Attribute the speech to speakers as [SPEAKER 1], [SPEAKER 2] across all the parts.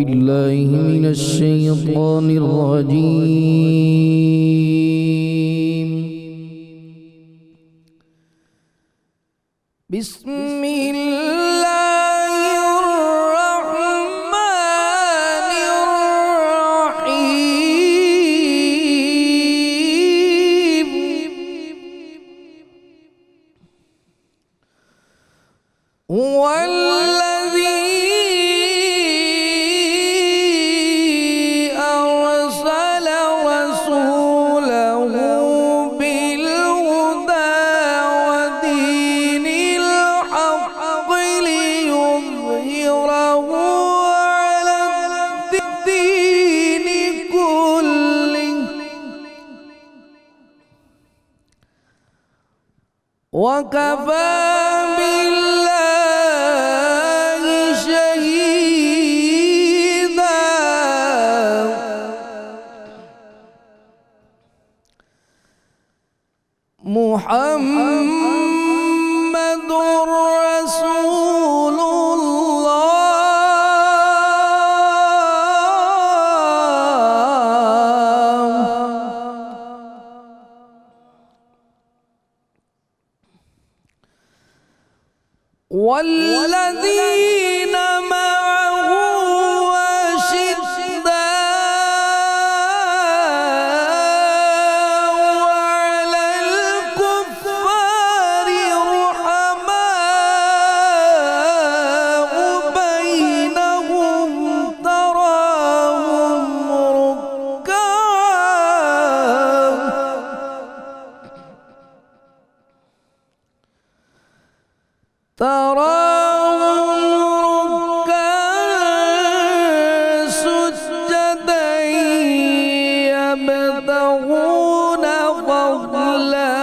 [SPEAKER 1] بالله من الشيطان الرجيم. بسم الله الرحمن الرحيم. هو الذي أرسل رسوله بالهدى ودين الحق ليظهره على الدين كله وكفى بالله شهيدا. محمد رسول الله والذين معه أشداء على الكفار رحماء بينهم تراهم ركعا سجدا يبتغون فضلا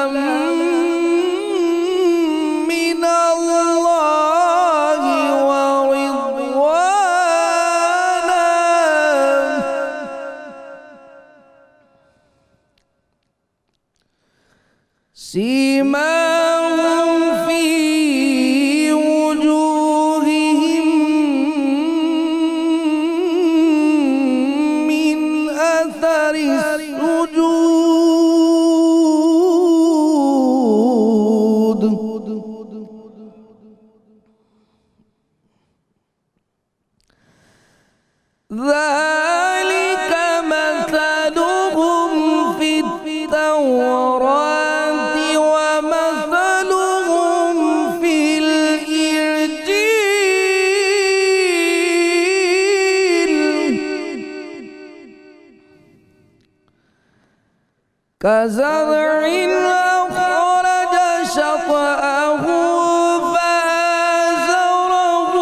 [SPEAKER 1] من الله ورضوانا سيماهم في وجوههم من أثر السجود ذلك مثلهم في التوراة ومثلهم في الإنجيل كزرع أخرج شطأه فآزره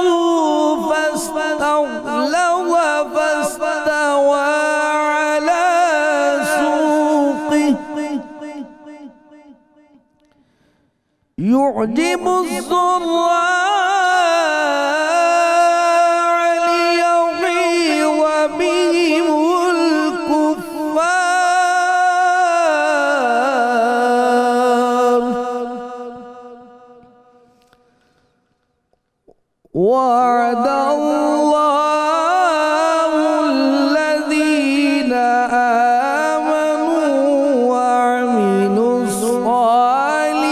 [SPEAKER 1] فاستغلظ فاستوى على سوقه يعجب الزراع ليغيظ بهم الكفار. وعد الله الذين آمنوا وعملوا الصالحات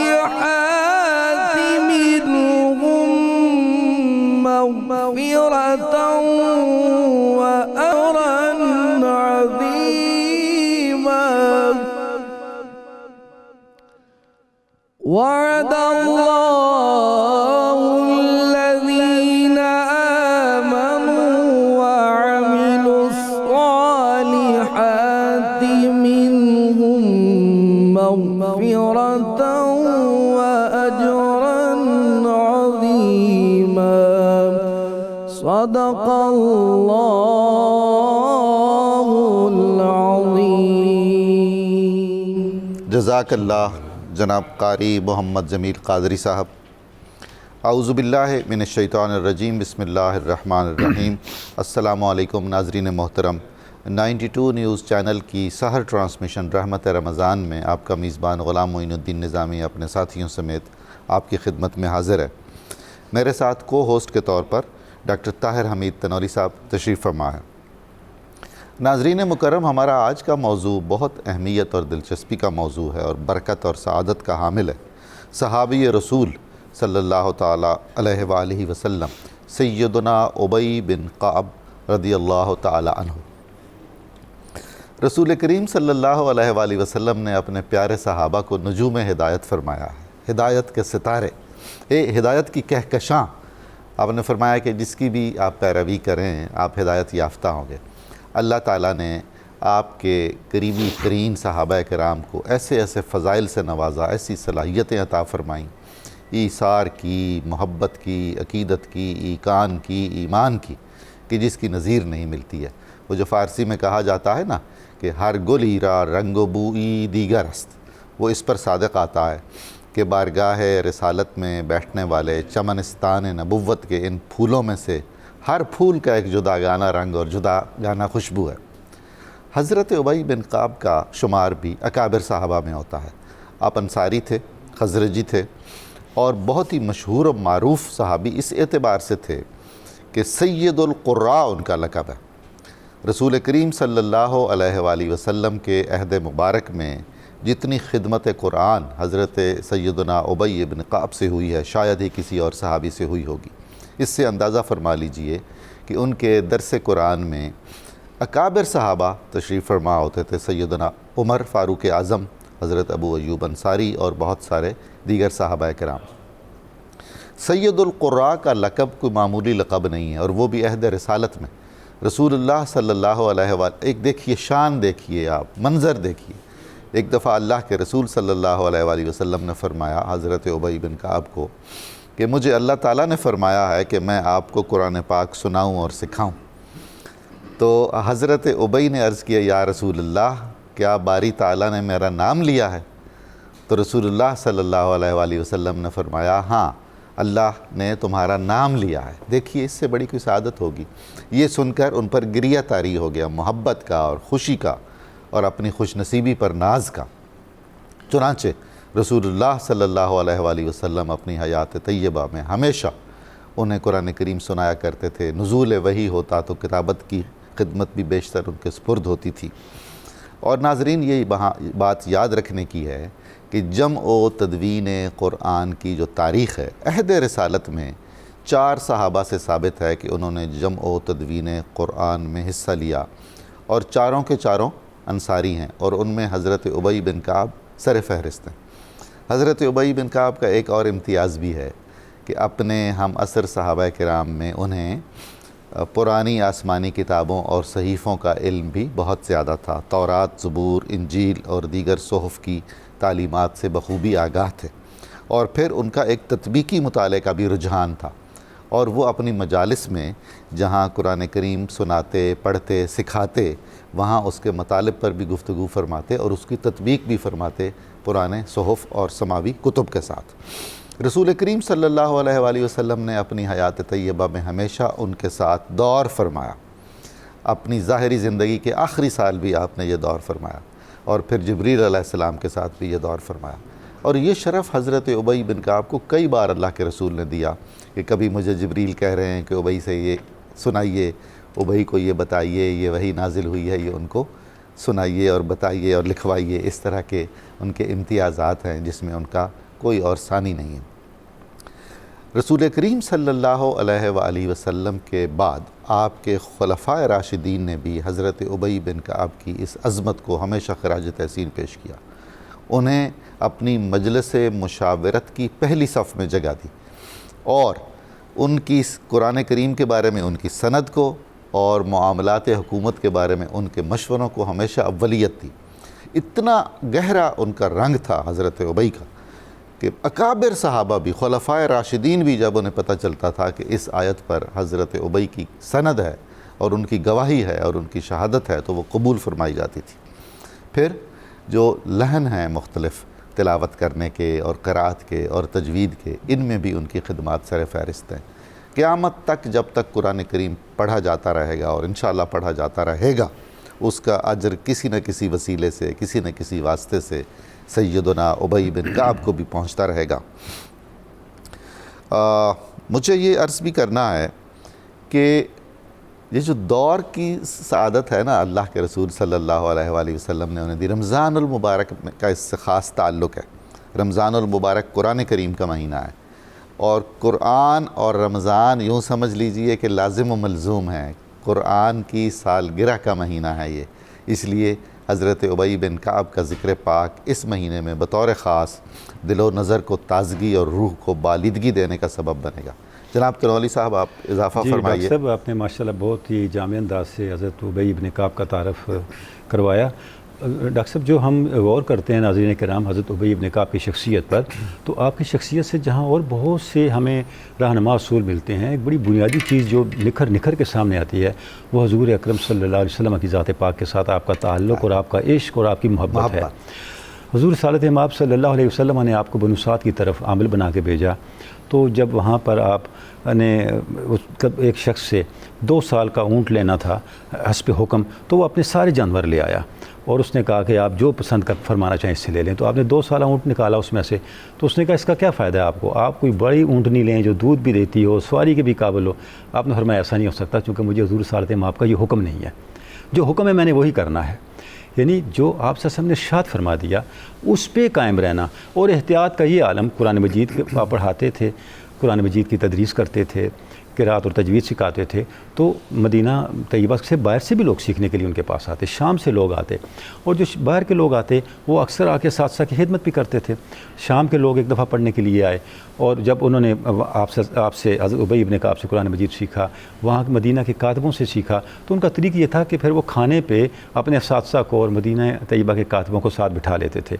[SPEAKER 1] منهم مغفرة وأجرا عظيما. وعد الله الذين آمنوا وعملوا الصالحات منهم مغفرة وأجرا عظيما. صدق الله العظيم.
[SPEAKER 2] جزاک اللہ جناب قاری محمد جمیل قادری صاحب. اعوذ باللہ من الشیطان الرجیم. بسم اللہ الرحمن الرحیم. السلام علیکم ناظرین محترم. 92 نیوز چینل کی سحر ٹرانسمیشن رحمت رمضان میں آپ کا میزبان غلام معین الدین نظامی اپنے ساتھیوں سمیت آپ کی خدمت میں حاضر ہے. میرے ساتھ کو ہوسٹ کے طور پر ڈاکٹر طاہر حمید تنوری صاحب تشریف فرما ہے۔ ناظرین مکرم، ہمارا آج کا موضوع بہت اہمیت اور دلچسپی کا موضوع ہے اور برکت اور سعادت کا حامل ہے۔ صحابی رسول صلی اللہ تعالیٰ علیہ وآلہ وسلم سیدنا ابی بن کعب رضی اللہ تعالیٰ عنہ۔ رسول کریم صلی اللہ علیہ وآلہ وسلم نے اپنے پیارے صحابہ کو نجوم ہدایت فرمایا ہے، ہدایت کے ستارے، ہدایت کی کہکشاں۔ آپ نے فرمایا کہ جس کی بھی آپ پیروی کریں آپ ہدایت یافتہ ہوں گے۔ اللہ تعالیٰ نے آپ کے قریبی ترین صحابہ کرام کو ایسے ایسے فضائل سے نوازا، ایسی صلاحیتیں عطا فرمائیں، ایثار کی، محبت کی، عقیدت کی، ایقان کی، ایمان کی، کہ جس کی نظیر نہیں ملتی ہے۔ وہ جو فارسی میں کہا جاتا ہے نا کہ ہر گل ایرا رنگ و بوئی دیگر است، وہ اس پر صادق آتا ہے کہ بارگاہ رسالت میں بیٹھنے والے چمنستان نبوت کے ان پھولوں میں سے ہر پھول کا ایک جدا گانہ رنگ اور جدا گانہ خوشبو ہے۔ حضرت ابی بن کعب کا شمار بھی اکابر صحابہ میں ہوتا ہے۔ آپ انصاری تھے، خزرجی تھے اور بہت ہی مشہور و معروف صحابی اس اعتبار سے تھے کہ سید القراء ان کا لقب ہے۔ رسول کریم صلی اللہ علیہ وآلہ وسلم کے عہد مبارک میں جتنی خدمت قرآن حضرت سیدنا ابی بن کعب سے ہوئی ہے شاید ہی کسی اور صحابی سے ہوئی ہوگی۔ اس سے اندازہ فرما لیجئے کہ ان کے درس قرآن میں اکابر صحابہ تشریف فرما ہوتے تھے، سیدنا عمر فاروق اعظم، حضرت ابو ایوب انصاری اور بہت سارے دیگر صحابہ کرام۔ سید القراء کا لقب کوئی معمولی لقب نہیں ہے، اور وہ بھی عہد رسالت میں۔ رسول اللہ صلی اللہ علیہ وآلہ، ایک دیکھیے شان، دیکھیے آپ منظر دیکھیے۔ ایک دفعہ اللہ کے رسول صلی اللہ علیہ وآلہ وسلم نے فرمایا حضرت ابی بن کعب کو کہ مجھے اللہ تعالیٰ نے فرمایا ہے کہ میں آپ کو قرآن پاک سناؤں اور سکھاؤں۔ تو حضرت ابی نے عرض کیا یا رسول اللہ، کیا باری تعالیٰ نے میرا نام لیا ہے؟ تو رسول اللہ صلی اللہ علیہ وآلہ وسلم نے فرمایا ہاں، اللہ نے تمہارا نام لیا ہے۔ دیکھیے اس سے بڑی کوئی سعادت ہوگی۔ یہ سن کر ان پر گریہ طاری ہو گیا، محبت کا اور خوشی کا اور اپنی خوش نصیبی پر ناز کا۔ چنانچہ رسول اللہ صلی اللہ علیہ وآلہ وسلم اپنی حیات طیبہ میں ہمیشہ انہیں قرآن کریم سنایا کرتے تھے۔ نزول وحی ہوتا تو کتابت کی خدمت بھی بیشتر ان کے سپرد ہوتی تھی۔ اور ناظرین یہ بات یاد رکھنے کی ہے کہ جمع و تدوین قرآن کی جو تاریخ ہے، عہد رسالت میں 4 صحابہ سے ثابت ہے کہ انہوں نے جمع و تدوین قرآن میں حصہ لیا، اور چاروں کے چاروں انصاری ہیں، اور ان میں حضرت ابی بن کعب سر فہرست ہیں۔ حضرت ابی بن کعب کا ایک اور امتیاز بھی ہے کہ اپنے ہم عصر صحابہ کرام میں انہیں پرانی آسمانی کتابوں اور صحیفوں کا علم بھی بہت زیادہ تھا۔ تورات، زبور، انجیل اور دیگر صحف کی تعلیمات سے بخوبی آگاہ تھے، اور پھر ان کا ایک تطبیقی مطالعے کا بھی رجحان تھا، اور وہ اپنی مجالس میں جہاں قرآن کریم سناتے، پڑھتے، سکھاتے، وہاں اس کے مطالب پر بھی گفتگو فرماتے اور اس کی تطبیق بھی فرماتے پرانے صحف اور سماوی کتب کے ساتھ۔ رسول کریم صلی اللہ علیہ وآلہ وسلم نے اپنی حیات طیبہ میں ہمیشہ ان کے ساتھ دور فرمایا۔ اپنی ظاہری زندگی کے آخری سال بھی آپ نے یہ دور فرمایا، اور پھر جبریل علیہ السلام کے ساتھ بھی یہ دور فرمایا۔ اور یہ شرف حضرت ابی بن کعب کو کئی بار اللہ کے رسول نے دیا کہ کبھی مجھے جبریل کہہ رہے ہیں کہ ابی سے یہ سنائیے، ابی کو یہ بتائیے، یہ وحی نازل ہوئی ہے، یہ ان کو سنائیے اور بتائیے اور لکھوائیے۔ اس طرح کے ان کے امتیازات ہیں جس میں ان کا کوئی اور ثانی نہیں ہے۔ رسول کریم صلی اللہ علیہ وآلہ وسلم کے بعد آپ کے خلفائے راشدین نے بھی حضرت ابی بن کعب کی اس عظمت کو ہمیشہ خراج تحسین پیش کیا۔ انہیں اپنی مجلس مشاورت کی پہلی صف میں جگہ دی، اور ان کی قرآن کریم کے بارے میں ان کی سند کو اور معاملات حکومت کے بارے میں ان کے مشوروں کو ہمیشہ اولیت دی۔ اتنا گہرا ان کا رنگ تھا حضرت ابی کا کہ اکابر صحابہ بھی، خلفائے راشدین بھی، جب انہیں پتہ چلتا تھا کہ اس آیت پر حضرت ابی کی سند ہے اور ان کی گواہی ہے اور ان کی شہادت ہے، تو وہ قبول فرمائی جاتی تھی۔ پھر جو لحن ہیں مختلف تلاوت کرنے کے اور قرأت کے اور تجوید کے، ان میں بھی ان کی خدمات سر فہرست ہیں۔ قیامت تک جب تک قرآن کریم پڑھا جاتا رہے گا اور انشاءاللہ پڑھا جاتا رہے گا، اس کا اجر کسی نہ کسی وسیلے سے، کسی نہ کسی واسطے سے سیدنا ابی بن کعب کو بھی پہنچتا رہے گا۔ مجھے یہ عرض بھی کرنا ہے کہ یہ جو دور کی سعادت ہے نا، اللہ کے رسول صلی اللہ علیہ وآلہ وسلم نے انہیں دی۔ رمضان المبارک کا اس سے خاص تعلق ہے۔ رمضان المبارک قرآن کریم کا مہینہ ہے، اور قرآن اور رمضان یوں سمجھ لیجئے کہ لازم و ملزوم ہیں۔ قرآن کی سالگرہ کا مہینہ ہے یہ، اس لیے حضرت ابی بن کعب کا ذکر پاک اس مہینے میں بطور خاص دل و نظر کو تازگی اور روح کو بالادگی دینے کا سبب بنے گا۔ جناب تنولی صاحب، آپ اضافہ فرمائیے۔
[SPEAKER 3] ڈاکٹر صاحب، آپ نے ماشاءاللہ بہت ہی جامع انداز سے حضرت ابی بن کعب کا تعارف کروایا۔ ڈاکٹر صاحب، جو ہم غور کرتے ہیں ناظرین کرام حضرت ابی بن کعب کی شخصیت پر، تو آپ کی شخصیت سے جہاں اور بہت سے ہمیں رہنما اصول ملتے ہیں، ایک بڑی بنیادی چیز جو نکھر کے سامنے آتی ہے وہ حضور اکرم صلی اللہ علیہ وسلم کی ذات پاک کے ساتھ آپ کا تعلق اور آپ کا عشق اور آپ کی محبت ہے۔ حضور صالح مآب صلی اللہ علیہ وسلم نے آپ کو بنو سعد کی طرف عامل بنا کے بھیجا، تو جب وہاں پر آپ نے ایک شخص سے 2 سال کا اونٹ لینا تھا حسب حکم، تو وہ اپنے سارے جانور لے آیا اور اس نے کہا کہ آپ جو پسند کر فرمانا چاہیں اس سے لے لیں۔ تو آپ نے 2 سالہ اونٹ نکالا اس میں سے، تو اس نے کہا اس کا کیا فائدہ ہے آپ کو، آپ کوئی بڑی اونٹنی لیں جو دودھ بھی دیتی ہو، سواری کے بھی قابل ہو۔ آپ نے فرمایا ایسا نہیں ہو سکتا، کیونکہ مجھے حضور صالح مآب کا یہ حکم نہیں ہے، جو حکم ہے میں نے وہی کرنا ہے۔ یعنی جو آپ صلی اللہ علیہ وسلم نے ارشاد فرما دیا اس پہ قائم رہنا، اور احتیاط کا یہ عالم قرآن مجید کے پڑھاتے تھے، قرآن مجید کی تدریس کرتے تھے، قرات اور تجوید سکھاتے تھے، تو مدینہ طیبہ سے باہر سے بھی لوگ سیکھنے کے لیے ان کے پاس آتے، شام سے لوگ آتے، اور جو باہر کے لوگ آتے وہ اکثر آ کے اساتذہ کی خدمت بھی کرتے تھے۔ شام کے لوگ ایک دفعہ پڑھنے کے لیے آئے، اور جب انہوں نے آپ سے حضرت ابی بن کعب سے قرآن مجید سیکھا، وہاں مدینہ کے کاتبوں سے سیکھا، تو ان کا طریقہ یہ تھا کہ پھر وہ کھانے پہ اپنے اساتذہ کو اور مدینہ طیبہ کے کاتبوں کو ساتھ بٹھا لیتے تھے۔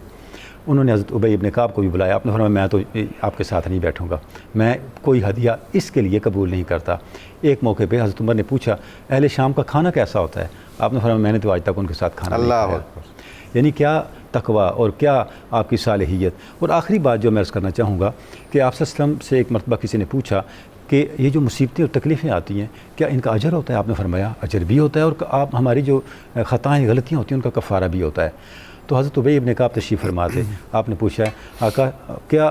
[SPEAKER 3] انہوں نے حضرت ابی بن کعب کو بھی بلایا، آپ نے فرمایا میں تو آپ کے ساتھ نہیں بیٹھوں گا، میں کوئی ہدیہ اس کے لیے قبول نہیں کرتا۔ ایک موقع پہ حضرت عمر نے پوچھا اہل شام کا کھانا کیسا ہوتا ہے، آپ نے فرمایا میں نے تو آج تک ان کے ساتھ کھانا نہیں کھایا۔
[SPEAKER 2] اللہ اکبر۔
[SPEAKER 3] یعنی کیا تقویٰ اور کیا آپ کی صالحیت۔ اور آخری بات جو میں عرض کرنا چاہوں گا کہ آپ صلی اللہ علیہ وسلم سے ایک مرتبہ کسی نے پوچھا کہ یہ جو مصیبتیں اور تکلیفیں آتی ہیں کیا ان کا اجر ہوتا ہے، آپ نے فرمایا اجر بھی ہوتا ہے، اور آپ ہماری جو خطائیں غلطیاں ہوتی ہیں ان کا کفارہ بھی ہوتا ہے۔ تو حضرت ابی بن کعب تشریف فرما تھے، آپ نے پوچھا آقا کیا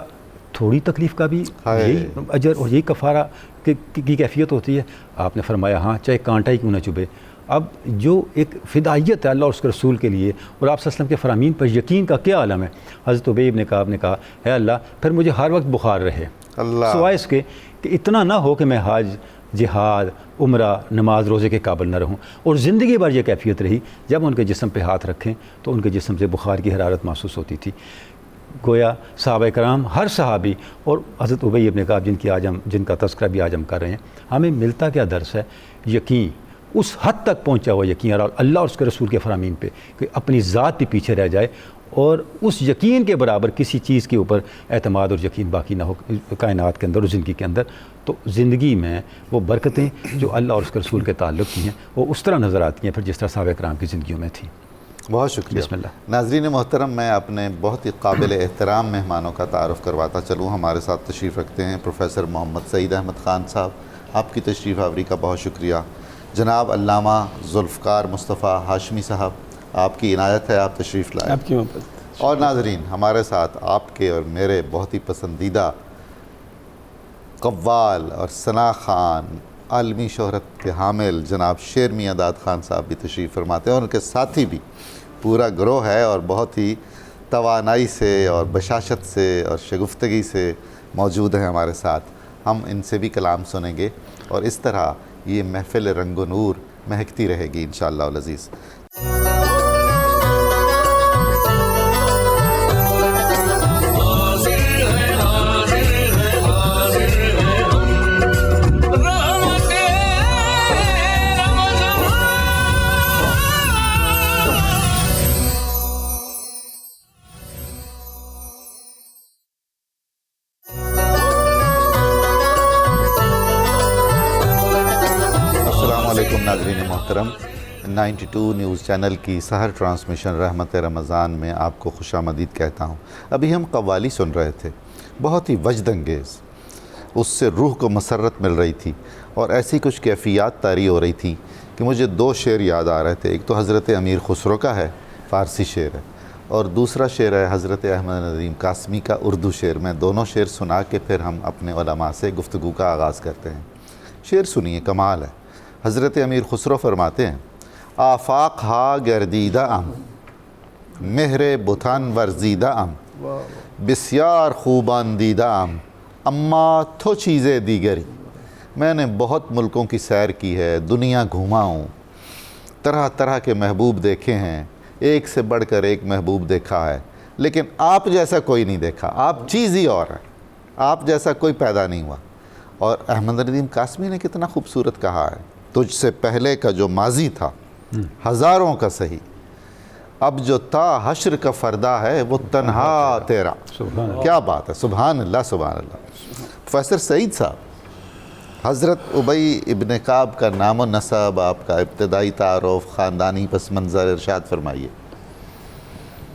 [SPEAKER 3] تھوڑی تکلیف کا بھی یہی اجر اور یہی کفارہ کی کیفیت ہوتی ہے؟ آپ نے فرمایا ہاں، چاہے کانٹا ہی کیوں نہ چبھے۔ اب جو ایک فدائیت ہے اللہ اور اس کے رسول کے لیے اور آپ صلی اللہ علیہ وسلم کے فرامین پر یقین کا کیا عالم ہے۔ حضرت ابی بن کعب نے کہا اے اللہ پھر مجھے ہر وقت بخار رہے، سوائے اس کے کہ اتنا نہ ہو کہ میں حج، جہاد، عمرہ، نماز، روزے کے قابل نہ رہوں۔ اور زندگی بھر یہ کیفیت رہی، جب ان کے جسم پہ ہاتھ رکھیں تو ان کے جسم سے بخار کی حرارت محسوس ہوتی تھی۔ گویا صحابہ کرام ہر صحابی اور حضرت ابی بن کعب جن کا تذکرہ بھی آج ہم کر رہے ہیں، ہمیں ملتا کیا درس ہے؟ یقین، اس حد تک پہنچا ہوا یقین اللہ اور اس کے رسول کے فرامین پہ کہ اپنی ذات بھی پیچھے رہ جائے اور اس یقین کے برابر کسی چیز کے اوپر اعتماد اور یقین باقی نہ ہو کائنات کے اندر اور زندگی کے اندر، تو زندگی میں وہ برکتیں جو اللہ اور اس کے رسول کے تعلق کی ہیں وہ اس طرح نظر آتی ہیں پھر جس طرح صحابہ کرام کی زندگیوں میں تھیں۔
[SPEAKER 2] بہت شکریہ۔
[SPEAKER 3] بسم اللہ۔
[SPEAKER 2] ناظرین محترم، میں اپنے بہت ہی قابل احترام مہمانوں کا تعارف کرواتا چلوں۔ ہمارے ساتھ تشریف رکھتے ہیں پروفیسر محمد سعید احمد خان صاحب، آپ کی تشریف آوری کا بہت شکریہ۔ جناب علامہ ذوالفقار مصطفیٰ ہاشمی صاحب، آپ کی عنایت ہے، آپ تشریف لائے۔
[SPEAKER 4] آپ کی محبت۔
[SPEAKER 2] اور ناظرین، ہمارے ساتھ آپ کے اور میرے بہت ہی پسندیدہ قوال اور ثنا خان، عالمی شہرت کے حامل جناب شیر میاں داد خان صاحب بھی تشریف فرماتے ہیں، اور ان کے ساتھی بھی پورا گروہ ہے اور بہت ہی توانائی سے اور بشاشت سے اور شگفتگی سے موجود ہیں ہمارے ساتھ۔ ہم ان سے بھی کلام سنیں گے اور اس طرح یہ محفل رنگ و نور مہکتی رہے گی انشاءاللہ العزیز۔ ناظرین محترم، 92 نیوز چینل کی سحر ٹرانسمیشن رحمت رمضان میں آپ کو خوش آمدید کہتا ہوں۔ ابھی ہم قوالی سن رہے تھے، بہت ہی وجد انگیز، اس سے روح کو مسرت مل رہی تھی اور ایسی کچھ کیفیات طاری ہو رہی تھی کہ مجھے 2 شعر یاد آ رہے تھے۔ ایک تو حضرت امیر خسرو کا ہے، فارسی شعر ہے، اور دوسرا شعر ہے حضرت احمد ندیم قاسمی کا اردو شعر۔ میں دونوں شعر سنا کے پھر ہم اپنے علماء سے گفتگو کا آغاز کرتے ہیں۔ شعر سنیے، کمال ہے۔ حضرت امیر خسرو فرماتے ہیں آفاق ہا گردیدہ ام مہر بتان ورزیدہ ام بسیار خوبان دیدہ ام اما تو چیزیں دیگری۔ میں نے بہت ملکوں کی سیر کی ہے، دنیا گھوما ہوں، طرح طرح کے محبوب دیکھے ہیں، ایک سے بڑھ کر ایک محبوب دیکھا ہے، لیکن آپ جیسا کوئی نہیں دیکھا، آپ چیز ہی اور ہے، آپ جیسا کوئی پیدا نہیں ہوا۔ اور احمد ندیم قاسمی نے کتنا خوبصورت کہا ہے، تجھ سے پہلے کا جو ماضی تھا ہزاروں کا سہی، اب جو تا حشر کا فردہ ہے وہ تنہا تیرا۔
[SPEAKER 3] سبحان اللہ۔
[SPEAKER 2] کیا بات ہے، سبحان اللہ سبحان اللہ۔ پروفیسر سعید صاحب، حضرت ابی ابن کعب کا نام و نسب، آپ کا ابتدائی تعارف، خاندانی پس منظر ارشاد فرمائیے۔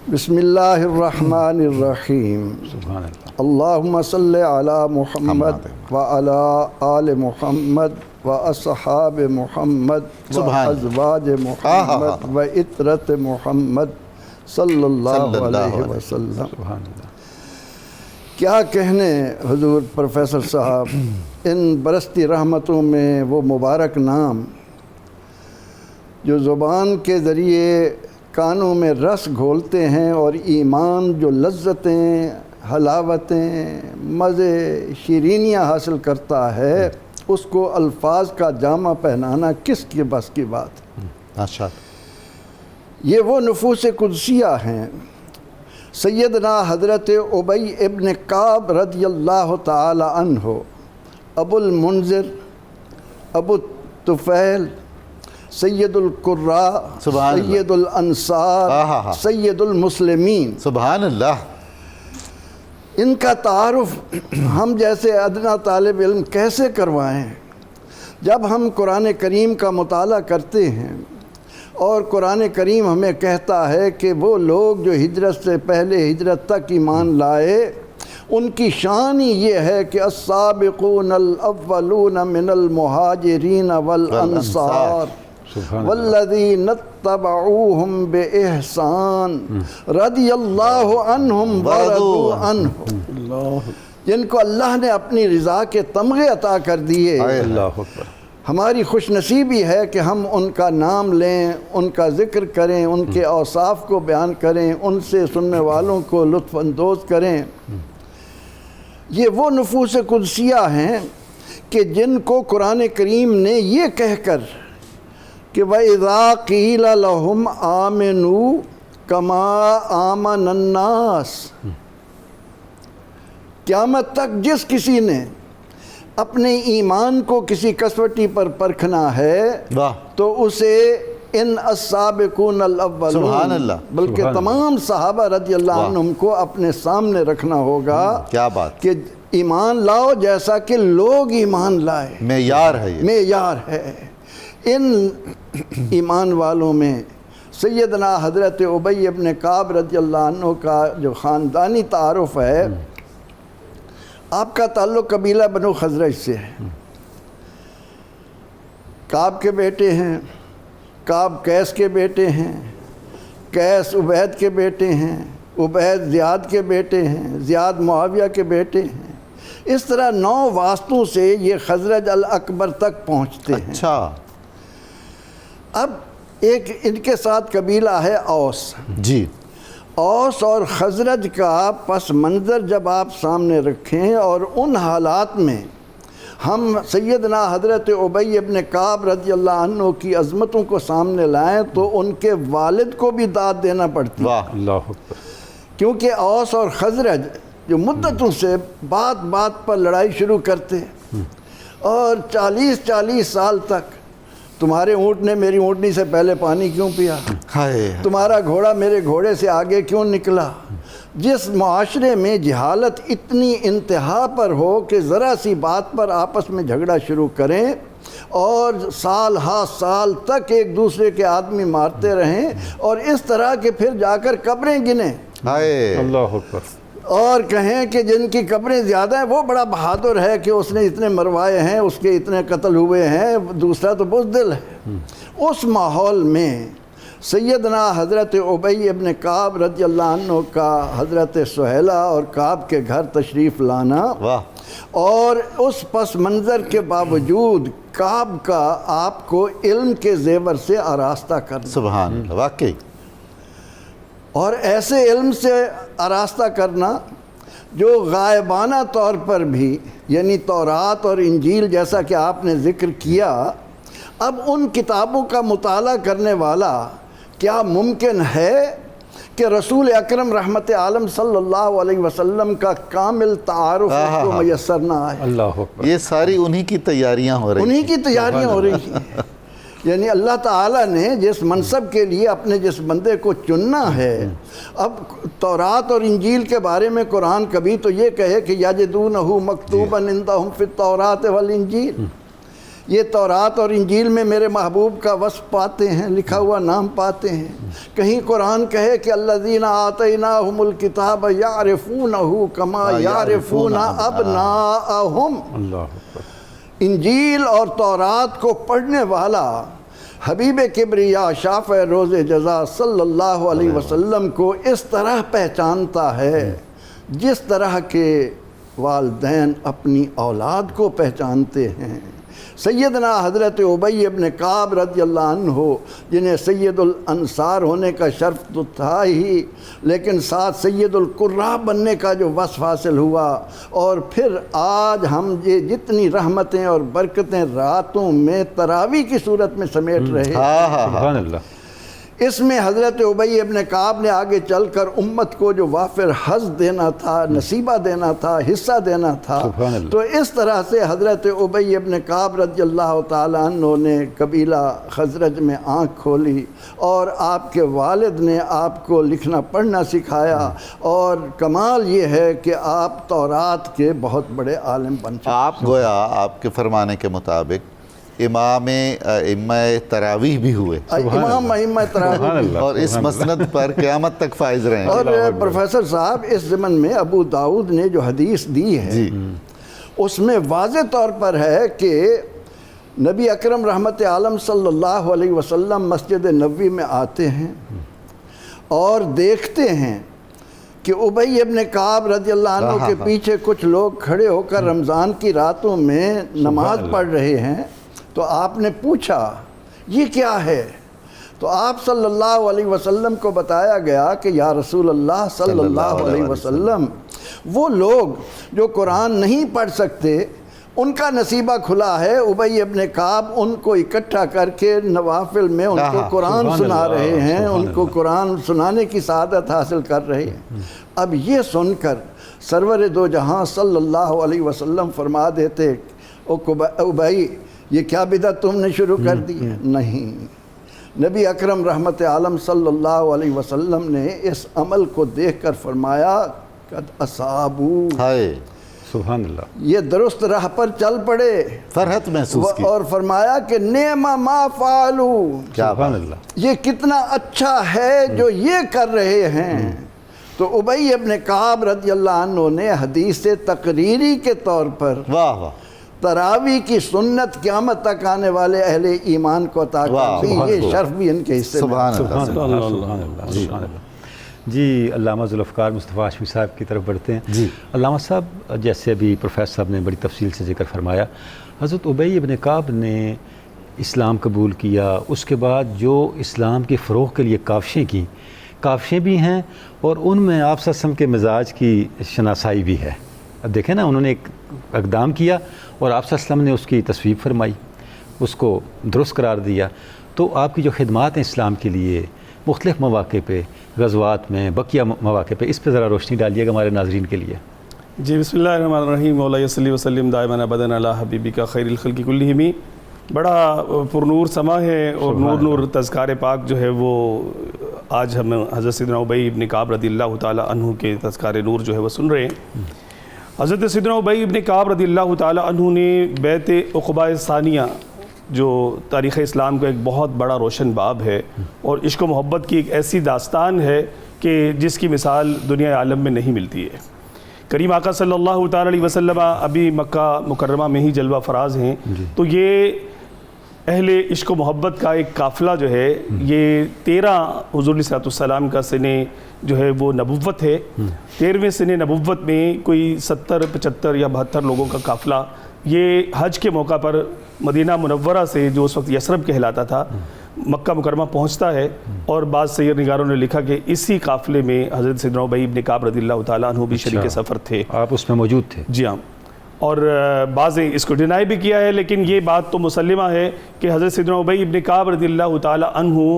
[SPEAKER 1] بسم اللہ الرحمن الرحیم۔
[SPEAKER 3] سبحان اللہ۔
[SPEAKER 1] اللہم صلی علی محمد وعلی آل محمد واصحاب محمد وازواج محمد وعطرت محمد صلی اللہ علیہ وسلم۔
[SPEAKER 3] سبحان اللہ۔
[SPEAKER 1] کیا کہنے حضور پروفیسر صاحب، ان برستی رحمتوں میں وہ مبارک نام جو زبان کے ذریعے کانوں میں رس گھولتے ہیں اور ایمان جو لذتیں، حلاوتیں، مزے، شیرینیاں حاصل کرتا ہے، اس کو الفاظ کا جامہ پہنانا کس کی بس کی بات ہے؟
[SPEAKER 2] ماشاء
[SPEAKER 1] یہ وہ نفوس قدسیہ ہیں۔ سیدنا حضرت ابی ابن کعب رضی اللہ تعالی عنہ، ابو المنذر، ابو طفیل، سید القراء،
[SPEAKER 2] سبحان اللہ،
[SPEAKER 1] سید الانصار، سید المسلمین،
[SPEAKER 2] سبحان اللہ۔
[SPEAKER 1] ان کا تعارف ہم جیسے ادنا طالب علم کیسے کروائیں؟ جب ہم قرآن کریم کا مطالعہ کرتے ہیں اور قرآن کریم ہمیں کہتا ہے کہ وہ لوگ جو ہجرت سے پہلے ہجرت تک ایمان لائے، ان کی شان ہی یہ ہے کہ السابقون الاولون من المہاجرین والانصار والذین اتبعوہم بإحسان رضی اللہ عنہم ورضوا عنہ، جن کو اللہ نے اپنی رضا کے تمغے عطا کر دیے۔
[SPEAKER 3] اللہ اکبر۔
[SPEAKER 1] ہماری خوش نصیبی ہے کہ ہم ان کا نام لیں، ان کا ذکر کریں، ان کے اوصاف کو بیان کریں، ان سے سننے والوں کو لطف اندوز کریں۔ یہ وہ نفوس قدسیہ ہیں کہ جن کو قرآن کریم نے یہ کہہ کر کہ وَإِذَا قِيلَ لَهُمْ آمِنُوا كَمَا آمَنَ النَّاسِ، قیامت تک جس کسی نے اپنے ایمان کو کسی کسوٹی پر پرکھنا ہے تو اسے ان السابقون الاولون،
[SPEAKER 2] سبحان اللہ،
[SPEAKER 1] بلکہ تمام صحابہ رضی اللہ عنہم کو اپنے سامنے رکھنا ہوگا۔
[SPEAKER 2] کیا بات،
[SPEAKER 1] کہ ایمان لاؤ جیسا کہ لوگ ایمان لائے،
[SPEAKER 2] معیار ہے یہ،
[SPEAKER 1] معیار ہے۔ ان ایمان والوں میں سیدنا حضرت ابی ابن کعب رضی اللہ عنہ کا جو خاندانی تعارف ہے، آپ کا تعلق قبیلہ بنو خزرج سے ہے۔ کعب کے بیٹے ہیں، کعب قیس کے بیٹے ہیں، قیس عبید کے بیٹے ہیں، عبید زیاد کے بیٹے ہیں، زیاد معاویہ کے بیٹے ہیں۔ اس طرح 9 واسطوں سے یہ خزرج الاکبر تک پہنچتے ہیں۔
[SPEAKER 2] اچھا،
[SPEAKER 1] اب ایک ان کے ساتھ قبیلہ ہے اوس۔
[SPEAKER 2] جی،
[SPEAKER 1] اوس اور خزرج کا پس منظر جب آپ سامنے رکھیں اور ان حالات میں ہم سیدنا حضرت ابی ابن کعب رضی اللہ عنہ کی عظمتوں کو سامنے لائیں تو ان کے والد کو بھی داد دینا پڑتی ہے۔
[SPEAKER 2] واہ،
[SPEAKER 3] اللہ اکبر۔
[SPEAKER 1] کیونکہ اوس اور خزرج جو مدتوں سے بات بات پر لڑائی شروع کرتے اور 40 سال تک تمہارے اونٹ نے میری اونٹنی سے پہلے پانی کیوں پیا، تمہارا گھوڑا میرے گھوڑے سے آگے کیوں نکلا۔ جس معاشرے میں جہالت اتنی انتہا پر ہو کہ ذرا سی بات پر آپس میں جھگڑا شروع کریں اور سال ہا سال تک ایک دوسرے کے آدمی مارتے رہیں اور اس طرح کے پھر جا کر قبریں گنیں
[SPEAKER 3] اللہ اکبر،
[SPEAKER 1] اور کہیں کہ جن کی قبریں زیادہ ہیں وہ بڑا بہادر ہے کہ اس نے اتنے مروائے ہیں، اس کے اتنے قتل ہوئے ہیں، دوسرا تو بزدل ہے۔ اس ماحول میں سیدنا حضرت ابی ابن کعب رضی اللہ عنہ کا حضرت سہیلہ اور کعب کے گھر تشریف لانا اور اس پس منظر کے باوجود کعب کا آپ کو علم کے زیور سے آراستہ کرنا،
[SPEAKER 2] سبحان اللہ، واقعی
[SPEAKER 1] اور ایسے علم سے آراستہ کرنا جو غائبانہ طور پر بھی، یعنی تورات اور انجیل جیسا کہ آپ نے ذکر کیا، اب ان کتابوں کا مطالعہ کرنے والا کیا ممکن ہے کہ رسول اکرم رحمت عالم صلی اللہ علیہ وسلم کا کامل تعارف اس کو میسر نہ آئے؟
[SPEAKER 3] اللہ اکبر،
[SPEAKER 2] یہ ساری انہی کی تیاریاں ہو رہی
[SPEAKER 1] انہی کی تیاریاں ہو رہی ہیں۔ یعنی اللہ تعالیٰ نے جس منصب کے لیے اپنے جس بندے کو چننا ہے، اب تورات اور انجیل کے بارے میں قرآن کبھی تو یہ کہے کہ یجدونہ مکتوبا عندہم فی التوراۃ والانجیل، یہ تورات اور انجیل میں میرے محبوب کا وصف پاتے ہیں، لکھا ہوا نام پاتے ہیں۔ کہیں قرآن کہے کہ الذین آتیناہم الکتاب یعرفونہ کما یعرفون ابناءہم۔
[SPEAKER 3] اللہ اکبر،
[SPEAKER 1] انجیل اور تورات کو پڑھنے والا حبیب کبریا شافع روز جزا صلی اللہ علیہ وسلم کو اس طرح پہچانتا ہے جس طرح کے والدین اپنی اولاد کو پہچانتے ہیں۔ سیدنا حضرت ابی ابن کعب رضی اللہ عنہ، جنہیں سید الانصار ہونے کا شرف تو تھا ہی، لیکن ساتھ سید القراء بننے کا جو وصف حاصل ہوا، اور پھر آج ہم یہ جتنی رحمتیں اور برکتیں راتوں میں تراویح کی صورت میں سمیٹ رہے ہیں،
[SPEAKER 3] سبحان اللہ،
[SPEAKER 1] اس میں حضرت ابی ابن کعب نے آگے چل کر امت کو جو وافر حظ دینا تھا، نصیبہ دینا تھا، حصہ دینا تھا،
[SPEAKER 3] سبحان اللہ۔
[SPEAKER 1] تو اس طرح سے حضرت ابی ابن کعب رضی اللہ تعالیٰ عنہ نے قبیلہ خزرج میں آنکھ کھولی، اور آپ کے والد نے آپ کو لکھنا پڑھنا سکھایا، اور کمال یہ ہے کہ آپ تورات کے بہت بڑے عالم بن چکے۔
[SPEAKER 2] آپ گویا آپ کے فرمانے کے مطابق امام ائمہ تراویح بھی ہوئے،
[SPEAKER 1] امام ائمہ تراویح بھی،
[SPEAKER 2] اور اس مسند پر قیامت تک فائز رہے ہیں۔
[SPEAKER 1] اور پروفیسر صاحب اس ضمن میں ابو داؤد نے جو حدیث دی ہے اس میں واضح طور پر ہے کہ نبی اکرم رحمت عالم صلی اللہ علیہ وسلم مسجد نبوی میں آتے ہیں اور دیکھتے ہیں کہ ابی ابن کعب رضی اللہ عنہ کے پیچھے کچھ لوگ کھڑے ہو کر رمضان کی راتوں میں نماز پڑھ رہے ہیں، تو آپ نے پوچھا یہ کیا ہے؟ تو آپ صلی اللہ علیہ وسلم کو بتایا گیا کہ یا رسول اللہ صلی اللہ علیہ وسلم، وہ لوگ جو قرآن نہیں پڑھ سکتے ان کا نصیبہ کھلا ہے، ابی ابن کعب ان کو اکٹھا کر کے نوافل میں ان کو قرآن سنا رہے ہیں، ان کو قرآن سنانے کی سعادت حاصل کر رہے ہیں۔ اب یہ سن کر سرور دو جہاں صلی اللہ علیہ وسلم فرما دیتے، ابی یہ کیا بدعت تم نے شروع کر دی ہے؟ نہیں، نبی اکرم رحمت عالم صلی اللہ علیہ وسلم نے اس عمل کو دیکھ کر فرمایا قد اصابو،
[SPEAKER 3] سبحان اللہ،
[SPEAKER 1] یہ درست راہ پر چل پڑے،
[SPEAKER 2] فرحت محسوس کی،
[SPEAKER 1] اور فرمایا کہ نعم ما فعلو،
[SPEAKER 3] سبحان اللہ،
[SPEAKER 1] یہ کتنا اچھا ہے جو یہ کر رہے ہیں۔ تو ابی ابن کعب رضی اللہ عنہ نے حدیث تقریری کے طور پر
[SPEAKER 2] واہ واہ،
[SPEAKER 1] تراویح کی سنت قیامت تک آنے والے اہل ایمان کو عطا کر دی، یہ شرف بھی ان کے حصے میں۔
[SPEAKER 2] سبحان اللہ،
[SPEAKER 3] سبحان اللہ، سبحان اللہ، سبحان اللہ۔ جی علامہ ذوالفقار مصطفیٰ ہاشمی صاحب کی طرف بڑھتے ہیں۔
[SPEAKER 2] جی
[SPEAKER 3] علامہ صاحب، جیسے ابھی پروفیسر صاحب نے بڑی تفصیل سے ذکر فرمایا، حضرت ابی ابن کعب نے اسلام قبول کیا، اس کے بعد جو اسلام کے فروغ کے لیے کاوشیں کی، کاوشیں بھی ہیں، اور ان میں آپ صلی اللہ علیہ وسلم کے مزاج کی شناسائی بھی ہے۔ اب دیکھیں نا، انہوں نے ایک اقدام کیا اور آپ صلی اللہ علیہ وسلم نے اس کی تصویب فرمائی، اس کو درست قرار دیا۔ تو آپ کی جو خدمات ہیں اسلام کے لیے مختلف مواقع پہ، غزوات میں، بقیہ مواقع پہ، اس پہ ذرا روشنی ڈالیے گا ہمارے ناظرین کے لیے۔
[SPEAKER 4] جی بسم اللہ الرحمن الرحیم، مولا صلی وسلم دائما ابدا علی حبیبک خیر الخلق کلہم۔ بڑا پرنور سما ہے، اور نور نور تذکار پاک جو ہے وہ آج ہم حضرت سیدنا ابی ابن کعب رضی اللہ تعالیٰ عنہ کے تذکار نور جو ہے وہ سن رہے ہیں۔ حضرت سیدنا ابی ابن کعب رضی اللہ تعالیٰ عنہ نے بیعت عقبہ ثانیہ، جو تاریخ اسلام کا ایک بہت بڑا روشن باب ہے، اور عشق و محبت کی ایک ایسی داستان ہے کہ جس کی مثال دنیا عالم میں نہیں ملتی ہے۔ کریم آقا صلی اللہ تعالیٰ علیہ وسلم ابھی مکہ مکرمہ میں ہی جلوہ فراز ہیں، تو یہ اہل عشق و محبت کا ایک قافلہ جو ہے یہ 13 حضور علیہ السلام کا سن جو ہے وہ نبوت ہے. 13ویں سن نبوت میں کوئی 70 75 یا 72 لوگوں کا قافلہ یہ حج کے موقع پر مدینہ منورہ سے جو اس وقت یثرب کہلاتا تھا مکہ مکرمہ پہنچتا ہے. اور بعض سیر نگاروں نے لکھا کہ اسی قافلے میں حضرت سیدنا ابی ابن کعب رضی اللہ تعالیٰ عنہ بھی شریک سفر تھے.
[SPEAKER 3] آپ اس میں موجود تھے؟
[SPEAKER 4] جی ہاں. اور بعض نے اس کو ڈینائی بھی کیا ہے، لیکن یہ بات تو مسلمہ ہے کہ حضرت سیدنا ابی ابن کعب رضی اللہ تعالیٰ عنہ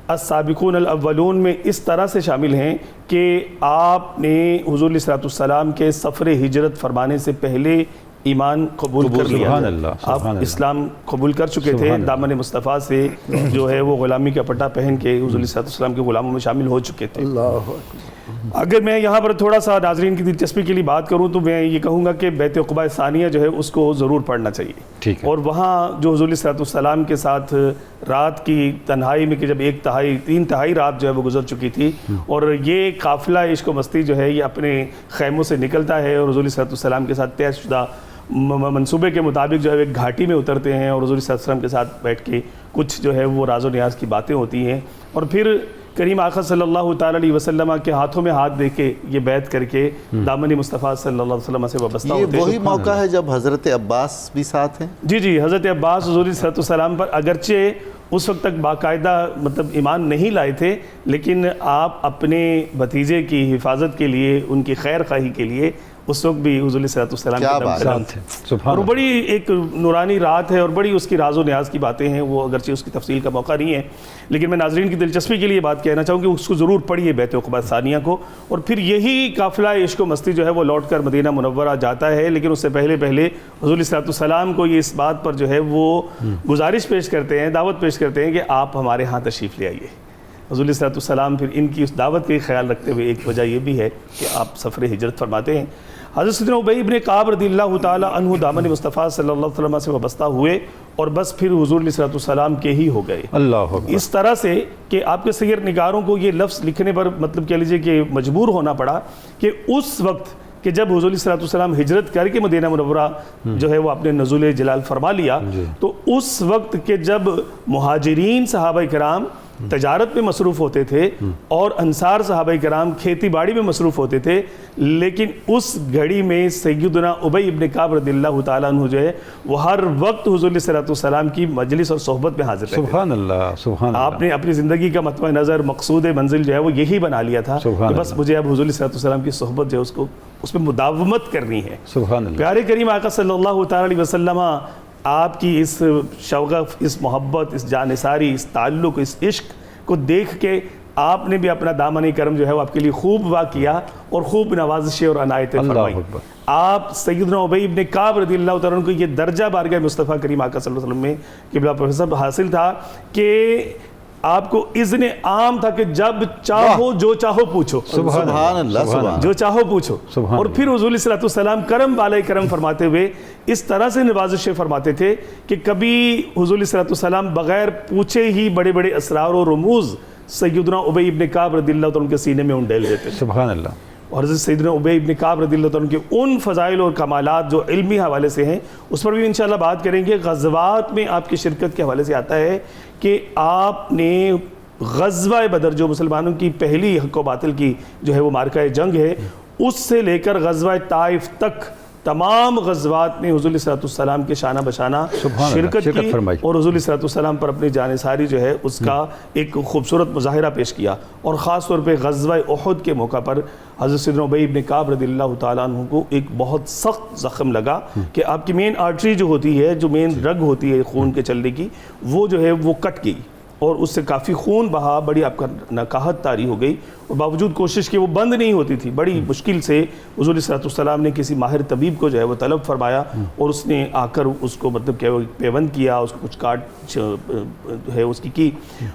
[SPEAKER 4] السابقون الاولون میں اس طرح سے شامل ہیں کہ آپ نے حضور علیہ السلام کے سفر ہجرت فرمانے سے پہلے ایمان قبول کر لیا.
[SPEAKER 3] سبحان اللہ،
[SPEAKER 4] آپ اسلام قبول کر چکے تھے، دامن مصطفیٰ سے جو ہے وہ غلامی کا پٹا پہن کے حضور علیہ السلام کے غلاموں میں شامل ہو چکے تھے.
[SPEAKER 1] اللہ.
[SPEAKER 4] اگر میں یہاں پر تھوڑا سا ناظرین کی دلچسپی کے لیے بات کروں تو میں یہ کہوں گا کہ بیت عقبہ ثانیہ جو ہے اس کو ضرور پڑھنا چاہیے.
[SPEAKER 3] ٹھیک ہے.
[SPEAKER 4] اور وہاں جو حضور علیہ السلام کے ساتھ رات کی تنہائی میں کہ جب 3 تہائی رات جو ہے وہ گزر چکی تھی اور یہ قافلہ عشق و مستی جو ہے یہ اپنے خیموں سے نکلتا ہے اور حضور علیہ السلام کے ساتھ طے شدہ منصوبے کے مطابق جو ہے ایک گھاٹی میں اترتے ہیں اور حضور صلی اللہ علیہ وسلم کے ساتھ بیٹھ کے کچھ جو ہے وہ راز و نیاز کی باتیں ہوتی ہیں. اور پھر کریم آقا صلی اللہ تعالیٰ علیہ وسلم کے ہاتھوں میں ہاتھ دے کے یہ بیعت کر کے دامن مصطفیٰ صلی اللہ علیہ وسلم سے وابستہ ہوتے ہیں.
[SPEAKER 2] یہ وہی موقع ہے جب حضرت عباس بھی ساتھ ہیں؟
[SPEAKER 4] جی حضرت عباس حضور صلی اللہ علیہ وسلم پر اگرچہ اس وقت تک باقاعدہ مطلب ایمان نہیں لائے تھے، لیکن آپ اپنے بھتیجے کی حفاظت کے لیے، ان کی خیر خواہی کے لیے اس وقت بھی حضور علیہ السلام کے دم قدم تھے. اور بڑی ایک نورانی رات ہے اور بڑی اس کی راز و نیاز کی باتیں ہیں، وہ اگرچہ اس کی تفصیل کا موقع نہیں ہے، لیکن میں ناظرین کی دلچسپی کے لیے بات کہنا چاہوں کہ اس کو ضرور پڑھیے بیت عقبہ ثانیہ کو. اور پھر یہی قافلہ عشق و مستی جو ہے وہ لوٹ کر مدینہ منورہ جاتا ہے، لیکن اس سے پہلے حضور علیہ السلام کو یہ اس بات پر جو ہے وہ گزارش پیش کرتے ہیں، دعوت پیش کرتے ہیں کہ آپ ہمارے ہاں تشریف لے آئیے. حضور علیہ السلام پھر ان کی اس دعوت کا خیال رکھتے ہوئے ایک وجہ یہ بھی ہے کہ آپ سفر ہجرت فرماتے ہیں. حضرت سیدنا ابی ابن کعب رضی اللہ تعالیٰ عنہ دامن مصطفیٰ صلی اللہ علیہ وسلم سے وابستہ ہوئے اور بس پھر حضور علیہ السلام کے ہی ہو گئے.
[SPEAKER 3] اللہ اکبر.
[SPEAKER 4] اس طرح سے کہ آپ کے سیر نگاروں کو یہ لفظ لکھنے پر مطلب کہہ لیجئے کہ مجبور ہونا پڑا کہ اس وقت کہ جب حضور علیہ السلام ہجرت کر کے مدینہ منورہ جو ہے وہ اپنے نزول جلال فرما لیا، تو اس وقت کہ جب مہاجرین صحابہ کرام تجارت میں مصروف ہوتے تھے اور انصار صحابہ کرام کھیتی باڑی میں مصروف ہوتے تھے، لیکن اس گھڑی میں سیدنا ابی ابن کعب رضی اللہ تعالیٰ عنہ جو ہے وہ ہر وقت حضور علیہ السلام کی مجلس اور صحبت میں حاضر رہتے.
[SPEAKER 3] سبحان اللہ، سبحان اللہ.
[SPEAKER 4] آپ نے اپنی زندگی کا مطمع نظر، مقصود منزل جو ہے وہ یہی بنا لیا تھا کہ بس مجھے اب حضور علیہ السلام کی صحبت جو ہے اس پہ مداومت کرنی ہے.
[SPEAKER 3] سبحان اللہ.
[SPEAKER 4] پیارے کریم آقا صلی اللہ تعالیٰ علیہ وسلم آپ کی اس شوق، اس محبت، اس جانثاری، اس تعلق، اس عشق کو دیکھ کے آپ نے بھی اپنا دامن کرم جو ہے وہ آپ کے لیے خوب وا کیا اور خوب نوازشیں اور عنایتیں فرمائی. آپ سیدنا ابی ابن کعب رضی اللہ تعالیٰ عنہ کو یہ درجہ بارگاہ مصطفیٰ کریم آقا صلی اللہ علیہ وسلم میں قبلہ پروفیسر حاصل تھا کہ آپ کو اذن عام تھا کہ جب چاہو جو چاہو پوچھو.
[SPEAKER 2] سبحان اللہ.
[SPEAKER 4] جو چاہو پوچھو. اور پھر حضور علیہ السلام کرم بالائے کرم فرماتے ہوئے اس طرح سے نوازشیں فرماتے تھے کہ کبھی حضور علیہ السلام بغیر پوچھے ہی بڑے بڑے اسرار و رموز سیدنا ابی ابن کعب رضی اللہ تعالیٰ عنہ کے سینے میں انڈیل دیتے.
[SPEAKER 3] سبحان اللہ.
[SPEAKER 4] اور حضرت سیدنا ابی ابن کعب رضی اللہ تعالیٰ عنہ کے ان فضائل اور کمالات جو علمی حوالے سے ہیں اس پر بھی انشاءاللہ بات کریں گے. غزوات میں آپ کی شرکت کے حوالے سے آتا ہے کہ آپ نے غزوہ بدر جو مسلمانوں کی پہلی حق و باطل کی جو ہے وہ مارکہ جنگ ہے، اس سے لے کر غزوہ طائف تک تمام غزوات میں حضور علیہ السلام کے شانہ بشانہ شرکت کی اور حضور علیہ السلام پر اپنی جانثاری جو ہے اس کا ایک خوبصورت مظاہرہ پیش کیا. اور خاص طور پہ غزوہ احد کے موقع پر حضرت سیدنا ابی ابن کعب رضی اللہ تعالیٰ عنہ کو ایک بہت سخت زخم لگا کہ آپ کی مین آرٹری جو ہوتی ہے، جو مین رگ ہوتی ہے خون کے چلنے کی، وہ جو ہے وہ کٹ گئی اور اس سے کافی خون بہا، بڑی آپ کا نکاہت طاری ہو گئی. اور باوجود کوشش کہ وہ بند نہیں ہوتی تھی، بڑی مشکل سے حضور علیہ السلام نے کسی ماہر طبیب کو جو ہے وہ طلب فرمایا اور اس نے آ کر اس کو مطلب کہ پیوند کیا، اس کو کچھ کاٹ ہے اس کی.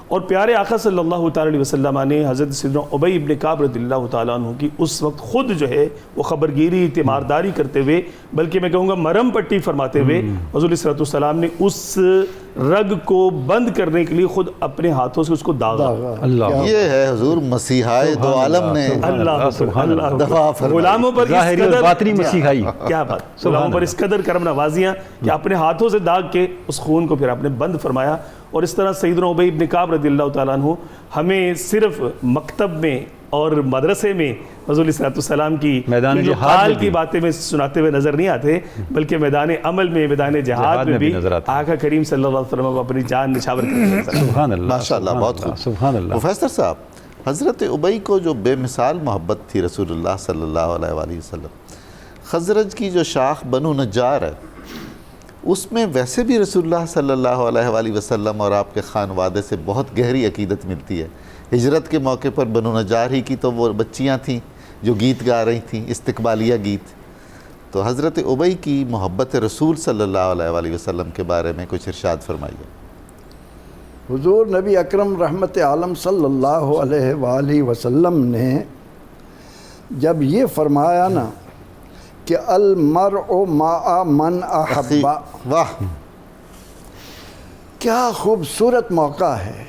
[SPEAKER 4] اور پیارے آقا صلی اللہ تعالیٰ علیہ وسلم نے حضرت سیدنا ابی ابن کعب رضی اللہ تعالیٰ عنہ کی اس وقت خود جو ہے وہ خبرگیری، تیمارداری کرتے ہوئے، بلکہ میں کہوں گا مرم پٹی فرماتے ہوئے حضور علیہ السلام نے اس رگ کو بند کرنے کے لیے خود اپنے ہاتھوں سے اس کو داغا۔
[SPEAKER 3] اللہ
[SPEAKER 2] یہ ہے حضور مسیحائے دو عالم نے
[SPEAKER 4] اللہ
[SPEAKER 3] سبحان اللہ،
[SPEAKER 2] دفاع فرمائی۔
[SPEAKER 4] غلاموں پر
[SPEAKER 3] ظاہری اور باطنی مسیحائی،
[SPEAKER 4] کیا بات، غلاموں پر اس قدر کرم نوازیاں کہ اپنے ہاتھوں سے داغ کے اس خون کو پھر آپ نے بند فرمایا۔ اور اس طرح سیدنا ابی بن کعب رضی اللہ تعالیٰ عنہ ہمیں صرف مکتب میں اور مدرسے میں حضور صلی اللہ علیہ وسلم کی
[SPEAKER 3] میدان جہاد
[SPEAKER 4] قال
[SPEAKER 3] میں
[SPEAKER 4] کی باتیں میں سناتے ہوئے نظر نہیں آتے، بلکہ میدان عمل میں، میدان جہاد میں بھی
[SPEAKER 3] نظر آتے ہیں۔
[SPEAKER 4] آقا کریم صلی اللہ علیہ وسلم اپنی جان نچھاور کرتے ہیں۔
[SPEAKER 3] سبحان اللہ،
[SPEAKER 2] ماشاءاللہ، بہت خوب۔
[SPEAKER 3] سبحان اللہ۔
[SPEAKER 2] پروفیسر صاحب، حضرت ابی کو جو بے مثال محبت تھی رسول اللہ صلی اللہ علیہ وآلہ وسلم، خزرج کی جو شاخ بنو نجار ہے اس میں ویسے بھی رسول اللہ صلی اللہ علیہ وآلہ وسلم اور آپ کے خانوادے سے بہت گہری عقیدت ملتی ہے۔ ہجرت کے موقع پر بنو نجار ہی کی تو وہ بچیاں تھیں جو گیت گا رہی تھیں، استقبالیہ گیت۔ تو حضرت ابی کی محبت رسول صلی اللہ علیہ وآلہ وسلم کے بارے میں کچھ ارشاد فرمائیے۔
[SPEAKER 1] حضور نبی اکرم رحمت عالم صلی اللہ علیہ وآلہ وسلم نے جب یہ فرمایا نا کہ المرء مع من احب،
[SPEAKER 2] واہ،
[SPEAKER 1] کیا خوبصورت موقع ہے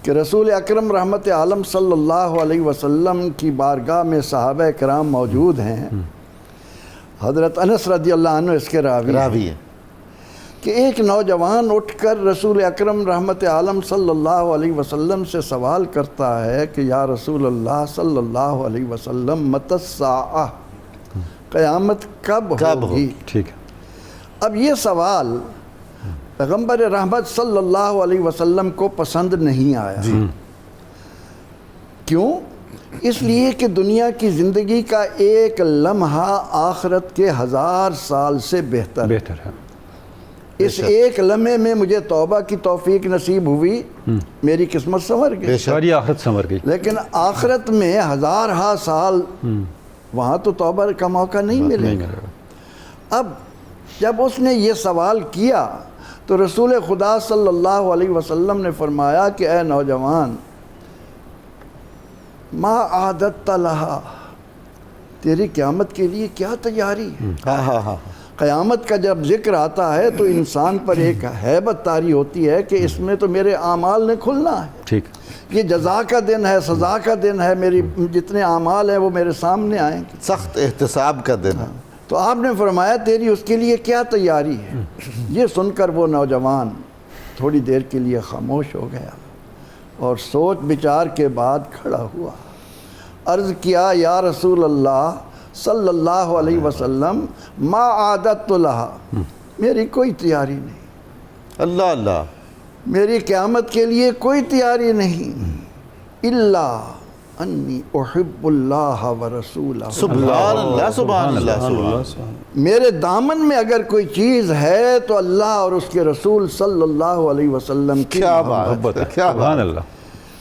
[SPEAKER 1] کہ رسول اکرم رحمت عالم صلی اللہ علیہ وسلم کی بارگاہ میں صحابہ کرام موجود ہیں۔ حضرت انس رضی اللہ عنہ اس کے راوی
[SPEAKER 2] ہے
[SPEAKER 1] کہ ایک نوجوان اٹھ کر رسول اکرم رحمت عالم صلی اللہ علیہ وسلم سے سوال کرتا ہے کہ یا رسول اللہ صلی اللہ علیہ وسلم متی الساعہ، قیامت کب ہوگی؟
[SPEAKER 3] ٹھیک ہے۔
[SPEAKER 1] اب یہ سوال پیغمبر رحمت صلی اللہ علیہ وسلم کو پسند نہیں آیا۔ کیوں؟ اس لیے کہ دنیا کی زندگی کا ایک لمحہ آخرت کے 1000 سال سے بہتر
[SPEAKER 3] ہے۔
[SPEAKER 1] اس ایک لمحے میں مجھے توبہ کی توفیق نصیب ہوئی، میری قسمت سنور گئی،
[SPEAKER 3] ساری آخرت سنور گئی۔
[SPEAKER 1] لیکن آخرت میں 1000 سال وہاں تو توبہ کا موقع نہیں ملے گا۔ اب جب اس نے یہ سوال کیا تو رسول خدا صلی اللہ علیہ وسلم نے فرمایا کہ اے نوجوان، ما عادت لہا، تیری قیامت کے لیے کیا تیاری ہے؟ قیامت کا جب ذکر آتا ہے تو انسان پر ایک ہیبت طاری ہوتی ہے کہ اس میں تو میرے اعمال نے کھلنا ہے،
[SPEAKER 3] ٹھیک،
[SPEAKER 1] یہ جزا کا دن ہے، سزا کا دن ہے، میری جتنے اعمال ہیں وہ میرے سامنے آئیں گے،
[SPEAKER 2] سخت احتساب کا دن ہے۔
[SPEAKER 1] تو آپ نے فرمایا تیری اس کے لیے کیا تیاری ہے؟ یہ سن کر وہ نوجوان تھوڑی دیر کے لیے خاموش ہو گیا اور سوچ بچار کے بعد کھڑا ہوا، عرض کیا یا رسول اللہ صلی اللہ علیہ وسلم ما عادت لہا، میری کوئی تیاری نہیں،
[SPEAKER 2] اللہ اللہ،
[SPEAKER 1] میری قیامت کے لیے کوئی تیاری نہیں، الا انی احب اللہ ورسولہ،
[SPEAKER 2] سبحان اللہ، سبحان اللہ، سبحان اللہ۔
[SPEAKER 1] میرے دامن میں اگر کوئی چیز ہے تو اللہ اور اس کے رسول صلی اللہ علیہ وسلم کی
[SPEAKER 2] کیا
[SPEAKER 1] محبت۔
[SPEAKER 2] بات ہے، کیا
[SPEAKER 3] سبحان
[SPEAKER 2] بات۔
[SPEAKER 3] اللہ۔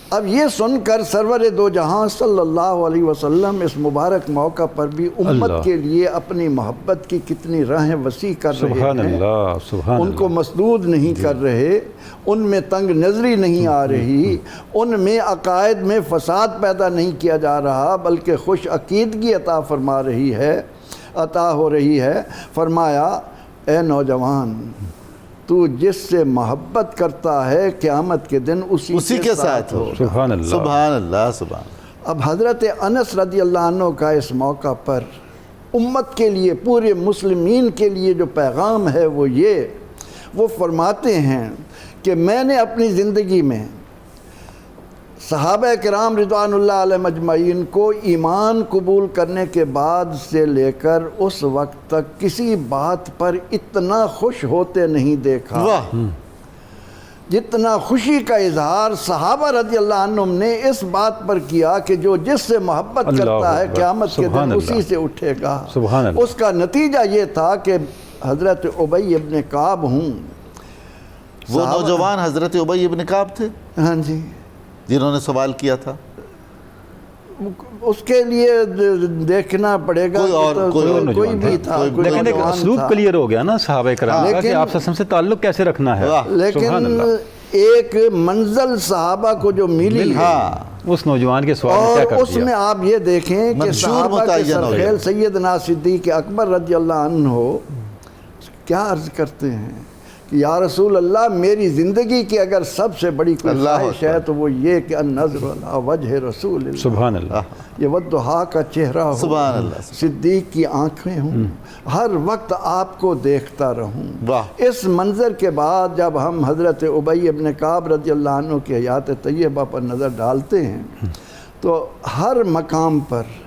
[SPEAKER 1] اب یہ سن کر سرور دو جہاں صلی اللہ علیہ وسلم اس مبارک موقع پر بھی امت
[SPEAKER 3] اللہ،
[SPEAKER 1] کے لیے اپنی محبت کی کتنی راہیں وسیع کر رہے
[SPEAKER 3] سبحان
[SPEAKER 1] ہیں،
[SPEAKER 3] اللہ، سبحان
[SPEAKER 1] ان کو
[SPEAKER 3] اللہ۔
[SPEAKER 1] مسدود نہیں کر رہے، ان میں تنگ نظری نہیں آ رہی، ان میں عقائد میں فساد پیدا نہیں کیا جا رہا، بلکہ خوش عقیدگی عطا فرما رہی ہے، عطا ہو رہی ہے۔ فرمایا اے نوجوان، تو جس سے محبت کرتا ہے قیامت کے دن اسی کے ساتھ ہو۔
[SPEAKER 3] سبحان اللہ،
[SPEAKER 2] سبحان اللہ، سبحان اللہ۔
[SPEAKER 1] اب حضرت انس رضی اللہ عنہ کا اس موقع پر امت کے لیے، پورے مسلمین کے لیے جو پیغام ہے وہ یہ، وہ فرماتے ہیں کہ میں نے اپنی زندگی میں صحابہ کرام رضوان اللہ علیہ مجمعین کو ایمان قبول کرنے کے بعد سے لے کر اس وقت تک کسی بات پر اتنا خوش ہوتے نہیں دیکھا
[SPEAKER 2] واہ،
[SPEAKER 1] جتنا خوشی کا اظہار صحابہ رضی اللہ عنہم نے اس بات پر کیا کہ جو جس سے محبت
[SPEAKER 3] اللہ
[SPEAKER 1] کرتا ہے
[SPEAKER 3] اکبر،
[SPEAKER 1] قیامت کے
[SPEAKER 3] سبحان
[SPEAKER 1] دن
[SPEAKER 3] اللہ،
[SPEAKER 1] اسی سے اٹھے گا۔
[SPEAKER 3] سبحان اللہ۔
[SPEAKER 1] اس کا نتیجہ یہ تھا کہ حضرت ابی ابن کعب ہوں،
[SPEAKER 2] وہ نوجوان حضرت ابی ابن کعب تھے
[SPEAKER 1] ہاں جی،
[SPEAKER 2] جنہوں نے سوال کیا تھا؟
[SPEAKER 1] اس کے لیے دیکھنا پڑے گا
[SPEAKER 2] کوئی اور-
[SPEAKER 1] کہ
[SPEAKER 2] کوئی اور
[SPEAKER 1] کوئی
[SPEAKER 2] نوجوان
[SPEAKER 1] بھی
[SPEAKER 2] تھا،
[SPEAKER 1] تھا،
[SPEAKER 2] کوئی
[SPEAKER 1] کوئی
[SPEAKER 3] لیکن ایک
[SPEAKER 1] نوجوان
[SPEAKER 3] اسلوب
[SPEAKER 1] تھا۔
[SPEAKER 3] کلیئر ہو گیا نا صحابہ کرام کا کہ
[SPEAKER 1] لیکن-
[SPEAKER 3] آپ صلی اللہ علیہ وسلم سے تعلق کیسے رکھنا ہے۔
[SPEAKER 2] واہ،
[SPEAKER 3] سبحان
[SPEAKER 1] لیکن
[SPEAKER 3] اللہ۔
[SPEAKER 1] ایک منزل صحابہ کو جو ملی ہے
[SPEAKER 2] ہاں،
[SPEAKER 3] اس نوجوان کے سوال میں
[SPEAKER 1] اور
[SPEAKER 3] کیا کر
[SPEAKER 1] اس میں
[SPEAKER 3] دیا؟
[SPEAKER 1] آپ یہ دیکھیں کہ
[SPEAKER 2] منشور
[SPEAKER 1] صحابہ کے
[SPEAKER 2] متعین ہو گیا۔
[SPEAKER 1] سرخیل سیدنا صدیق اکبر رضی اللہ عنہ کیا عرض کرتے ہیں کہ یا رسول اللہ میری زندگی کی اگر سب سے بڑی کوئی
[SPEAKER 2] اللہ
[SPEAKER 1] خواہش ہے تو وہ یہ کہ النظر علی وجہ رسول اللہ،
[SPEAKER 3] سبحان اللہ،
[SPEAKER 1] یہ والضحیٰ کا چہرہ ہو،
[SPEAKER 2] سبحان اللہ،
[SPEAKER 1] صدیق کی آنکھیں ہوں، ہر وقت آپ کو دیکھتا رہوں۔
[SPEAKER 2] واہ،
[SPEAKER 1] اس منظر کے بعد جب ہم حضرت ابی ابن کعب رضی اللہ عنہ کی حیات طیبہ پر نظر ڈالتے ہیں تو ہر مقام پر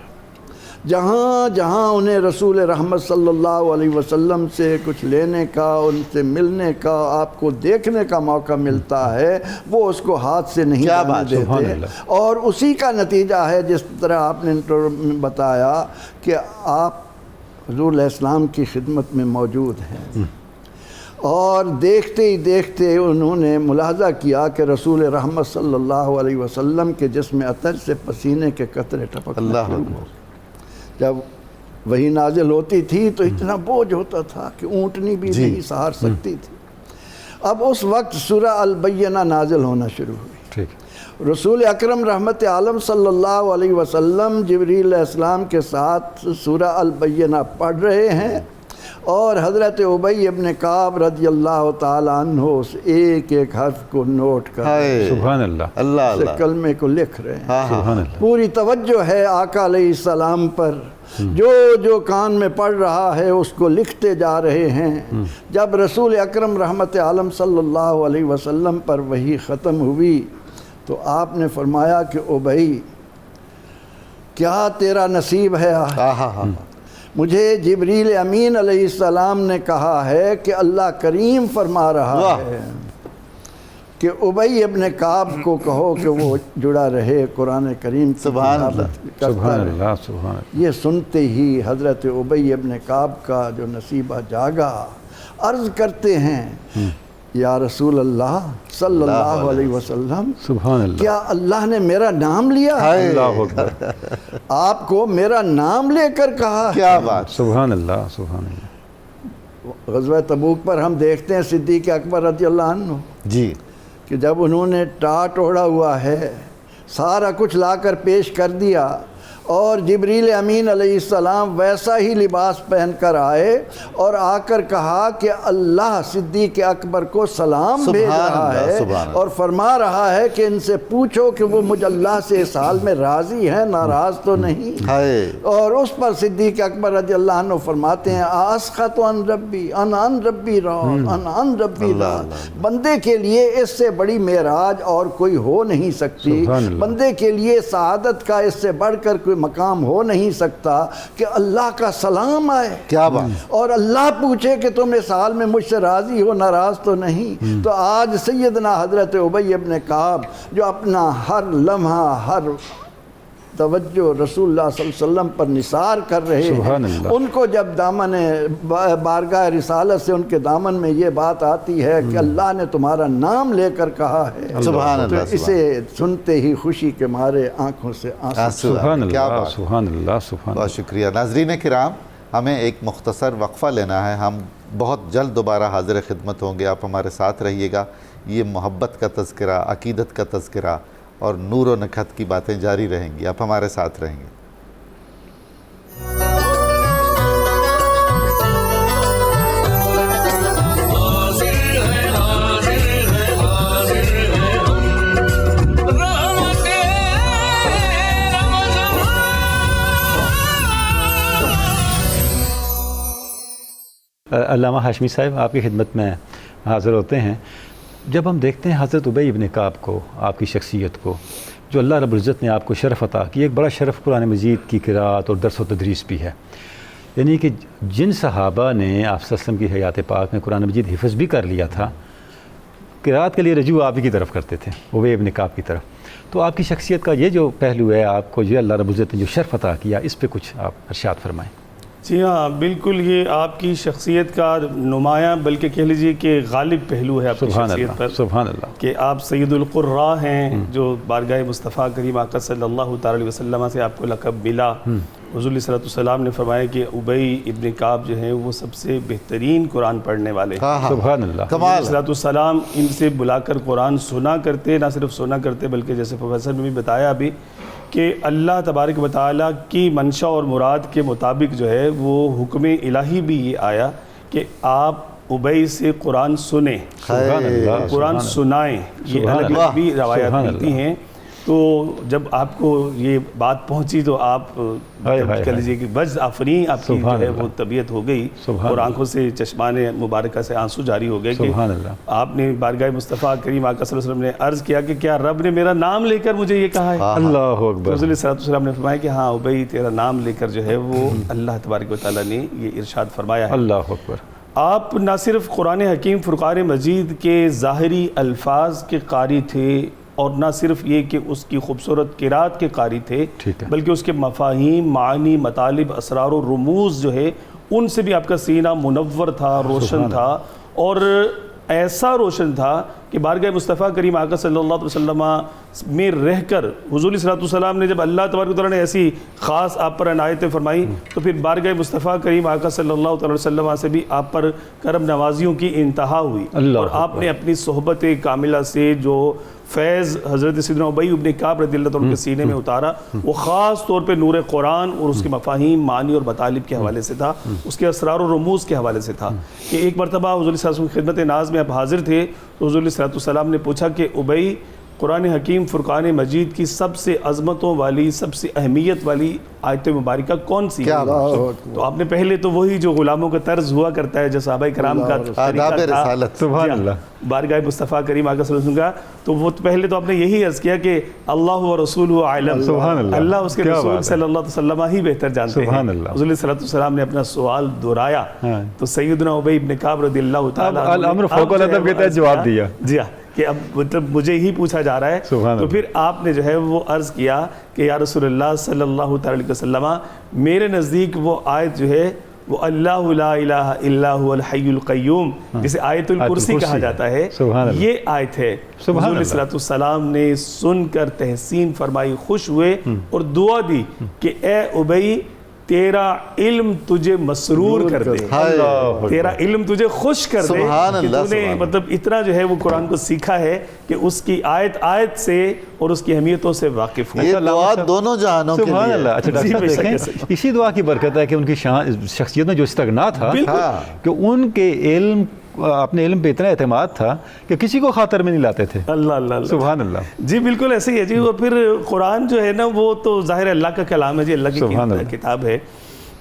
[SPEAKER 1] جہاں جہاں انہیں رسول رحمت صلی اللہ علیہ وسلم سے کچھ لینے کا، ان سے ملنے کا، آپ کو دیکھنے کا موقع ملتا ہے، وہ اس کو ہاتھ سے نہیں
[SPEAKER 2] کیا
[SPEAKER 1] جانے
[SPEAKER 2] بات،
[SPEAKER 3] سبحان
[SPEAKER 1] دیتے،
[SPEAKER 3] اللہ۔
[SPEAKER 1] اور اسی کا نتیجہ ہے جس طرح آپ نے انٹرو میں بتایا کہ آپ حضور علیہ السلام کی خدمت میں موجود ہیں، اور دیکھتے ہی دیکھتے انہوں نے ملاحظہ کیا کہ رسول رحمت صلی اللہ علیہ وسلم کے جسم اطہر سے پسینے کے قطرے ٹپکنے
[SPEAKER 2] اللہ
[SPEAKER 1] شروع ہو۔ جب وہی نازل ہوتی تھی تو اتنا بوجھ ہوتا تھا کہ اونٹنی بھی نہیں سہار سکتی تھی۔ اب اس وقت سورہ البینہ نازل ہونا شروع ہوئی۔
[SPEAKER 3] ٹھیک،
[SPEAKER 1] رسول اکرم رحمت عالم صلی اللہ علیہ وسلم جبریل علیہ السلام کے ساتھ سورہ البینہ پڑھ رہے ہیں، اور حضرت ابی ابن کعب رضی اللہ تعالیٰ عنہ اس ایک ایک حرف کو نوٹ کر
[SPEAKER 2] ہائے،
[SPEAKER 3] سبحان اللہ،
[SPEAKER 2] اللہ
[SPEAKER 1] اس
[SPEAKER 2] اللہ،
[SPEAKER 1] کلمے کو لکھ رہے ہیں۔
[SPEAKER 2] ہاں ہاں،
[SPEAKER 3] سبحان اللہ،
[SPEAKER 1] پوری توجہ ہے آقا علیہ السلام پر، جو جو کان میں پڑھ رہا ہے اس کو لکھتے جا رہے ہیں۔ جب رسول اکرم رحمت عالم صلی اللہ علیہ وسلم پر وحی ختم ہوئی تو آپ نے فرمایا کہ ابی کیا تیرا نصیب ہے،
[SPEAKER 2] ہاں ہاں ہاں،
[SPEAKER 1] مجھے جبریل امین علیہ السلام نے کہا ہے کہ اللہ کریم فرما رہا
[SPEAKER 2] واہ،
[SPEAKER 1] ہے کہ ابی ابن کعب کو کہو کہ وہ جڑا رہے قرآن کریم کی
[SPEAKER 2] سبحان اللہ،
[SPEAKER 1] تلاوت کرتا
[SPEAKER 3] سبحان
[SPEAKER 1] رہے۔
[SPEAKER 3] اللہ، سبحان اللہ،
[SPEAKER 1] یہ سنتے ہی حضرت ابی ابن کعب کا جو نصیبہ جاگا، عرض کرتے ہیں یا رسول اللہ صلی اللہ علیہ وسلم،
[SPEAKER 3] سبحان اللہ،
[SPEAKER 1] کیا اللہ نے میرا نام لیا؟
[SPEAKER 2] ہائے،
[SPEAKER 3] اللہ اکبر،
[SPEAKER 1] آپ کو میرا نام لے کر کہا ہے۔
[SPEAKER 2] کیا بات،
[SPEAKER 3] سبحان اللہ، سبحان اللہ،
[SPEAKER 1] غزوہ تبوک پر ہم دیکھتے ہیں صدیق اکبر رضی اللہ عنہ
[SPEAKER 2] جی،
[SPEAKER 1] کہ جب انہوں نے ٹاٹ اوڑھا ہوا ہے، سارا کچھ لا کر پیش کر دیا، اور جبریل امین علیہ السلام ویسا ہی لباس پہن کر آئے اور آ کر کہا کہ اللہ صدیق اکبر کو سلام بھیج
[SPEAKER 2] سبحان
[SPEAKER 1] رہا
[SPEAKER 2] اللہ،
[SPEAKER 1] ہے
[SPEAKER 2] سبحان اللہ،
[SPEAKER 1] اور فرما رہا ہے کہ ان سے پوچھو کہ وہ مجھ اللہ سے اس حال میں راضی ہیں، ناراض تو نہیں۔
[SPEAKER 2] ہائے،
[SPEAKER 1] اور اس پر صدیق اکبر رضی اللہ عنہ فرماتے ہیں آسخط عن ربی ان ربی راض ان ربی راض، بندے کے لیے اس سے بڑی معراج اور کوئی ہو نہیں سکتی،
[SPEAKER 3] سبحان اللہ،
[SPEAKER 1] بندے کے لیے سعادت کا اس سے بڑھ کر کوئی مقام ہو نہیں سکتا کہ اللہ کا سلام آئے
[SPEAKER 2] کیا بات،
[SPEAKER 1] اور اللہ پوچھے کہ تم اس حال میں مجھ سے راضی ہو، ناراض تو نہیں۔ تو آج سیدنا حضرت ابی ابن کعب جو اپنا ہر لمحہ، ہر توجہ رسول اللہ صلی اللہ علیہ وسلم پر نثار کر رہے
[SPEAKER 3] سبحان
[SPEAKER 1] ہیں،
[SPEAKER 3] اللہ،
[SPEAKER 1] ان کو جب دامن بارگاہ رسالت سے ان کے دامن میں یہ بات آتی ہے کہ اللہ نے تمہارا نام لے کر کہا ہے،
[SPEAKER 2] سبحان
[SPEAKER 1] تو
[SPEAKER 2] اللہ،
[SPEAKER 1] اسے سنتے ہی خوشی کے مارے آنکھوں سے آنسو
[SPEAKER 2] آنسو،
[SPEAKER 3] سبحان
[SPEAKER 2] کیا
[SPEAKER 3] اللہ،
[SPEAKER 2] بات،
[SPEAKER 3] سبحان اللہ، سبحان
[SPEAKER 2] بہت شکریہ۔ ناظرین کرام، ہمیں ایک مختصر وقفہ لینا ہے، ہم بہت جلد دوبارہ حاضر خدمت ہوں گے، آپ ہمارے ساتھ رہیے گا۔ یہ محبت کا تذکرہ، عقیدت کا تذکرہ اور نور و نکھت کی باتیں جاری رہیں گی، آپ ہمارے ساتھ رہیں گے۔
[SPEAKER 3] علامہ ہاشمی صاحب آپ کی خدمت میں حاضر ہوتے ہیں۔ جب ہم دیکھتے ہیں حضرت ابی ابن کعب کو، آپ کی شخصیت کو، جو اللہ رب العزت نے آپ کو شرف عطا کی، ایک بڑا شرف قرآن مجید کی قرأت اور درس و تدریس بھی ہے، یعنی کہ جن صحابہ نے آپ صلی اللہ علیہ وسلم کی حیات پاک میں قرآن مجید حفظ بھی کر لیا تھا، قرأت کے لیے رجوع آپ ہی کی طرف کرتے تھے، ابی ابن کعب کی طرف۔ تو آپ کی شخصیت کا یہ جو پہلو ہے، آپ کو جو اللہ رب العزت نے جو شرف عطا کیا، اس پہ کچھ آپ ارشاد فرمائیں۔
[SPEAKER 4] جی ہاں، بالکل، یہ آپ کی شخصیت کا نمایاں بلکہ کہہ لیجیے کہ غالب پہلو ہے آپ کی
[SPEAKER 3] سبحان
[SPEAKER 4] شخصیت
[SPEAKER 3] اللہ،
[SPEAKER 4] پر،
[SPEAKER 3] سبحان اللہ،
[SPEAKER 4] کہ آپ سید القراء ہیں، جو بارگاہ مصطفیٰ کریم آقا صلی اللہ تعالی علیہ وسلم سے آپ کو لقب ملا۔ حضور علیہ السلام نے فرمایا کہ ابی ابن کعب جو ہیں وہ سب سے بہترین قرآن پڑھنے والے ہیں۔
[SPEAKER 3] سبحان اللہ،
[SPEAKER 2] کمال،
[SPEAKER 4] حضرت السلام ان سے بلا کر قرآن سنا کرتے، نہ صرف سنا کرتے بلکہ جیسے پروفیسر نے بھی بتایا ابھی کہ اللہ تبارک و تعالیٰ کی منشا اور مراد کے مطابق جو ہے وہ حکم الہی بھی یہ آیا کہ آپ ابئی سے قرآن سنیں،
[SPEAKER 3] سبحان اللہ،
[SPEAKER 4] قرآن سنائیں، یہ الگ الگ بھی روایات ملتی ہیں۔ تو جب آپ کو یہ بات پہنچی تو آپ کہہ لیجیے کہ وجد آفریں آپ کی جو ہے وہ طبیعت ہو گئی اور آنکھوں سے چشمان مبارکہ سے آنسو جاری ہو گئے کہ آپ نے بارگاہ مصطفیٰ کریم آقا صلی اللہ علیہ وسلم نے عرض کیا کہ کیا رب نے میرا نام لے کر مجھے یہ کہا ہے؟
[SPEAKER 3] اللہ اکبر۔
[SPEAKER 4] رسول صلی اللہ علیہ وسلم نے فرمایا کہ ہاں ابئی تیرا نام لے کر جو ہے وہ اللہ تبارک و تعالیٰ نے یہ ارشاد فرمایا ہے۔
[SPEAKER 3] اللہ اکبر۔
[SPEAKER 4] آپ نہ صرف قرآن حکیم فرقان مجید کے ظاہری الفاظ کے قاری تھے اور نہ صرف یہ کہ اس کی خوبصورت قرات کے قاری تھے، بلکہ اس کے مفاہیم، معانی، مطالب، اسرار و رموز جو ہے ان سے بھی آپ کا سینہ منور تھا، روشن تھا، اور ایسا روشن تھا کہ بارگاہ مصطفیٰ کریم آقا صلی اللہ علیہ وسلم میں رہ کر حضور صلی اللہ علیہ وسلم نے جب اللہ تبارک و تعالیٰ نے ایسی خاص آپ پر عنایتیں فرمائی تو پھر بارگاہ مصطفیٰ کریم آقا صلی اللہ علیہ وسلم سے بھی آپ پر کرم نوازیوں کی انتہا ہوئی، اور آپ نے اپنی صحبت کاملہ سے جو فیض حضرت سیدنا ابی ابن کعب رضی اللہ عنہ کے سینے میں اتارا وہ خاص طور پہ نور قرآن اور اس کے مفاہیم، معانی اور مطالب کے حوالے سے تھا، اس کے اسرار و رموز کے حوالے سے تھا۔ کہ ایک مرتبہ حضور صلی اللہ علیہ وسلم کی خدمت ناز میں آپ حاضر تھے تو حضور صلی اللہ علیہ وسلم نے پوچھا کہ ابی قرآن حکیم فرقان مجید کی سب سے عظمتوں والی، سب سے اہمیت والی آیت مبارکہ کون سی ہے؟ تو آپ نے پہلے تو وہی جو غلاموں کا طرز ہوا کرتا ہے جو صحابہ کرام کا
[SPEAKER 2] آداب رسالت،
[SPEAKER 3] سبحان اللہ،
[SPEAKER 4] بارگاہ مصطفیٰ کریم آقا صلی اللہ علیہ وسلم کا، تو وہ پہلے تو آپ نے یہی عرض کیا کہ اللہ و رسولہ اعلم،
[SPEAKER 3] سبحان اللہ،
[SPEAKER 4] اللہ اس کے رسول صلی اللہ علیہ وسلم ہی بہتر جانتے ہیں۔
[SPEAKER 3] سبحان اللہ۔
[SPEAKER 4] حضور صلی اللہ علیہ وسلم نے اپنا سوال دہرایا تو سیدنا ابی ابن کعب رضی اللہ تعالیٰ
[SPEAKER 3] الامر فوق الادب کے تحت جواب دیا،
[SPEAKER 4] جی ہاں، کہ اب مطلب مجھے ہی پوچھا جا رہا ہے، تو پھر آپ نے جو ہے وہ عرض کیا کہ یا رسول اللہ صلی اللہ علیہ وسلم میرے نزدیک وہ آیت جو ہے وہ اللہ لا الہ الا هو الحی القیوم جسے آیت الکرسی کہا جاتا ہے، یہ آیت ہے۔ حضور صلی اللہ علیہ وسلم نے سن کر تحسین فرمائی، خوش ہوئے اور دعا دی کہ اے ابی تیرا علم تجھے مسرور کر دے، تیرا علم تجھے خوش کر دے کہ تو نے مطلب اتنا جو ہے وہ قرآن کو سیکھا ہے کہ اس کی آیت آیت سے اور اس کی اہمیتوں سے واقف ہو۔
[SPEAKER 2] یہ دعا دونوں جہانوں کے
[SPEAKER 3] سبحان
[SPEAKER 2] لیے۔
[SPEAKER 3] اللہ۔ اچھا ڈاکٹر صاحب دیکھیں اسی دعا کی برکت ہے کہ ان کی شخصیت میں جو استغنا تھا کہ ان کے علم، اپنے علم پہ اتنا اعتماد تھا کہ کسی کو خاطر میں نہیں لاتے تھے۔
[SPEAKER 4] اللہ اللہ،
[SPEAKER 3] سبحان اللہ۔
[SPEAKER 4] جی بالکل ایسے ہی ہے جی۔ اور پھر قرآن جو ہے نا وہ تو ظاہر اللہ کا کلام ہے جی، اللہ کی کتاب ہے،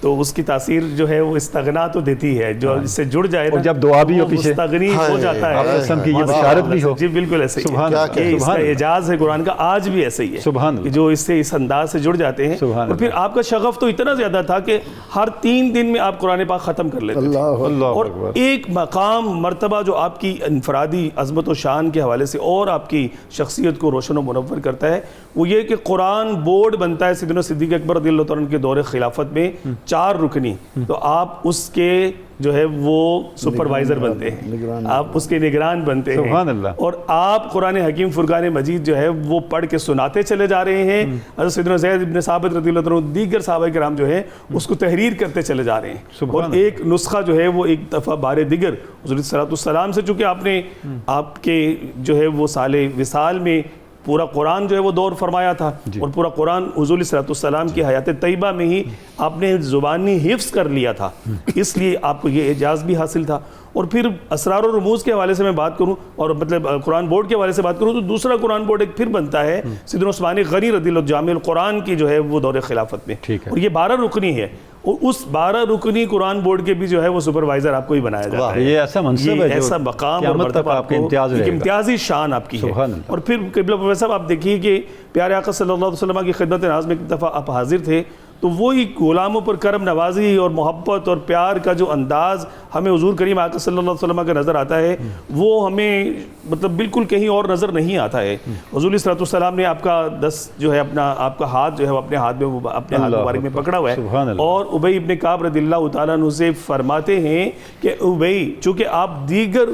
[SPEAKER 4] تو اس کی تاثیر جو ہے وہ استغنا تو دیتی ہے، جو اس سے جڑ جائے
[SPEAKER 3] اور جب دعا بھی ہو پیچھے
[SPEAKER 4] مستغنی ہو جاتا ہے،
[SPEAKER 3] آپ قسم کی یہ بشارت بھی ہو۔
[SPEAKER 4] جی بالکل ایسے ہی ہے، اس کا اعجاز ہے قرآن کا، آج بھی ایسے ہی ہے کہ جو اس سے اس انداز سے جڑ جاتے ہیں۔ اور پھر آپ کا شغف تو اتنا زیادہ تھا کہ ہر 3 دن میں آپ قرآن پاک ختم کر لیتے تھے، اور ایک مقام مرتبہ جو آپ کی انفرادی عظمت و شان کے حوالے سے اور آپ کی شخصیت کو روشن و منور کرتا ہے وہ یہ کہ قرآن بورڈ بنتا ہے سیدنا صدیق اکبر رضی اللہ عنہ کے دور خلافت میں 4 رکنی، تو آپ اس کے جو ہے وہ سپروائزر بنتے ہیں، آپ اس کے نگران بنتے ہیں، اور آپ قرآن حکیم فرقان مجید جو ہے وہ پڑھ کے سناتے چلے جا رہے ہیں۔ حضرت سیدنا زید بن ثابت رضی اللہ عنہ دیگر صحابہ کرام جو ہے اس کو تحریر کرتے چلے جا رہے ہیں، اور ایک نسخہ جو ہے وہ ایک دفعہ بار دیگر حضور صلی اللہ علیہ وسلم سے، چونکہ آپ نے آپ کے جو ہے وہ سال وصال میں پورا قرآن جو ہے وہ دور فرمایا تھا، اور پورا قرآن حضور صلی اللہ علیہ وسلم کی حیات طیبہ میں ہی آپ نے زبانی حفظ کر لیا تھا، اس لیے آپ کو یہ اعجاز بھی حاصل تھا۔ اور پھر اسرار و رموز کے حوالے سے میں بات کروں اور مطلب قرآن بورڈ کے حوالے سے بات کروں تو دوسرا قرآن بورڈ ایک پھر بنتا ہے سیدنا عثمان غنی رضی اللہ جامع القرآن کی جو ہے وہ دور خلافت میں، اور یہ 12 رکنی ہے، اور اس 12 رکنی قرآن بورڈ کے بھی جو ہے وہ سپروائزر آپ کو ہی بنایا جاتا ہے۔
[SPEAKER 3] یہ ایسا منصب ہے،
[SPEAKER 4] ایسا مقام اور مرتبہ آپ کو، ایک امتیازی شان آپ کی ہے۔ اور پھر قبلہ پروفیسر صاحب آپ دیکھیے کہ پیارے آقا صلی اللہ علیہ وسلم کی خدمت ناز میں ایک دفعہ آپ حاضر تھے تو وہی غلاموں پر کرم نوازی اور محبت اور پیار کا جو انداز ہمیں حضور کریم آقا صلی اللہ علیہ وسلم کا نظر آتا ہے وہ ہمیں مطلب بالکل کہیں اور نظر نہیں آتا ہے۔ حضور صلی اللہ علیہ وسلم نے آپ کا دست جو ہے اپنا آپ کا ہاتھ جو ہے اپنے ہاتھ مبارک میں پکڑا ہوا ہے، اور ابی ابن کعب رضی اللہ تعالیٰ عنہ سے فرماتے ہیں کہ ابی چونکہ آپ دیگر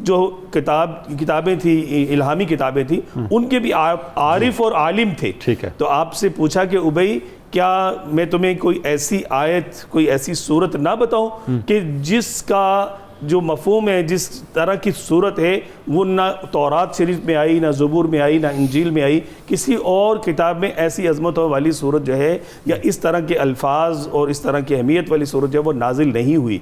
[SPEAKER 4] جو کتابیں تھیں الہامی کتابیں تھیں ان کے بھی عارف اور عالم تھے، تو آپ سے پوچھا کہ ابی کیا میں تمہیں کوئی ایسی آیت کوئی ایسی صورت نہ بتاؤں کہ جس کا جو مفہوم ہے، جس طرح کی صورت ہے وہ نہ تورات شریف میں آئی، نہ زبور میں آئی، نہ انجیل میں آئی، کسی اور کتاب میں ایسی عظمت والی صورت جو ہے یا اس طرح کے الفاظ اور اس طرح کی اہمیت والی صورت جو ہے وہ نازل نہیں ہوئی۔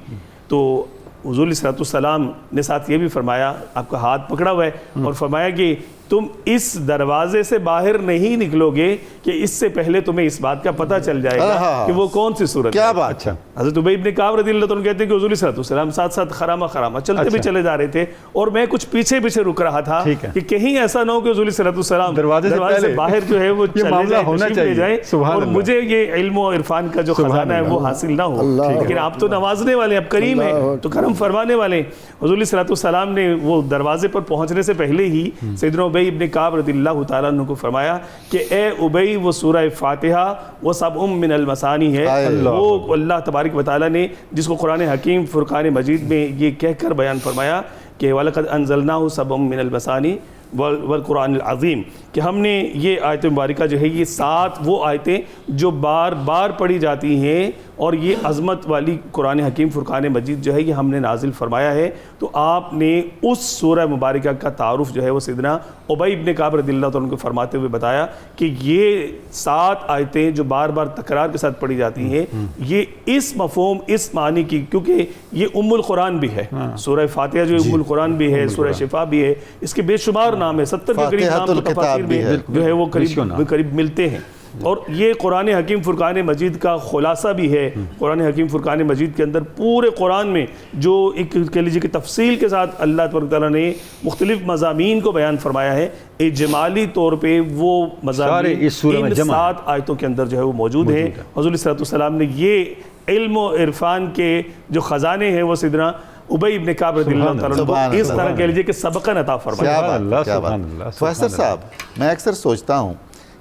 [SPEAKER 4] تو حضور علیہ الصلوۃ والسلام نے ساتھ یہ بھی فرمایا، آپ کا ہاتھ پکڑا ہوا ہے اور فرمایا کہ تم اس دروازے سے باہر نہیں نکلو گے کہ اس سے پہلے تمہیں اس بات کا پتہ چل جائے گا کہ وہ کون سی صورت ہے۔
[SPEAKER 2] کیا بات ہے۔
[SPEAKER 4] حضرت ابی بن کعب رضی اللہ عنہ کہتے ہیں کہ حضور صلی اللہ علیہ وسلم ساتھ ساتھ خرامہ چلتے بھی چلے جا رہے تھے، اور میں کچھ پیچھے رک رہا تھا کہ کہیں ایسا نہ ہو کہ حضور صلی اللہ علیہ وسلم دروازے سے باہر جو ہے وہ چلے جائیں اور مجھے یہ علم و عرفان کا جو خزانہ ہے وہ حاصل نہ ہو۔ لیکن آپ تو نوازنے والے ہیں، آپ کریم ہیں تو کرم فرمانے والے ہیں۔ حضور صلی اللہ علیہ وسلم نے وہ دروازے پر پہنچنے سے پہلے ہی سیدنا ابی بن کعب رضی اللہ تعالیٰ عنہ کو فرمایا کہ اے ابی، وہ سورہ فاتحہ وہ سبع من المثانی ہے، وہ اللہ تبارک و تعالیٰ نے جس کو قرآن حکیم فرقان مجید میں یہ کہہ کر بیان فرمایا کہ وَلَقَدْ أَنزَلْنَاهُ سَبْعٌ مِّنَ الْمَثَانِي والقرآن العظیم، کہ ہم نے یہ آیت مبارکہ جو ہے یہ 7 وہ آیتیں جو بار بار پڑھی جاتی ہیں، اور یہ عظمت والی قرآن حکیم فرقان مجید جو ہے یہ ہم نے نازل فرمایا ہے۔ تو آپ نے اس سورہ مبارکہ کا تعارف جو ہے وہ سیدنا ابی بن کعب رضی اللہ عنہ کو فرماتے ہوئے بتایا کہ یہ 7 آیتیں جو بار بار تکرار کے ساتھ پڑھی جاتی ہیں، یہ اس مفہوم اس معنی کی، کیونکہ یہ ام القرآن بھی ہے، سورہ فاتحہ جو ام القرآن بھی ہے، سورہ شفا بھی ہے، اس کے بے شمار نام ہے، 70 کے قریب نام تفاسیر میں جو ہے وہ قریب ملتے ہیں، اور یہ قرآن حکیم فرقان مجید کا خلاصہ بھی ہے۔ قرآن حکیم فرقان مجید کے اندر پورے قرآن میں جو ایک کہہ لیجیے کہ تفصیل کے ساتھ اللہ تبارک تعالیٰ نے مختلف مضامین کو بیان فرمایا ہے، اجمالی طور پہ وہ مضامین ان 7 آیتوں کے اندر جو ہے وہ موجود ہیں۔ حضور صلی اللہ علیہ وسلم نے یہ علم و عرفان کے جو خزانے ہیں وہ سیدنا ابی بن کعب رضی اللہ تعالیٰ عنہ اس طرح کہہ لیجیے کہ سبقاً عطا فرمایا۔
[SPEAKER 2] پروفیسر صاحب، میں اکثر سوچتا ہوں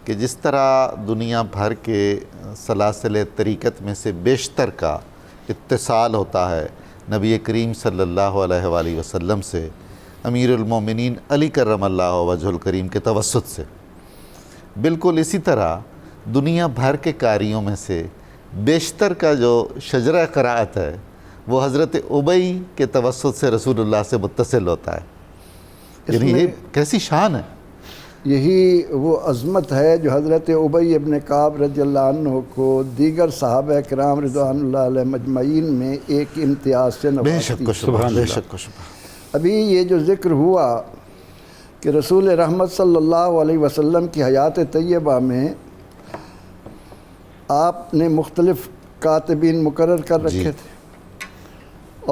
[SPEAKER 2] کہ جس طرح دنیا بھر کے سلاسل طریقت میں سے بیشتر کا اتصال ہوتا ہے نبی کریم صلی اللہ علیہ وآلہ وسلم سے، امیر المومنین علی کرم اللہ وجہ الکریم کے توسط سے، بالکل اسی طرح دنیا بھر کے قاریوں میں سے بیشتر کا جو شجرہ قرأت ہے وہ حضرت ابی کے توسط سے رسول اللہ سے متصل ہوتا ہے۔ یعنی یہ کیسی شان ہے!
[SPEAKER 1] یہی وہ عظمت ہے جو حضرت ابی ابن کعب رضی اللہ عنہ کو دیگر صحابہ کرام رضوان اللہ علیہ مجمعین میں ایک امتیاز سے نوازتی ہے۔ ابھی یہ جو ذکر ہوا کہ رسول رحمت صلی اللہ علیہ وسلم کی حیات طیبہ میں آپ نے مختلف کاتبین مقرر کر رکھے تھے،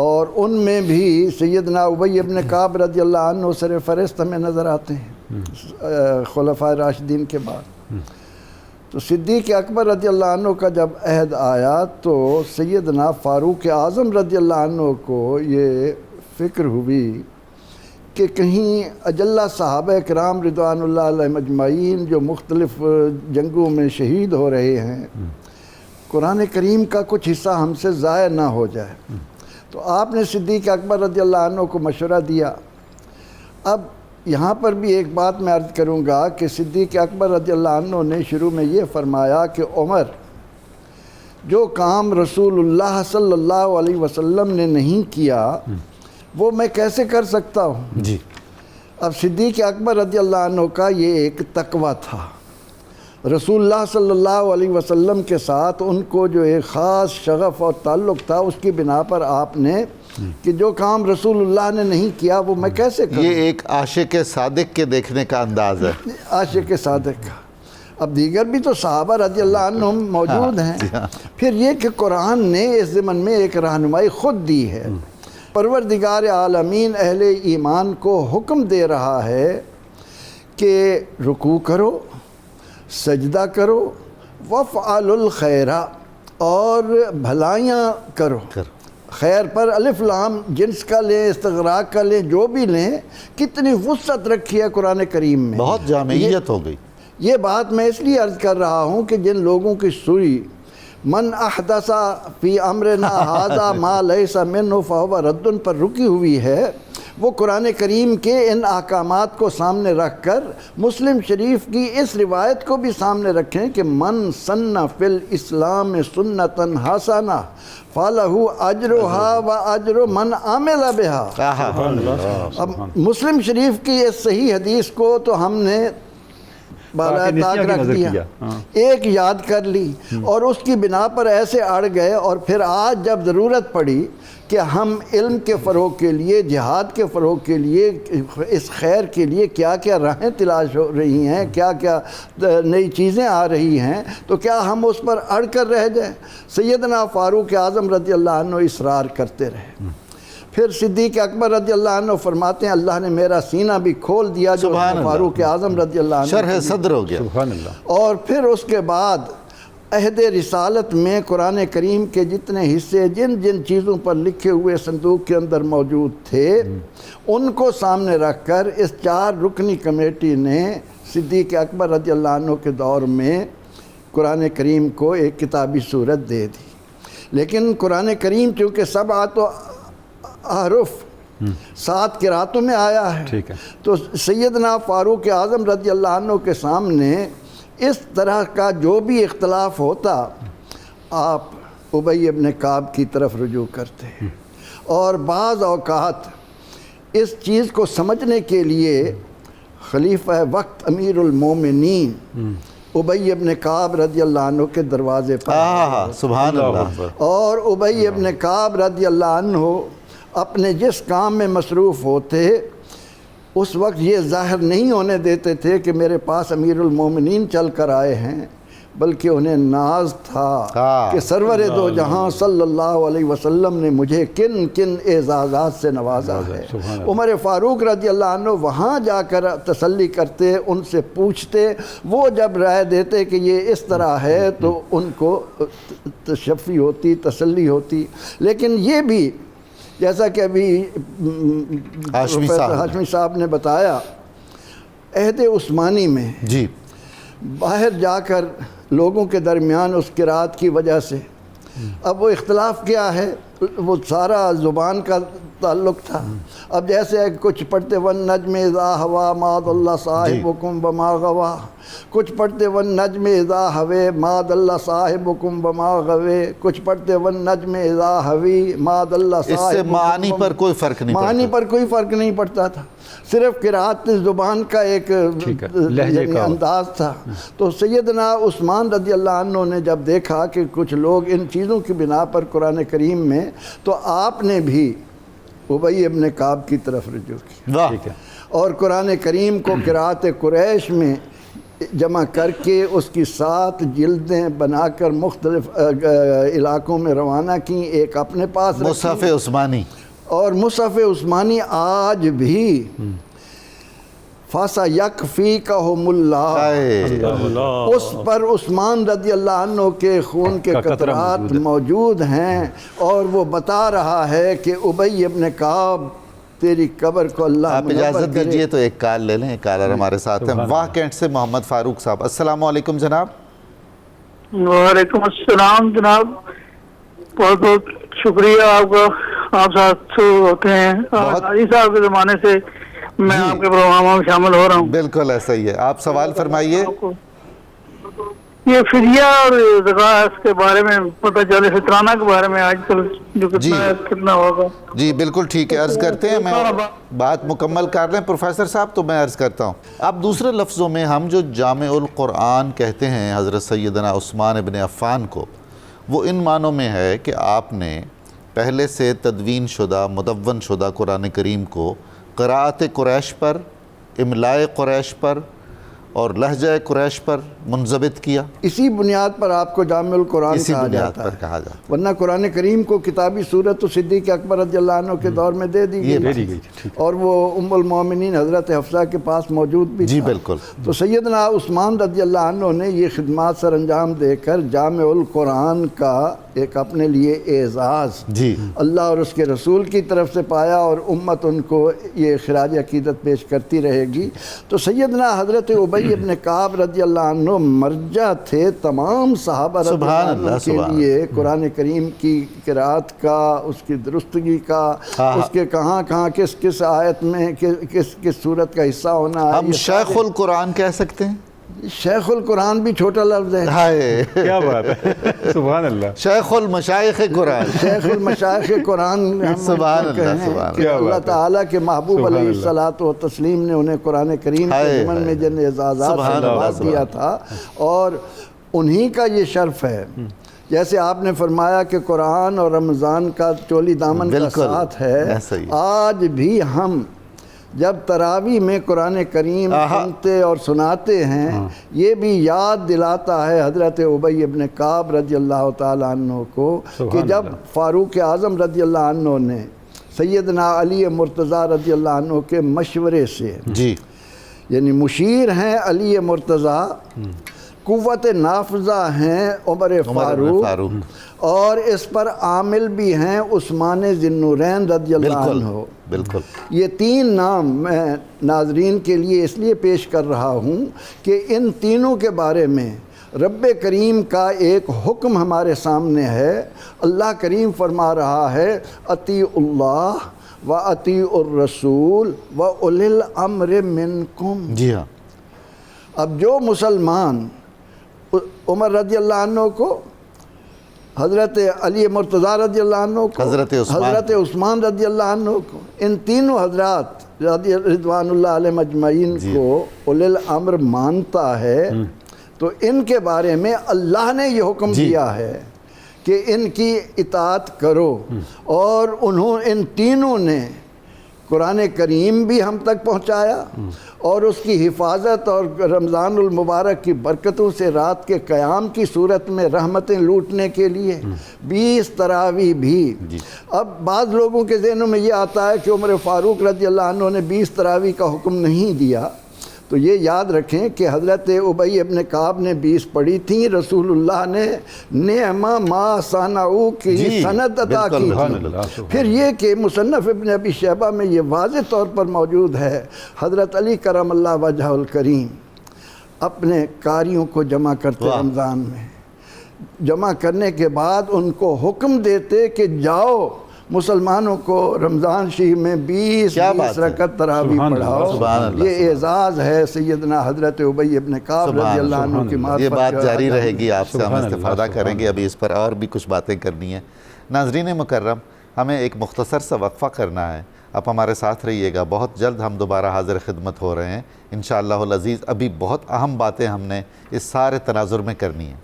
[SPEAKER 1] اور ان میں بھی سیدنا ابی ابن کعب رضی اللہ عنہ سر فہرست ہمیں نظر آتے ہیں خلفائے راشدین کے بعد۔ تو صدیق اکبر رضی اللہ عنہ کا جب عہد آیا تو سیدنا فاروق اعظم رضی اللہ عنہ کو یہ فکر ہوئی کہ کہیں اجلہ صحابہ کرام رضوان اللہ علیہ مجمعین جو مختلف جنگوں میں شہید ہو رہے ہیں، قرآن کریم کا کچھ حصہ ہم سے ضائع نہ ہو جائے۔ تو آپ نے صدیق اکبر رضی اللہ عنہ کو مشورہ دیا۔ اب یہاں پر بھی ایک بات میں عرض کروں گا کہ صدیق اکبر رضی اللہ عنہ نے شروع میں یہ فرمایا کہ عمر، جو کام رسول اللہ صلی اللہ علیہ وسلم نے نہیں کیا وہ میں کیسے کر سکتا ہوں؟
[SPEAKER 2] جی۔
[SPEAKER 1] اب صدیق اکبر رضی اللہ عنہ کا یہ ایک تقویٰ تھا، رسول اللہ صلی اللہ علیہ وسلم کے ساتھ ان کو جو ایک خاص شغف اور تعلق تھا، اس کی بنا پر آپ نے کہ جو کام رسول اللہ نے نہیں کیا وہ میں کیسے کروں؟
[SPEAKER 2] یہ ایک عاشق صادق کے دیکھنے کا انداز ہے،
[SPEAKER 1] عاشق صادق کا۔ اب دیگر بھی تو صحابہ رضی اللہ عنہم موجود ہیں۔ پھر یہ کہ قرآن نے اس ضمن میں ایک رہنمائی خود دی ہے، پروردگار عالمین اہل ایمان کو حکم دے رہا ہے کہ رکوع کرو، سجدہ کرو، وفعلوا الخیر، اور بھلائیاں کرو۔ خیر پر الف لام جنس کا لیں، استغراق کا لیں، جو بھی لیں، کتنی وسعت رکھی ہے قرآن کریم میں،
[SPEAKER 2] بہت جامعیت ہو گئی۔
[SPEAKER 1] یہ بات میں اس لیے عرض کر رہا ہوں کہ جن لوگوں کی سوئی من احدث فی امرنا ھذا ما لیس منہ فہو رد پر رکی ہوئی ہے، وہ قرآن کریم کے ان احکامات کو سامنے رکھ کر مسلم شریف کی اس روایت کو بھی سامنے رکھیں کہ من سن فی الاسلام سنتا حسنہ فلہ اجرھا و اجر من عمل بہا۔ اب مسلم شریف کی اس صحیح حدیث کو تو ہم نے بالائے طاق رکھ دیا، ایک یاد کر لی اور اس کی بنا پر ایسے اڑ گئے، اور پھر آج جب ضرورت پڑی کہ ہم علم کے فروغ کے لیے، جہاد کے فروغ کے لیے، اس خیر کے لیے کیا کیا راہیں تلاش ہو رہی ہیں، کیا کیا نئی چیزیں آ رہی ہیں، تو کیا ہم اس پر اڑ کر رہ جائیں؟ سیدنا فاروق اعظم رضی اللہ عنہ اصرار کرتے رہے۔ پھر صدیق اکبر رضی اللہ عنہ فرماتے ہیں اللہ نے میرا سینہ بھی کھول دیا جو فاروق اعظم رضی اللہ عنہ
[SPEAKER 2] شرح صدر ہو گیا۔
[SPEAKER 3] سبحان اللہ۔
[SPEAKER 1] اور پھر اس کے بعد عہد رسالت میں قرآن کریم کے جتنے حصے جن جن چیزوں پر لکھے ہوئے صندوق کے اندر موجود تھے ان کو سامنے رکھ کر اس 4 رکنی کمیٹی نے صدیق اکبر رضی اللہ عنہ کے دور میں قرآن کریم کو ایک کتابی صورت دے دی۔ لیکن قرآن کریم چونکہ 7 احرف 7 قراتوں میں آیا ہے، تو سیدنا فاروق اعظم رضی اللہ عنہ کے سامنے اس طرح کا جو بھی اختلاف ہوتا آپ ابی ابن کعب کی طرف رجوع کرتے ہیں، اور بعض اوقات اس چیز کو سمجھنے کے لیے خلیفہ وقت امیر المومنین ابی ابن کعب رضی اللہ عنہ کے دروازے پر،
[SPEAKER 2] سبحان اللہ،
[SPEAKER 1] اور ابی ابن کعب رضی اللہ عنہ اپنے جس کام میں مصروف ہوتے اس وقت یہ ظاہر نہیں ہونے دیتے تھے کہ میرے پاس امیر المومنین چل کر آئے ہیں، بلکہ انہیں ناز تھا کہ سرور دو جہاں صلی اللہ علیہ وسلم نے مجھے کن کن اعزازات سے نوازا ہے۔ عمر فاروق رضی اللہ عنہ وہاں جا کر تسلی کرتے، ان سے پوچھتے، وہ جب رائے دیتے کہ یہ اس طرح ہے تو ان کو تشفی ہوتی، تسلی ہوتی۔ لیکن یہ بھی جیسا کہ ابھی ہاشمی صاحب نے بتایا، عہد عثمانی میں
[SPEAKER 2] جی
[SPEAKER 1] باہر جا کر لوگوں کے درمیان اس قرات کی وجہ سے اب وہ اختلاف کیا ہے، وہ سارا زبان کا تعلق تھا۔ اب جیسے کچھ پڑھتے والنجم اذا ہوا ما ضل صاحبکم وما غوا، کچھ پڑھتے والنجم اذا ہوے ما ضل صاحبکم وما غوے، کچھ پڑھتے والنجم اذا ہوی ما ضل صاحبکم۔
[SPEAKER 2] اس سے معنی پر کوئی فرق نہیں پڑتا،
[SPEAKER 1] معنی پر کوئی فرق نہیں پڑتا تھا، صرف قرات زبان کا ایک انداز تھا۔ تو سیدنا عثمان رضی اللہ عنہ نے جب دیکھا کہ کچھ لوگ ان چیزوں کی بنا پر قرآن کریم میں، تو آپ نے بھی ابی ابن کعب کی طرف رجوع کیا اور قرآن کریم کو قرات قریش میں جمع کر کے اس کی 7 جلدیں بنا کر مختلف علاقوں میں روانہ کی، ایک اپنے پاس رکھی،
[SPEAKER 2] مصحف عثمانی، اور
[SPEAKER 1] مصحف عثمانی آج بھی فَسَيَكْفِيكَهُمُ اللَّهُ، اس پر عثمان رضی اللہ عنہ کے خون کے قطرات موجود ہیں، اور وہ بتا رہا ہے کہ ابی ابن کعب تیری قبر کو اللہ
[SPEAKER 2] آپ اجازت دیجئے تو ایک کال لے لیں۔ ایک کالر ہمارے ساتھ ہیں واہ کینٹ سے، محمد فاروق صاحب۔ السلام علیکم جناب۔
[SPEAKER 5] وعلیکم السلام جناب، بہت بہت شکریہ آپ کا، آپ ساتھ ہوتے ہیں حاجی صاحب کے زمانے سے میں آپ کے پروگراموں میں شامل ہو رہا ہوں۔
[SPEAKER 2] بالکل ایسا ہی ہے، آپ سوال فرمائیے۔
[SPEAKER 5] یہ فدیہ اور زکوٰۃ کے بارے میں پتہ چلے، فطرانہ کے بارے میں آج کل جو کتنا ہوگا۔
[SPEAKER 2] جی بالکل ٹھیک ہے، عرض کرتے ہیں، میں بات مکمل کر لیں پروفیسر صاحب تو میں عرض کرتا ہوں۔ اب دوسرے لفظوں میں ہم جو جامع القرآن کہتے ہیں حضرت سیدنا عثمان ابن عفان کو، وہ ان معنوں میں ہے کہ آپ نے پہلے سے تدوین شدہ، مدون شدہ قرآن کریم کو قرأت قریش پر، املائے قریش پر اور لہجہ قریش پر منضبط کیا۔
[SPEAKER 1] اسی بنیاد پر آپ کو جامع القرآن کہا جاتا ہے، ورنہ قرآن کریم کو کتابی صورت تو صدیق اکبر رضی اللہ عنہ کے دور میں دے دی گئی اور وہ ام المومنین حضرت حفصہ کے پاس موجود بھی
[SPEAKER 2] جی
[SPEAKER 1] تھا۔
[SPEAKER 2] بالکل۔
[SPEAKER 1] تو سیدنا عثمان رضی اللہ عنہ نے یہ خدمات سر انجام دے کر جامع القرآن کا ایک اپنے لیے اعزاز
[SPEAKER 2] جی
[SPEAKER 1] اللہ اور اس کے رسول کی طرف سے پایا، اور امت ان کو یہ خراج عقیدت پیش کرتی رہے گی۔ تو سیدنا حضرت ابی ابن کعب رضی اللہ عنہ مرجع تھے تمام صحابہ رضی اللہ عنہ کے لیے قرآن کریم کی قرات کا، اس کی درستگی کا، اس کے کہاں کہاں کس کس آیت میں کس کس صورت کا حصہ ہونا ہے۔
[SPEAKER 2] ہم شیخ القرآن کہہ سکتے ہیں؟
[SPEAKER 1] شیخ القرآن بھی چھوٹا لفظ ہے.
[SPEAKER 2] ہائے
[SPEAKER 3] کیا بات ہے، سبحان اللہ.
[SPEAKER 2] شیخ المشائخ قرآن.
[SPEAKER 1] شیخ المشائخ قرآن ہم
[SPEAKER 2] سبحان اللہ،
[SPEAKER 1] کہیں
[SPEAKER 2] سبحان
[SPEAKER 1] کہ اللہ تعالیٰ کے محبوب علیہ الصلاۃ والتسلیم نے انہیں قرآن کریم کے ضمن میں جن اعزازات سے نواز دیا تھا، اور انہی کا یہ شرف ہے. جیسے آپ نے فرمایا کہ قرآن اور رمضان کا چولی دامن کا ساتھ ہے، آج بھی ہم جب تراویح میں قرآن کریم سنتے اور سناتے ہیں، یہ بھی یاد دلاتا ہے حضرت ابی ابن کعب رضی اللہ تعالیٰ عنہ کو کہ جب فاروق اعظم رضی اللہ عنہ نے سیدنا علی مرتضیٰ رضی اللہ عنہ کے مشورے سے،
[SPEAKER 2] جی
[SPEAKER 1] یعنی مشیر ہیں علی مرتضیٰ، قوت نافذہ ہیں عمر فاروق، اور اس پر عامل بھی ہیں عثمان ذی النورین رضی اللہ عنہ.
[SPEAKER 2] بالکل.
[SPEAKER 1] یہ تین نام میں ناظرین کے لیے اس لیے پیش کر رہا ہوں کہ ان تینوں کے بارے میں رب کریم کا ایک حکم ہمارے سامنے ہے. اللہ کریم فرما رہا ہے اطیعوا اللہ و اطیعوا الرسول و اولی الامر منکم.
[SPEAKER 2] جی ہاں.
[SPEAKER 1] اب جو مسلمان عمر رضی اللہ عنہ کو، حضرت علی مرتضیٰ رضی اللہ عنہ کو، حضرت عثمان رضی اللہ عنہ کو، ان تینوں حضرات رضوان اللہ علیہ مجمعین کو اولی الامر مانتا ہے، تو ان کے بارے میں اللہ نے یہ حکم دیا ہے کہ ان کی اطاعت کرو. اور ان تینوں نے قرآن کریم بھی ہم تک پہنچایا، اور اس کی حفاظت اور رمضان المبارک کی برکتوں سے رات کے قیام کی صورت میں رحمتیں لوٹنے کے لیے 20 تراویح بھی. اب بعض لوگوں کے ذہنوں میں یہ آتا ہے کہ عمر فاروق رضی اللہ عنہ نے 20 تراویح کا حکم نہیں دیا، تو یہ یاد رکھیں کہ حضرت ابی ابن کعب نے 20 پڑھی تھیں، رسول اللہ نے نعم ما صنعوا کی سند عطا کی تھی. پھر یہ کہ مصنف ابن ابی شیبہ میں یہ واضح طور پر موجود ہے، حضرت علی کرم اللہ وجہ الکریم اپنے قاریوں کو جمع کرتے رمضان میں، جمع کرنے کے بعد ان کو حکم دیتے کہ جاؤ مسلمانوں کو رمضان شریف میں 20 رکعت تراویح پڑھاؤ. یہ اعزاز ہے سیدنا حضرت ابی ابن کعب رضی اللہ عنہ کی معرفت.
[SPEAKER 2] یہ بات جاری رہے گی، آپ سے ہم استفادہ کریں گے. ابھی اس پر اور بھی کچھ باتیں کرنی ہیں. ناظرین مکرم، ہمیں ایک مختصر سا وقفہ کرنا ہے. آپ ہمارے ساتھ رہیے گا. بہت جلد ہم دوبارہ حاضر خدمت ہو رہے ہیں انشاءاللہ العزیز. ابھی بہت اہم باتیں ہم نے اس سارے تناظر میں کرنی ہیں.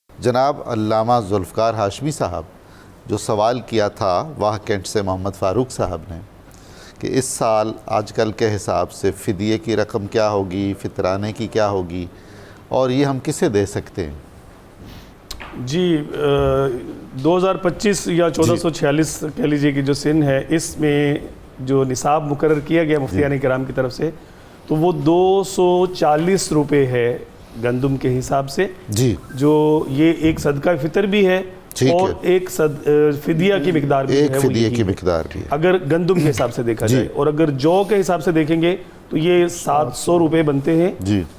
[SPEAKER 2] جناب علامہ ذوالفقار ہاشمی صاحب جو سوال کیا تھا واہ کینٹ سے محمد فاروق صاحب نے کہ اس سال آج کل کے حساب سے فدیے کی رقم کیا ہوگی، فطرانے کی کیا ہوگی، اور یہ ہم کسے دے سکتے ہیں؟
[SPEAKER 4] جی 2025 یا 1446 کہہ لیجئے کہ جو سن ہے، اس میں جو نصاب مقرر کیا گیا مفتیان کرام کی طرف سے، تو وہ 240 روپے ہے گندم کے حساب سے.
[SPEAKER 2] جی
[SPEAKER 4] جو یہ ایک صدقہ فطر بھی ہے اور ایک فدیہ کی مقدار بھی ہے.
[SPEAKER 2] ایک فدیہ کی مقدار بھی ہے
[SPEAKER 4] اگر گندم کے حساب سے دیکھا جائے. اور اگر جو کے حساب سے دیکھیں گے تو یہ 700 روپے بنتے ہیں.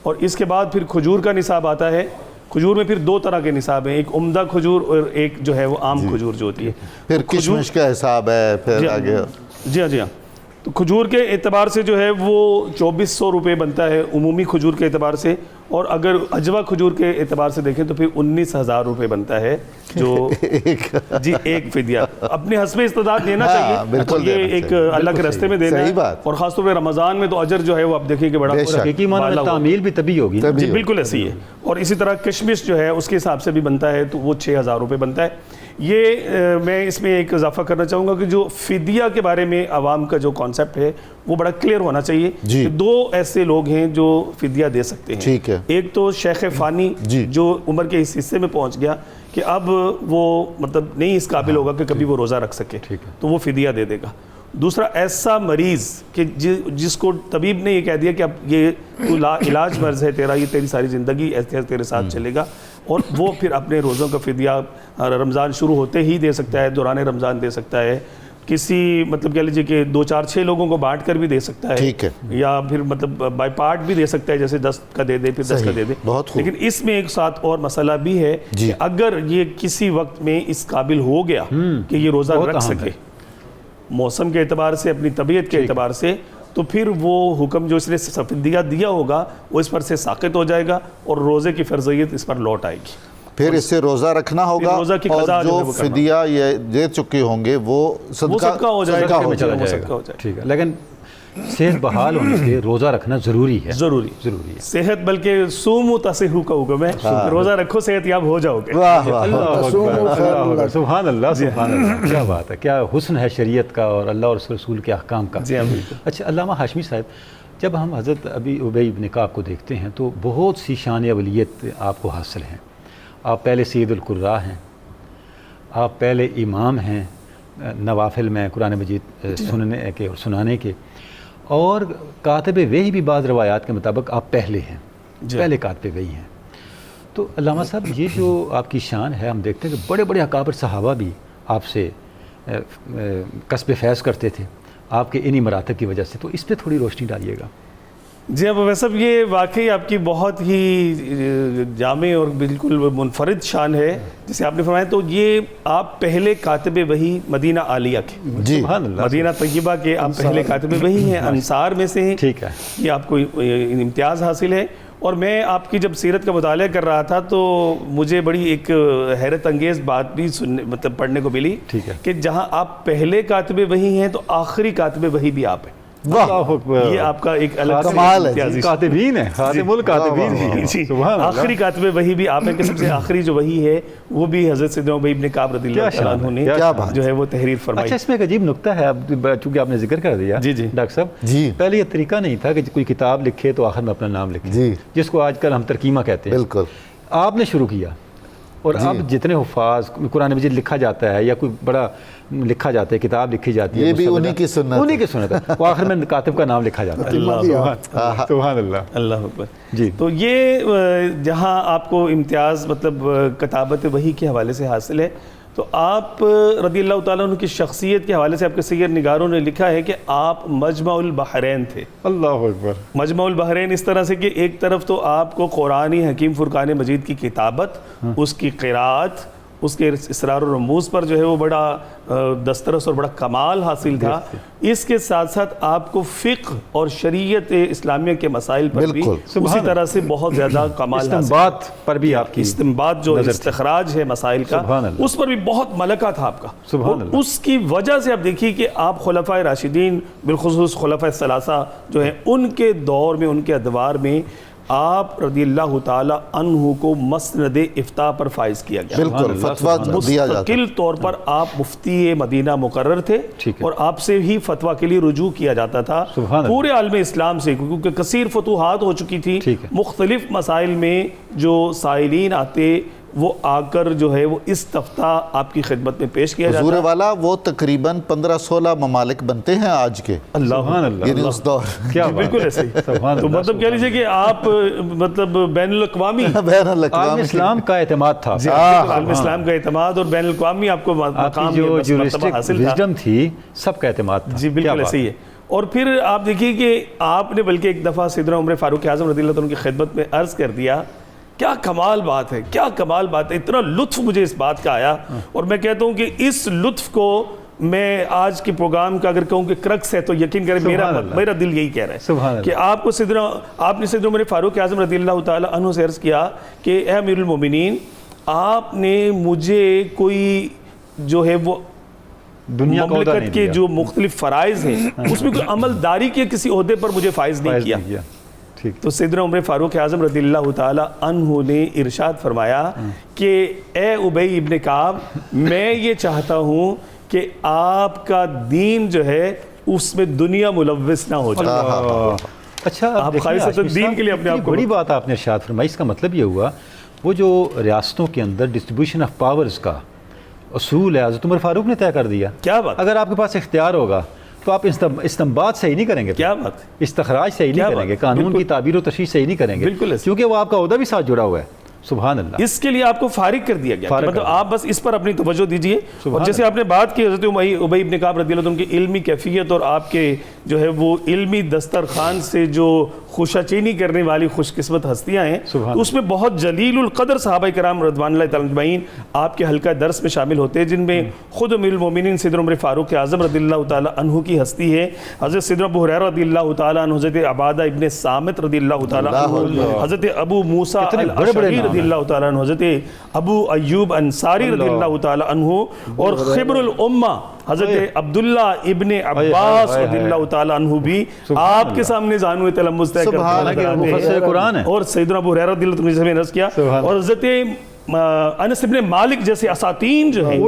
[SPEAKER 4] اور اس کے بعد پھر کھجور کا نصاب آتا ہے. کھجور میں پھر 2 طرح کے نصاب ہیں، ایک عمدہ کھجور اور ایک جو ہے وہ عام کھجور جو ہوتی ہے.
[SPEAKER 2] پھر کشمش کا حساب ہے، پھر آگے.
[SPEAKER 4] جی ہاں. تو کھجور کے اعتبار سے جو ہے وہ 2400 روپے بنتا ہے عمومی کھجور کے اعتبار سے. اور اگر اجوا کھجور کے اعتبار سے دیکھیں تو پھر 19000 روپے بنتا ہے جو جی ایک فدیہ اپنے حسب استطاعت دینا چاہیے. یہ ایک اللہ کے راستے میں دینا ہے. اور خاص طور پہ رمضان میں تو اجر جو ہے وہ آپ دیکھیں کہ بڑا
[SPEAKER 3] حقیقی معنی میں تعمیل بھی تبھی ہوگی.
[SPEAKER 4] جی بالکل ایسی ہے. اور اسی طرح کشمش جو ہے اس کے حساب سے بھی بنتا ہے تو وہ 6000 روپے بنتا ہے. یہ میں اس میں ایک اضافہ کرنا چاہوں گا کہ جو فدیہ کے بارے میں عوام کا جو کانسیپٹ ہے وہ بڑا کلیئر ہونا چاہیے. 2 ایسے لوگ ہیں جو فدیہ دے سکتے ہیں.
[SPEAKER 2] ٹھیک ہے.
[SPEAKER 4] ایک تو شیخ فانی جو عمر کے اس حصے میں پہنچ گیا کہ اب وہ مطلب نہیں اس قابل ہوگا کہ کبھی وہ روزہ رکھ سکے تو وہ فدیہ دے دے گا. دوسرا ایسا مریض کہ جس کو طبیب نے یہ کہہ دیا کہ اب یہ تو علاج مرض ہے تیرا، یہ تیری ساری زندگی ایسے تیرے ساتھ چلے گا، اور وہ پھر اپنے روزوں کا فدیہ رمضان شروع ہوتے ہی دے سکتا ہے، دوران رمضان دے سکتا ہے. کسی مطلب کہہ لیجیے کہ 2 4 6 لوگوں کو بانٹ کر بھی دے سکتا ہے،
[SPEAKER 2] ٹھیک ہے،
[SPEAKER 4] یا پھر مطلب بائی پارٹ بھی دے سکتا ہے، جیسے 10 کا دے دے پھر 10 کا دے دے.
[SPEAKER 2] بہت خوب.
[SPEAKER 4] لیکن اس میں ایک ساتھ اور مسئلہ بھی ہے کہ اگر یہ کسی وقت میں اس قابل ہو گیا کہ یہ روزہ رکھ سکے موسم کے اعتبار سے، اپنی طبیعت کے اعتبار سے، تو پھر وہ حکم جو اس نے فدیہ دیا ہوگا وہ اس پر سے ساقط ہو جائے گا اور روزے کی فرضیت اس پر لوٹ آئے گی.
[SPEAKER 2] پھر اس سے روزہ رکھنا ہوگا اور جو فدیہ یہ دے چکے ہوں گے وہ
[SPEAKER 4] صدقہ ہو جائے گا.
[SPEAKER 3] ٹھیک ہے، لیکن صحت بحال ہونے کے روزہ رکھنا ضروری ہے.
[SPEAKER 4] ضروری ہے صحت، بلکہ صوموا تصحوا کا حکم ہے، روزہ رکھو صحت یاب ہو جاؤ گے.
[SPEAKER 3] سبحان اللہ، سبحان اللہ، کیا بات ہے، کیا حسن ہے شریعت کا اور اللہ اور اس رسول کے احکام کا. اچھا علامہ ہاشمی صاحب، جب ہم حضرت ابی ابی بن کعب کو دیکھتے ہیں تو بہت سی شان اولیت آپ کو حاصل ہیں. آپ پہلے سید القراء ہیں، آپ پہلے امام ہیں نوافل میں قرآن مجید سننے کے اور سنانے کے، اور کاتب وحی بھی بعض روایات کے مطابق آپ پہلے ہیں، پہلے کاتب وحی ہیں. تو علامہ صاحب یہ جو آپ کی شان ہے، ہم دیکھتے ہیں کہ بڑے بڑے اکابر صحابہ بھی آپ سے کسب فیض کرتے تھے آپ کے انہی مراتب کی وجہ سے. تو اس پہ تھوڑی روشنی ڈالیے گا.
[SPEAKER 4] جی اب ویسے یہ واقعی آپ کی بہت ہی جامع اور بالکل منفرد شان ہے جسے آپ نے فرمایا. تو یہ آپ پہلے کاتب وحی مدینہ عالیہ کے،
[SPEAKER 2] جی
[SPEAKER 4] مدینہ طیبہ کے آپ پہلے کاتب وحی ہیں، انصار میں سے ہیں.
[SPEAKER 3] ٹھیک ہے،
[SPEAKER 4] یہ آپ کو امتیاز حاصل ہے. اور میں آپ کی جب سیرت کا مطالعہ کر رہا تھا تو مجھے بڑی ایک حیرت انگیز بات بھی مطلب پڑھنے کو ملی کہ جہاں آپ پہلے کاتب وحی ہیں تو آخری کاتب وحی بھی آپ ہیں. یہ آپ کا ایک الگ
[SPEAKER 2] کمال ہے،
[SPEAKER 3] کاتبین ہے، خاتم الکاتبین بھی.
[SPEAKER 4] آخری کاتب وحی بھی آپ ہیں کہ سب سے آخری جو وحی ہے وہ بھی حضرت سیدنا ابی بن کعب رضی اللہ عنہ نے جو ہے وہ تحریر فرمائی.
[SPEAKER 3] اچھا اس میں ایک عجیب نکتہ ہے، چونکہ آپ نے ذکر کر دیا ڈاکٹر صاحب، پہلے یہ طریقہ نہیں تھا کہ کوئی کتاب لکھے تو آخر میں اپنا نام لکھے، جس کو آج کل ہم ترکیمہ کہتے ہیں.
[SPEAKER 2] بالکل
[SPEAKER 3] آپ نے شروع کیا، اور اب جتنے حفاظ قرآن مجید لکھا جاتا ہے یا کوئی بڑا لکھا جاتا ہے، کتاب لکھی جاتی ہے،
[SPEAKER 2] یہ بھی انہی کی سنت
[SPEAKER 3] ہے، وہ آخر میں کاتب کا نام لکھا جاتا ہے. سبحان اللہ،
[SPEAKER 4] اللہ اکبر.
[SPEAKER 3] جی
[SPEAKER 4] تو یہ جہاں آپ کو امتیاز مطلب کتابت وحی کے حوالے سے حاصل ہے، تو آپ رضی اللہ تعالیٰ عنہ کی شخصیت کے حوالے سے آپ کے سیر نگاروں نے لکھا ہے کہ آپ مجمع البحرین تھے.
[SPEAKER 3] اللہ اکبر.
[SPEAKER 4] مجمع البحرین اس طرح سے کہ ایک طرف تو آپ کو قرآن حکیم فرقان مجید کی کتابت، اس کی قراءت، اس کے اسرار و رموز پر جو ہے وہ بڑا دسترس اور بڑا کمال حاصل تھا. اس کے ساتھ ساتھ آپ کو فقہ اور شریعت اسلامیہ کے مسائل پر بھی اسی طرح سے بہت زیادہ کمال حاصل،
[SPEAKER 3] استنباط پر بھی آپ کی
[SPEAKER 4] استنباط جو استخراج ہے مسائل کا، اس پر بھی بہت ملکہ تھا آپ کا. اور اس کی وجہ سے آپ دیکھیے کہ آپ خلفائے راشدین بالخصوص خلفائے الثلاثہ جو ہیں ان کے دور میں، ان کے ادوار میں آپ رضی اللہ تعالی عنہ کو مسند افتاء پر فائز کیا گیا.
[SPEAKER 2] بالکل فتویٰ دیا جاتا،
[SPEAKER 4] مستقل طور پر آپ مفتی مدینہ مقرر تھے اور آپ سے ہی فتویٰ کے لیے رجوع کیا جاتا تھا پورے عالم اسلام سے، کیونکہ کثیر فتوحات ہو چکی تھی. مختلف مسائل میں جو سائلین آتے وہ آ کر جو ہے وہ استفتاء آپ کی خدمت میں پیش کیا جاتا ہے.
[SPEAKER 2] حضور والا وہ تقریباً 15-16 ممالک بنتے ہیں آج کے، یعنی اس دور.
[SPEAKER 3] کیا
[SPEAKER 4] بالکل ایسے ہی. تو مطلب کہہ لیجیے کہ آپ مطلب بین الاقوامی
[SPEAKER 3] عالم اسلام کا اعتماد تھا،
[SPEAKER 4] عالم اسلام کا اعتماد اور بین الاقوامی آپ کو مقام
[SPEAKER 3] جو وزڈم تھی سب کا اعتماد تھا.
[SPEAKER 4] جی بالکل ایسے ہی ہے. اور پھر آپ دیکھیے کہ آپ نے بلکہ ایک دفعہ سیدنا عمر فاروق اعظم رضی اللہ عنہ کی خدمت میں عرض کر دیا، کیا کمال بات ہے، کیا کمال بات ہے، اتنا لطف مجھے اس بات کا آیا. اور میں کہتا ہوں کہ اس لطف کو میں آج کے پروگرام کا اگر کہوں کہ کرکس ہے تو یقین کریں میرا دل یہی کہہ رہا ہے کہ آپ کو آپ نے سیدنا عمر فاروق اعظم رضی اللہ تعالی عنہ سے عرض کیا کہ اے امیر المومنین، آپ نے مجھے کوئی جو ہے وہ مملکت کے جو مختلف فرائض ہیں اس میں کوئی عملداری کے کسی عہدے پر مجھے فائز نہیں کیا. تو سیدنا عمر فاروق اعظم رضی اللہ تعالی عنہ نے ارشاد فرمایا کہ اے ابی ابن کعب، میں یہ چاہتا ہوں کہ آپ کا دین جو ہے اس میں دنیا ملوث نہ ہو جائے.
[SPEAKER 3] اچھا
[SPEAKER 4] آپ خالصۃ الدین کے لیے اپنے آپ کو،
[SPEAKER 3] بڑی بات آپ نے ارشاد فرمائی. اس کا مطلب یہ ہوا وہ جو ریاستوں کے اندر ڈسٹریبیوشن آف پاورز کا اصول ہے حضرت عمر فاروق نے طے کر دیا.
[SPEAKER 4] کیا بات،
[SPEAKER 3] اگر آپ کے پاس اختیار ہوگا تو آپ استنباط صحیح نہیں کریں گے.
[SPEAKER 4] کیا بات،
[SPEAKER 3] استخراج صحیح نہیں کریں گے، قانون کی تعبیر و تشریح صحیح نہیں کریں گے،
[SPEAKER 4] بالکل،
[SPEAKER 3] کیونکہ وہ آپ کا عہدہ بھی ساتھ جڑا ہوا ہے. سبحان اللہ.
[SPEAKER 4] اس کے لیے آپ کو فارغ کر دیا گیا,
[SPEAKER 3] فارغ
[SPEAKER 4] مطلب
[SPEAKER 3] کر
[SPEAKER 4] آپ بس اس پر اپنی توجہ دیجئے. اور جیسے
[SPEAKER 3] اللہ.
[SPEAKER 4] آپ نے بات کی حضرت ابی ابن کعب رضی اللہ عنہ کی علمی کیفیت اور آپ کے جو ہے وہ علمی دسترخوان سے جو خوشاچینی کرنے والی خوش قسمت ہستیاں ہیں, تو اس میں بہت جلیل القدر صحابہ کرام رضوان اللہ تعالیٰ اجمعین آپ کے حلقہ درس میں شامل ہوتے ہیں, جن میں خود امیر المومنین سیدنا عمر فاروق اعظم رضی اللہ تعالیٰ عنہ کی ہستی ہے, حضرت سیدنا ابو ہریرہ رضی اللہ تعالیٰ عنہ, حضرت عبادہ ابن صامت رضی اللہ تعالیٰ عنہ, حضرت ابو موسیٰ الاشعری رضی اللہ تعالیٰ عنہ, حضرت ابو ایوب انصاری رضی اللہ تعالیٰ عنہ, اور خبر الامہ حضرت عبداللہ ابن عباس رضی اللہ تعالیٰ عنہ بھی آپ کے سامنے زانو تلمذ طے کرتے ہیں,
[SPEAKER 3] مفسر قرآن ہے.
[SPEAKER 4] اور سیدنا ابو ہریرہ رضی اللہ عنہ نے عرض کیا, اور حضرت انس ابن مالک جیسے اساطین جو ہیں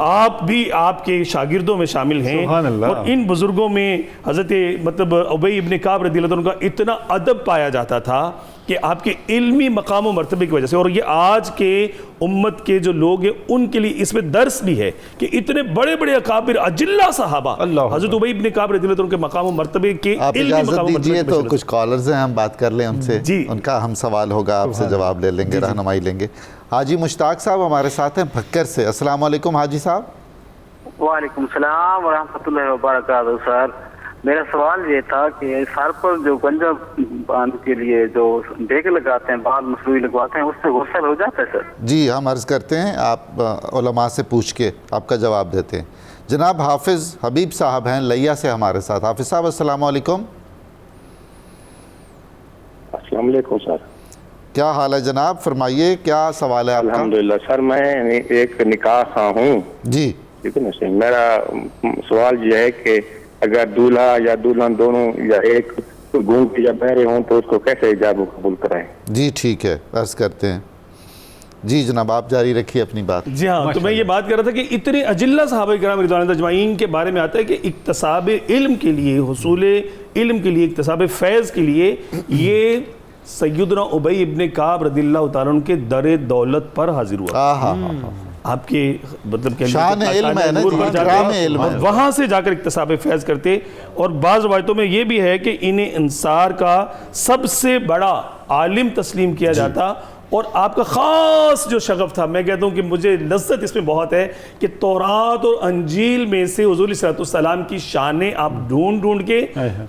[SPEAKER 4] آپ بھی آپ کے شاگردوں میں شامل ہیں. اور ان بزرگوں میں حضرت مطلب ابی ابن کعب رضی اللہ عنہ کا اتنا ادب پایا جاتا تھا کہ آپ کے علمی مقام و مرتبے کی وجہ سے, اور یہ آج کے امت کے جو لوگ ہیں ان کے لیے اس میں درس بھی ہے کہ اتنے بڑے بڑے اکابر اجلہ صحابہ حضرت ابی ابن کعب رضی اللہ عنہ کے مقام و مرتبے کے علمی مقام و مرتبے
[SPEAKER 2] تو کچھ کالرز ہیں, ہم بات کر لیں ان سے, ان کا ہم سوال ہوگا, آپ سے جواب لے لیں گے, رہنمائی لیں گے. حاجی مشتاق صاحب ہمارے ساتھ ہیں بھکر سے. السلام علیکم حاجی صاحب.
[SPEAKER 6] وعلیکم السلام ورحمۃ اللہ وبرکاتہ. سر میرا سوال یہ تھا کہ سر پر جو گنجا باندھ کے لیے جو بیگ لگاتے ہیں, بال مسلوئی لگواتے ہیں, اس سے غسل ہو جاتا ہے سر؟
[SPEAKER 2] جی ہم عرض کرتے ہیں, آپ علماء سے پوچھ کے آپ کا جواب دیتے ہیں. جناب حافظ حبیب صاحب ہیں لیا سے ہمارے ساتھ. حافظ صاحب السلام علیکم.
[SPEAKER 7] السلام علیکم سر.
[SPEAKER 2] کیا حال ہے جناب, فرمائیے کیا سوال ہے آپ کا؟
[SPEAKER 7] الحمدللہ سر, میں ایک نکاح خواہ ہوں.
[SPEAKER 2] جی
[SPEAKER 7] ٹھیک ہے نا. میرا سوال یہ ہے کہ اگر دولہا یا دلہن دونوں یا ایک گونگے یا بہرے ہوں تو اس کو کیسے ایجاب و قبول کرائیں؟
[SPEAKER 2] جی ٹھیک ہے, عرض کرتے ہیں. جی جناب آپ جاری رکھیے اپنی بات.
[SPEAKER 4] جی ہاں, تو میں یہ بات کر رہا تھا کہ اتنے اجلہ صحابہ کرام رضوان اللہ اجمعین کے بارے میں آتا ہے کہ اکتساب علم کے لیے, حصول علم کے لیے, اکتساب فیض کے لیے یہ سیدنا ابی ابن کعب رضی اللہ تعالیٰ عنہ کے در دولت پر حاضر ہوا. آپ کے مطلب
[SPEAKER 2] شان علم ہے نا, کرام علم,
[SPEAKER 4] وہاں سے جا کر اکتساب فیض کرتے. اور بعض روایتوں میں یہ بھی ہے کہ انہیں انصار کا سب سے بڑا عالم تسلیم کیا جاتا. اور آپ کا خاص جو شغف تھا, میں کہتا ہوں کہ مجھے لذت اس میں بہت ہے کہ تورات اور انجیل میں سے حضور صلی اللہ علیہ وسلم کی شانیں آپ ڈھونڈ ڈھونڈ کے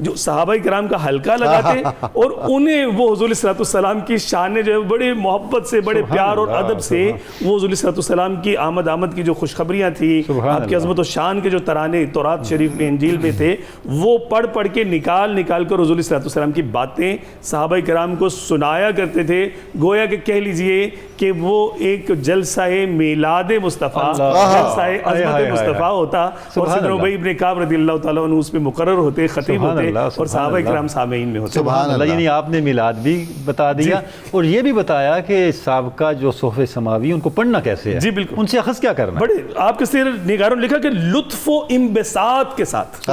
[SPEAKER 4] جو صحابہ کرام کا حلقہ لگاتے اور انہیں وہ حضور صلی اللہ علیہ وسلم کی شانیں جو ہے بڑے محبت سے, بڑے پیار اور ادب سے وہ حضور صلی اللہ علیہ وسلم کی آمد کی جو خوشخبریاں تھیں, آپ کی عظمت و شان کے جو ترانے تورات شریف میں انجیل میں تھے, وہ پڑھ کے نکال کر حضور صلی اللہ علیہ وسلم کی باتیں صحابہ کرام کو سنایا کرتے تھے. گویا کہ کہہ لیجئے کہ وہ ایک جلسہ میلاد مصطفیٰ, جلسہ عظمت مصطفیٰ ہوتا, اور سیدنا ابی ابن کعب رضی اللہ تعالیٰ عنہ اس میں مقرر ہوتے, خطیب ہوتے, اور صحابہ کرام سامعین میں ہوتے.
[SPEAKER 3] سبحان اللہ. یعنی آپ نے میلاد بھی بتا دیا اور یہ بھی بتایا کہ سابقہ جو صحف سماوی ان کو پڑھنا کیسے ہے.
[SPEAKER 4] جی بالکل,
[SPEAKER 3] ان سے اخذ کیا کرنا.
[SPEAKER 4] بڑے آپ کے سیر نگاروں نے لکھا کہ لطف و انبساط کے ساتھ,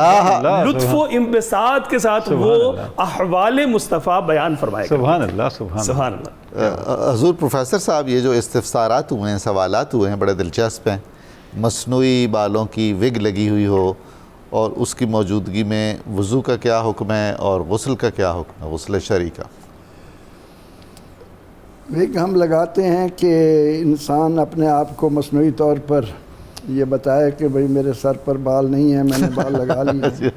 [SPEAKER 4] لطف و انبساط کے ساتھ وہ احوال مصطفیٰ بیان فرمائے.
[SPEAKER 3] سبحان اللہ, سبحان
[SPEAKER 4] اللہ.
[SPEAKER 2] حضور پروفیسر صاحب, یہ جو استفسارات ہوئے ہیں, سوالات ہوئے ہیں, بڑے دلچسپ ہیں. مصنوعی بالوں کی وگ لگی ہوئی ہو اور اس کی موجودگی میں وضو کا کیا حکم ہے اور غسل کا کیا حکم ہے, غسل شرعی کا؟
[SPEAKER 1] وگ ہم لگاتے ہیں کہ انسان اپنے آپ کو مصنوعی طور پر یہ بتائے کہ بھئی میرے سر پر بال نہیں ہیں, میں نے بال لگا لیے.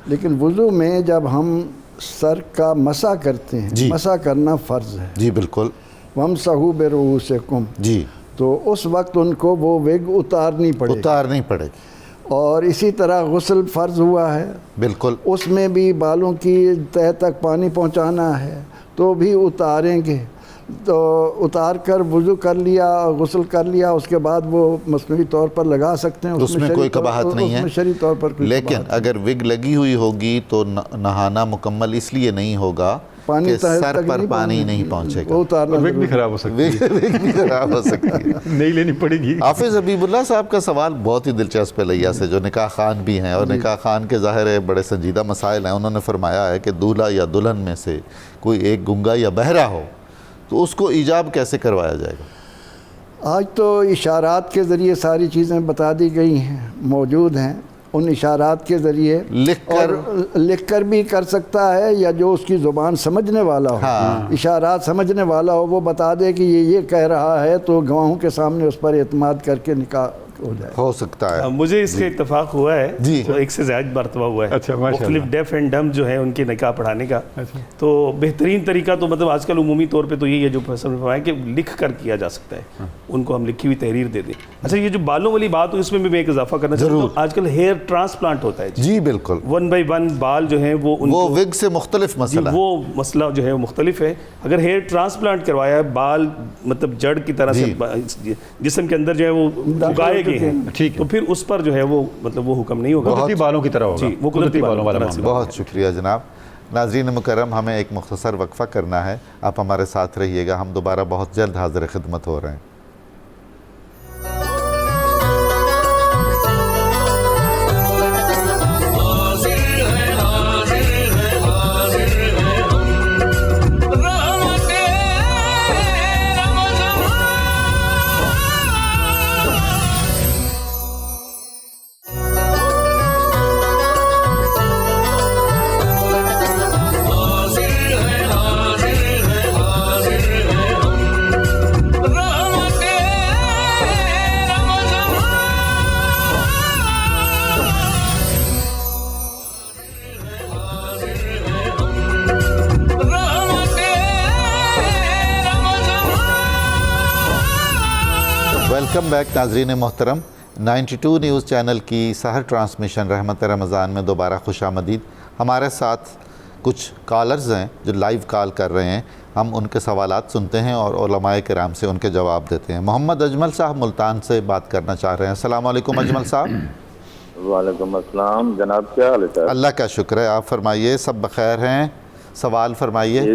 [SPEAKER 1] لیکن وضو میں جب ہم سر کا مسح کرتے ہیں, مسح کرنا فرض ہے.
[SPEAKER 2] جی بالکل.
[SPEAKER 1] وَامْسَحُوا بِرُؤُوسِكُمْ,
[SPEAKER 2] جی, تو
[SPEAKER 1] اس وقت ان کو وہ وگ اتارنی پڑے گی. اور اسی طرح غسل فرض ہوا ہے,
[SPEAKER 2] بالکل,
[SPEAKER 1] اس میں بھی بالوں کی تہ تک پانی پہنچانا ہے تو بھی اتاریں گے. تو اتار کر وضو کر لیا, غسل کر لیا, اس کے بعد وہ مصنوعی طور پر لگا سکتے ہیں,
[SPEAKER 2] اس میں کوئی قباحت نہیں ہے
[SPEAKER 1] شرعی طور پر.
[SPEAKER 2] لیکن اگر وگ لگی ہوئی ہوگی تو نہانا مکمل اس لیے نہیں ہوگا کہ سر پر پانی نہیں پہنچے گا,
[SPEAKER 3] وگ بھی خراب ہو سکتی ہے, نہیں لینی پڑے گی.
[SPEAKER 2] حافظ حبیب اللہ صاحب کا سوال بہت ہی دلچسپ ہے لیا سے, جو نکاح خان بھی ہیں, اور نکاح خان کے ظاہر ہے بڑے سنجیدہ مسائل ہیں. انہوں نے فرمایا ہے کہ دولہا یا دلہن میں سے کوئی ایک گنگا یا بہرا ہو تو اس کو ایجاب کیسے کروایا جائے گا؟
[SPEAKER 1] آج تو اشارات کے ذریعے ساری چیزیں بتا دی گئی ہیں, موجود ہیں, ان اشارات کے ذریعے لکھ کر بھی کر سکتا ہے، یا جو اس کی زبان سمجھنے والا ہو، اشارات سمجھنے والا ہو، وہ بتا دے کہ یہ کہہ رہا ہے، تو گواہوں کے سامنے اس پر اعتماد کر کے نکاح ہو جائے.
[SPEAKER 2] ہو سکتا ہے.
[SPEAKER 4] مجھے اس کے اتفاق ہوا ہے
[SPEAKER 2] جی،
[SPEAKER 4] تو ایک سے زائد مرتبہ ہوا ہے.
[SPEAKER 3] اچھا،
[SPEAKER 4] مختلف ڈیف اینڈ ڈم جو ہیں ان کے نکاح پڑھانے کا. تو بہترین طریقہ تو مطلب آج کل عمومی طور پہ تو یہی ہے جو فیصل فرمایا کہ لکھ کر کیا جا سکتا ہے، ان کو ہم لکھی ہوئی تحریر دے دیں. اچھا، یہ جو بالوں والی بات ہوئی اس میں بھی میں ایک اضافہ کرنا چاہتا ہوں. آج کل ہیئر ٹرانسپلانٹ ہوتا ہے.
[SPEAKER 2] جی بالکل،
[SPEAKER 4] 1 بائی 1 بال جو ہیں وہ
[SPEAKER 2] وگ سے مختلف مسئلہ،
[SPEAKER 4] وہ مسئلہ جو ہے وہ مختلف ہے. اگر ہیئر ٹرانسپلانٹ کروایا ہے، بال مطلب جڑ کی طرح سے جسم کے اندر جو ہے وہ اگائے گئے ہیں، تو پھر اس پر جو ہے وہ مطلب وہ حکم نہیں ہوگا،
[SPEAKER 3] قدرتی بالوں کی طرح ہوگا.
[SPEAKER 4] جی، وہ قدرتی بالوں والا معاملہ.
[SPEAKER 2] بہت شکریہ جناب. ناظرین مکرم، ہمیں ایک مختصر وقفہ کرنا ہے، آپ ہمارے ساتھ رہیے گا. ہم دوبارہ بہت جلد حاضر خدمت ہو رہے ہیں. ویلکم بیک ناظرین محترم. 92 نیوز چینل کی سحر ٹرانسمیشن رحمت رمضان میں دوبارہ خوش آمدید. ہمارے ساتھ کچھ کالرز ہیں جو لائیو کال کر رہے ہیں. ہم ان کے سوالات سنتے ہیں اور علماء کرام سے ان کے جواب دیتے ہیں. محمد اجمل صاحب ملتان سے بات کرنا چاہ رہے ہیں. السلام علیکم اجمل صاحب.
[SPEAKER 7] وعلیکم السلام جناب، کیا حال ہے صاحب؟
[SPEAKER 2] اللہ کا شکر ہے، آپ فرمائیے. سب بخیر ہیں؟ سوال فرمائیے.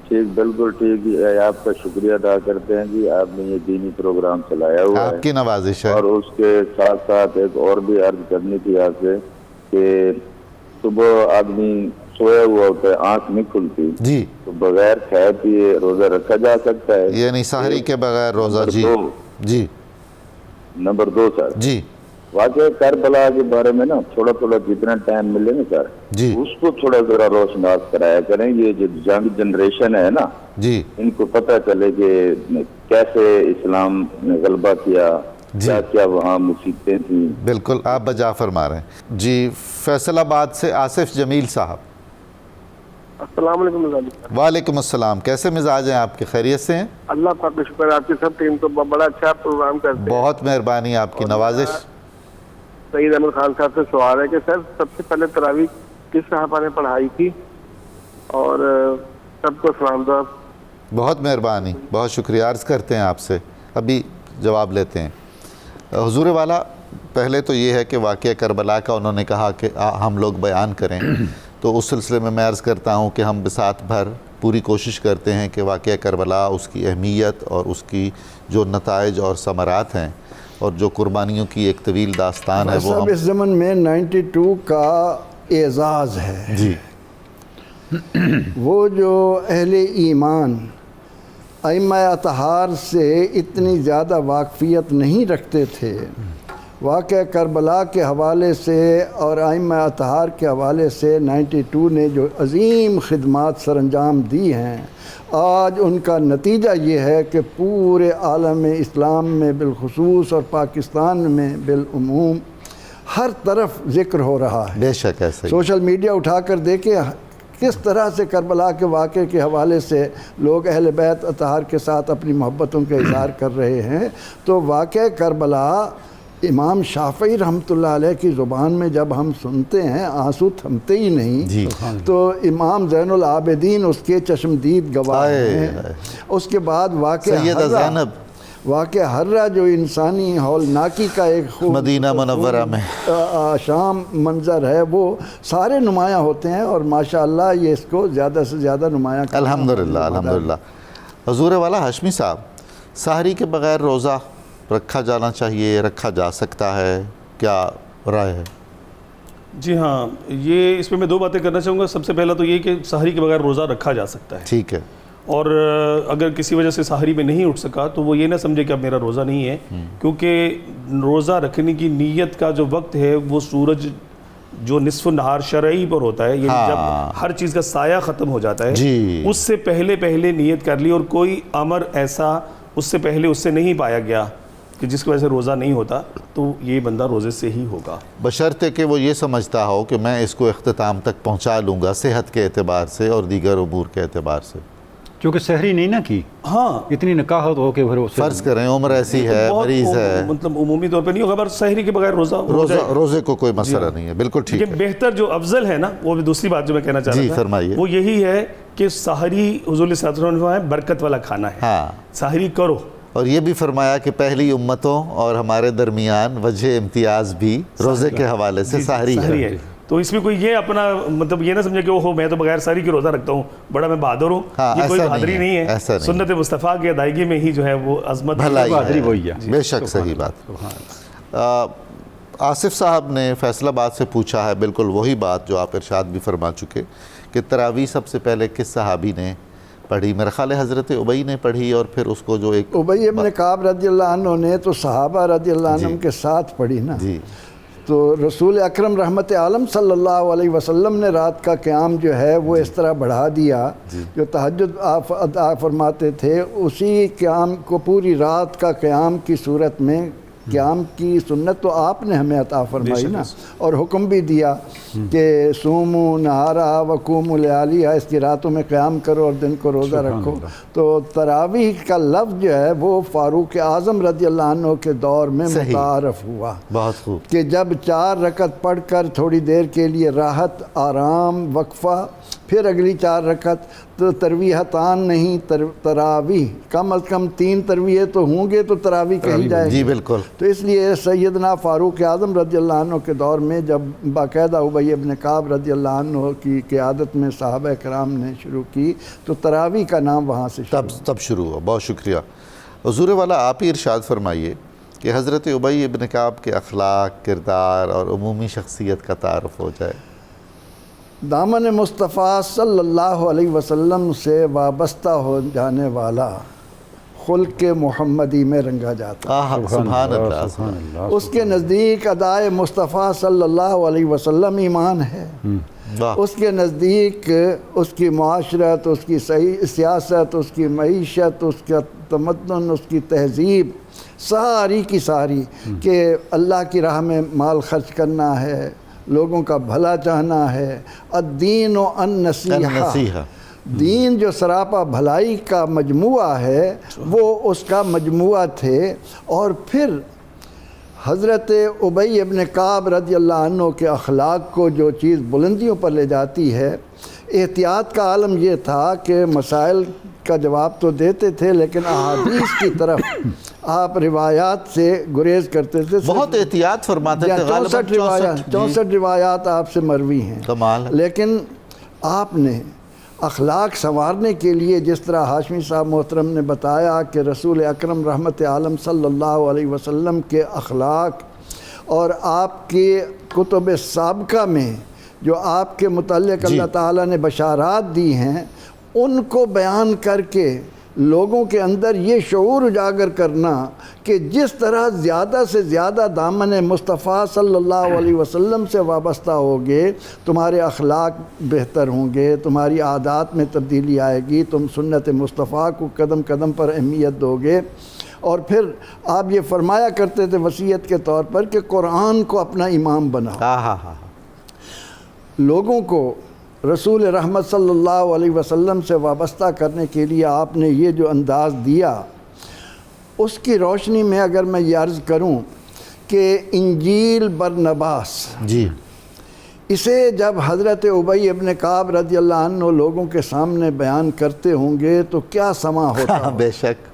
[SPEAKER 7] ٹھیک، بالکل ٹھیک ہے. آپ کا شکریہ ادا کرتے ہیں جی، آپ نے یہ دینی پروگرام چلایا ہوا ہے،
[SPEAKER 2] آپ کی نوازش ہے.
[SPEAKER 7] اور اس کے ساتھ ساتھ ایک اور بھی عرض کرنی تھی آپ سے کہ صبح آدمی سویا ہوا ہوتا ہے، آنکھ نہیں کھلتی
[SPEAKER 2] جی،
[SPEAKER 7] تو بغیر کھائے پیے روزہ رکھا جا سکتا ہے؟
[SPEAKER 2] یعنی سحری کے بغیر روزہ. جی جی.
[SPEAKER 7] نمبر 2 سر،
[SPEAKER 2] جی،
[SPEAKER 7] واقعہ کربلا کے بارے میں نا تھوڑا جتنا ٹائم ملے نا سر،
[SPEAKER 2] جی،
[SPEAKER 7] اس کو تھوڑا ذرا روشناس کرایا کریں. یہ جو جنگ جنریشن ہے نا،
[SPEAKER 2] جی،
[SPEAKER 7] ان کو پتہ چلے کہ کیسے اسلام نے غلبہ کیا، کیا کیا وہاں مصیبتیں تھیں.
[SPEAKER 2] بالکل آپ بجا فرما رہے ہیں. جی، فیصل آباد سے آصف جمیل صاحب.
[SPEAKER 8] السلام علیکم.
[SPEAKER 2] وعلیکم السلام. کیسے مزاج ہیں آپ کے؟ خیریت سے ہیں؟
[SPEAKER 8] اللہ پاک کا شکر ہے، آپ کی سب ٹیم تو بڑا اچھا پروگرام کرتے ہیں.
[SPEAKER 2] بہت مہربانی، آپ کی نوازش.
[SPEAKER 8] سعید احمد خان صاحب سے سوال ہے کہ سر سب سے پہلے تراویح کس صحابہ نے پڑھائی تھی؟ اور سب کو سلام دعا.
[SPEAKER 2] بہت مہربانی، بہت شکریہ عرض کرتے ہیں آپ سے. ابھی جواب لیتے ہیں. حضور والا، پہلے تو یہ ہے کہ واقعہ کربلا کا انہوں نے کہا کہ ہم لوگ بیان کریں، تو اس سلسلے میں عرض کرتا ہوں کہ ہم بساط بھر پوری کوشش کرتے ہیں کہ واقعہ کربلا، اس کی اہمیت اور اس کی جو نتائج اور ثمرات ہیں اور جو قربانیوں کی ایک طویل داستان ہے، وہ ہم
[SPEAKER 1] اس زمن میں 92 کا اعزاز ہے.
[SPEAKER 2] جی،
[SPEAKER 1] وہ جو اہل ایمان ائمہ اطہار سے اتنی زیادہ واقفیت نہیں رکھتے تھے، واقعہ کربلا کے حوالے سے اور ائمہ اطہار کے حوالے سے 92 نے جو عظیم خدمات سر انجام دی ہیں، آج ان کا نتیجہ یہ ہے کہ پورے عالم اسلام میں بالخصوص اور پاکستان میں بالعموم ہر طرف ذکر ہو رہا ہے.
[SPEAKER 2] بے شک ایسے.
[SPEAKER 1] سوشل میڈیا اٹھا کر دیکھیں کس طرح سے کربلا کے واقعے کے حوالے سے لوگ اہل بیت اطہار کے ساتھ اپنی محبتوں کا اظہار کر رہے ہیں. تو واقعہ کربلا امام شافعی رحمۃ اللہ علیہ کی زبان میں جب ہم سنتے ہیں آنسو تھمتے ہی نہیں.
[SPEAKER 2] جی.
[SPEAKER 1] تو امام زین العابدین اس کے چشمدید گواہ ہیں. اس کے بعد واقعہ حرہ جو انسانی ہولناکی کا ایک
[SPEAKER 2] مدینہ منورہ میں
[SPEAKER 1] شام منظر ہے، وہ سارے نمایاں ہوتے ہیں، اور ماشاءاللہ یہ اس کو زیادہ سے زیادہ نمایاں کرنا.
[SPEAKER 2] الحمدللہ الحمدللہ. حضور والا ہاشمی صاحب، سحری کے بغیر روزہ رکھا جانا چاہیے، رکھا جا سکتا ہے، کیا رائے ہے؟
[SPEAKER 4] جی ہاں، یہ اس میں 2 باتیں کرنا چاہوں گا. سب سے پہلا تو یہ کہ سحری کے بغیر روزہ رکھا جا سکتا ہے.
[SPEAKER 2] ٹھیک ہے.
[SPEAKER 4] اور اگر کسی وجہ سے سحری میں نہیں اٹھ سکا تو وہ یہ نہ سمجھے کہ اب میرا روزہ نہیں ہے، کیونکہ روزہ رکھنے کی نیت کا جو وقت ہے وہ سورج جو نصف النہار شرعی پر ہوتا ہے، یعنی جب ہر چیز کا سایہ ختم ہو جاتا ہے اس سے پہلے نیت کر لی، اور کوئی امر ایسا اس سے پہلے اس سے نہیں پایا گیا کہ جس کی وجہ سے روزہ نہیں ہوتا، تو یہ بندہ روزے سے ہی ہوگا،
[SPEAKER 2] بشرطے کہ وہ یہ سمجھتا ہو کہ میں اس کو اختتام تک پہنچا لوں گا صحت کے اعتبار سے اور دیگر امور کے اعتبار سے.
[SPEAKER 3] چونکہ سحری نہیں نہ کی،
[SPEAKER 4] ہاں
[SPEAKER 3] اتنی نکاحت ہو کہ پھر
[SPEAKER 2] فرض کریں عمر ایسی ہے، مریض ہے،
[SPEAKER 4] مطلب عمومی طور پہ نہیں ہوگا، پر سحری کے بغیر
[SPEAKER 2] روزے کو کوئی مسئلہ نہیں ہے. بالکل ٹھیک ہے.
[SPEAKER 4] لیکن بہتر جو افضل ہے نا، وہ بھی دوسری بات جو میں کہنا چاہ رہا تھا،
[SPEAKER 2] فرمائیے،
[SPEAKER 4] وہ یہی ہے کہ سحری حضور صلی اللہ علیہ وسلم نے برکت والا کھانا ہے، سحری کرو.
[SPEAKER 2] اور یہ بھی فرمایا کہ پہلی امتوں اور ہمارے درمیان وجہ امتیاز بھی روزے کے حوالے سے سحری ہے.
[SPEAKER 4] تو اس میں کوئی یہ اپنا مطلب یہ نہ سمجھے کہ اوہو میں تو بغیر سحری کی روزہ رکھتا ہوں، بڑا میں بہادر ہوں، یہ کوئی بہادری نہیں ہے. سنت مصطفیٰ کی ادائیگی میں ہی جو ہے وہ عظمت
[SPEAKER 2] بہادری وہی ہے. بے شک صحیح بات. آصف صاحب نے فیصل آباد سے پوچھا ہے بالکل وہی بات جو آپ ارشاد بھی فرما چکے کہ تراویح سب سے پہلے کس صحابی نے پڑھی؟ میرا خیال ہے حضرت ابی نے پڑھی، اور پھر اس کو جو ایک
[SPEAKER 1] ابی ابن کعب رضی اللہ عنہ نے تو صحابہ رضی اللہ عنہ کے ساتھ پڑھی نا. تو رسول اکرم رحمت عالم صلی اللہ علیہ وسلم نے رات کا قیام جو ہے وہ اس طرح بڑھا دیا، جو تہجد آپ ادا فرماتے تھے اسی قیام کو پوری رات کا قیام کی صورت میں، قیام کی سنت تو آپ نے ہمیں عطا فرمائی نا، اور حکم بھی دیا کہ سوموا نہارا وقوموا لیالیا، اس کی راتوں میں قیام کرو اور دن کو روزہ رکھو. تو تراویح کا لفظ جو ہے وہ فاروق اعظم رضی اللہ عنہ کے دور میں متعارف ہوا،
[SPEAKER 2] بہت خوب، کہ
[SPEAKER 1] جب 4 رکعت پڑھ کر تھوڑی دیر کے لیے راحت، آرام، وقفہ، پھر اگلی 4 رکعت، تو ترویحتان نہیں تراویح، کم از کم 3 ترویح تو ہوں گے تو تراویح کہی جائے گی.
[SPEAKER 2] جی بالکل.
[SPEAKER 1] تو اس لیے سیدنا فاروق اعظم رضی اللہ عنہ کے دور میں جب باقاعدہ ابی ابن کعب رضی اللہ عنہ کی قیادت میں صحابہ کرام نے شروع کی تو تراویح کا نام وہاں سے
[SPEAKER 2] تب شروع ہوا. بہت شکریہ. حضور والا آپ ہی ارشاد فرمائیے کہ حضرت ابی ابن کعب کے اخلاق، کردار اور عمومی شخصیت کا تعارف ہو جائے.
[SPEAKER 1] دامن مصطفیٰ صلی اللہ علیہ وسلم سے وابستہ ہو جانے والا خلق محمدی میں رنگا جاتا ہے.
[SPEAKER 2] سبحان اللہ.
[SPEAKER 1] اس کے نزدیک ادائے مصطفیٰ صلی اللہ علیہ وسلم ایمان ہے. اس کے نزدیک اس کی معاشرت، اس کی سیاست، اس کی معیشت، اس کا تمدن، اس کی تہذیب ساری کی ساری کہ اللہ کی راہ میں مال خرچ کرنا ہے، لوگوں کا بھلا چاہنا ہے. الدین و النصیحہ، دین جو سراپا بھلائی کا مجموعہ ہے وہ اس کا مجموعہ تھے. اور پھر حضرت ابی ابن کعب رضی اللہ عنہ کے اخلاق کو جو چیز بلندیوں پر لے جاتی ہے، احتیاط کا عالم یہ تھا کہ مسائل کا جواب تو دیتے تھے لیکن احادیث کی طرف آپ روایات سے گریز کرتے تھے.
[SPEAKER 2] بہت احتیاط فرماتے تھے.
[SPEAKER 1] 64 روایات آپ سے مروی ہیں.
[SPEAKER 2] کمال.
[SPEAKER 1] لیکن آپ نے اخلاق سنوارنے کے لیے جس طرح ہاشمی صاحب محترم نے بتایا کہ رسول اکرم رحمت عالم صلی اللہ علیہ وسلم کے اخلاق اور آپ کے کتب سابقہ میں جو آپ کے متعلق اللہ تعالیٰ نے بشارات دی ہیں ان کو بیان کر کے لوگوں کے اندر یہ شعور اجاگر کرنا کہ جس طرح زیادہ سے زیادہ دامن مصطفیٰ صلی اللہ علیہ وسلم سے وابستہ ہوگے تمہارے اخلاق بہتر ہوں گے، تمہاری عادات میں تبدیلی آئے گی، تم سنت مصطفیٰ کو قدم قدم پر اہمیت دو گے. اور پھر آپ یہ فرمایا کرتے تھے وصیت کے طور پر کہ قرآن کو اپنا امام بناؤ. لوگوں کو رسول رحمت صلی اللہ علیہ وسلم سے وابستہ کرنے کے لیے آپ نے یہ جو انداز دیا، اس کی روشنی میں اگر میں یہ عرض کروں کہ انجیل برنباس، اسے جب حضرت ابی ابن کعب رضی اللہ عنہ لوگوں کے سامنے بیان کرتے ہوں گے تو کیا سما ہوتا.
[SPEAKER 2] بے شک.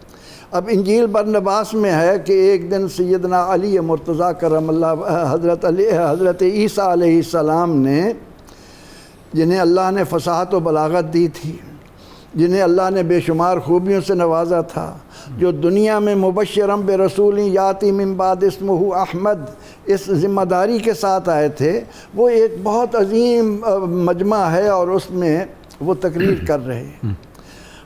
[SPEAKER 1] اب انجیل برنباس میں ہے کہ ایک دن سیدنا علی مرتضیٰ کرم اللہ، حضرت عیسیٰ علیہ السلام نے، جنہیں اللہ نے فصاحت و بلاغت دی تھی، جنہیں اللہ نے بے شمار خوبیوں سے نوازا تھا، جو دنیا میں مبشرم برسول یاتی من بعد اسمہ احمد اس ذمہ داری کے ساتھ آئے تھے، وہ ایک بہت عظیم مجمع ہے اور اس میں وہ تقریر کر رہے ہیں.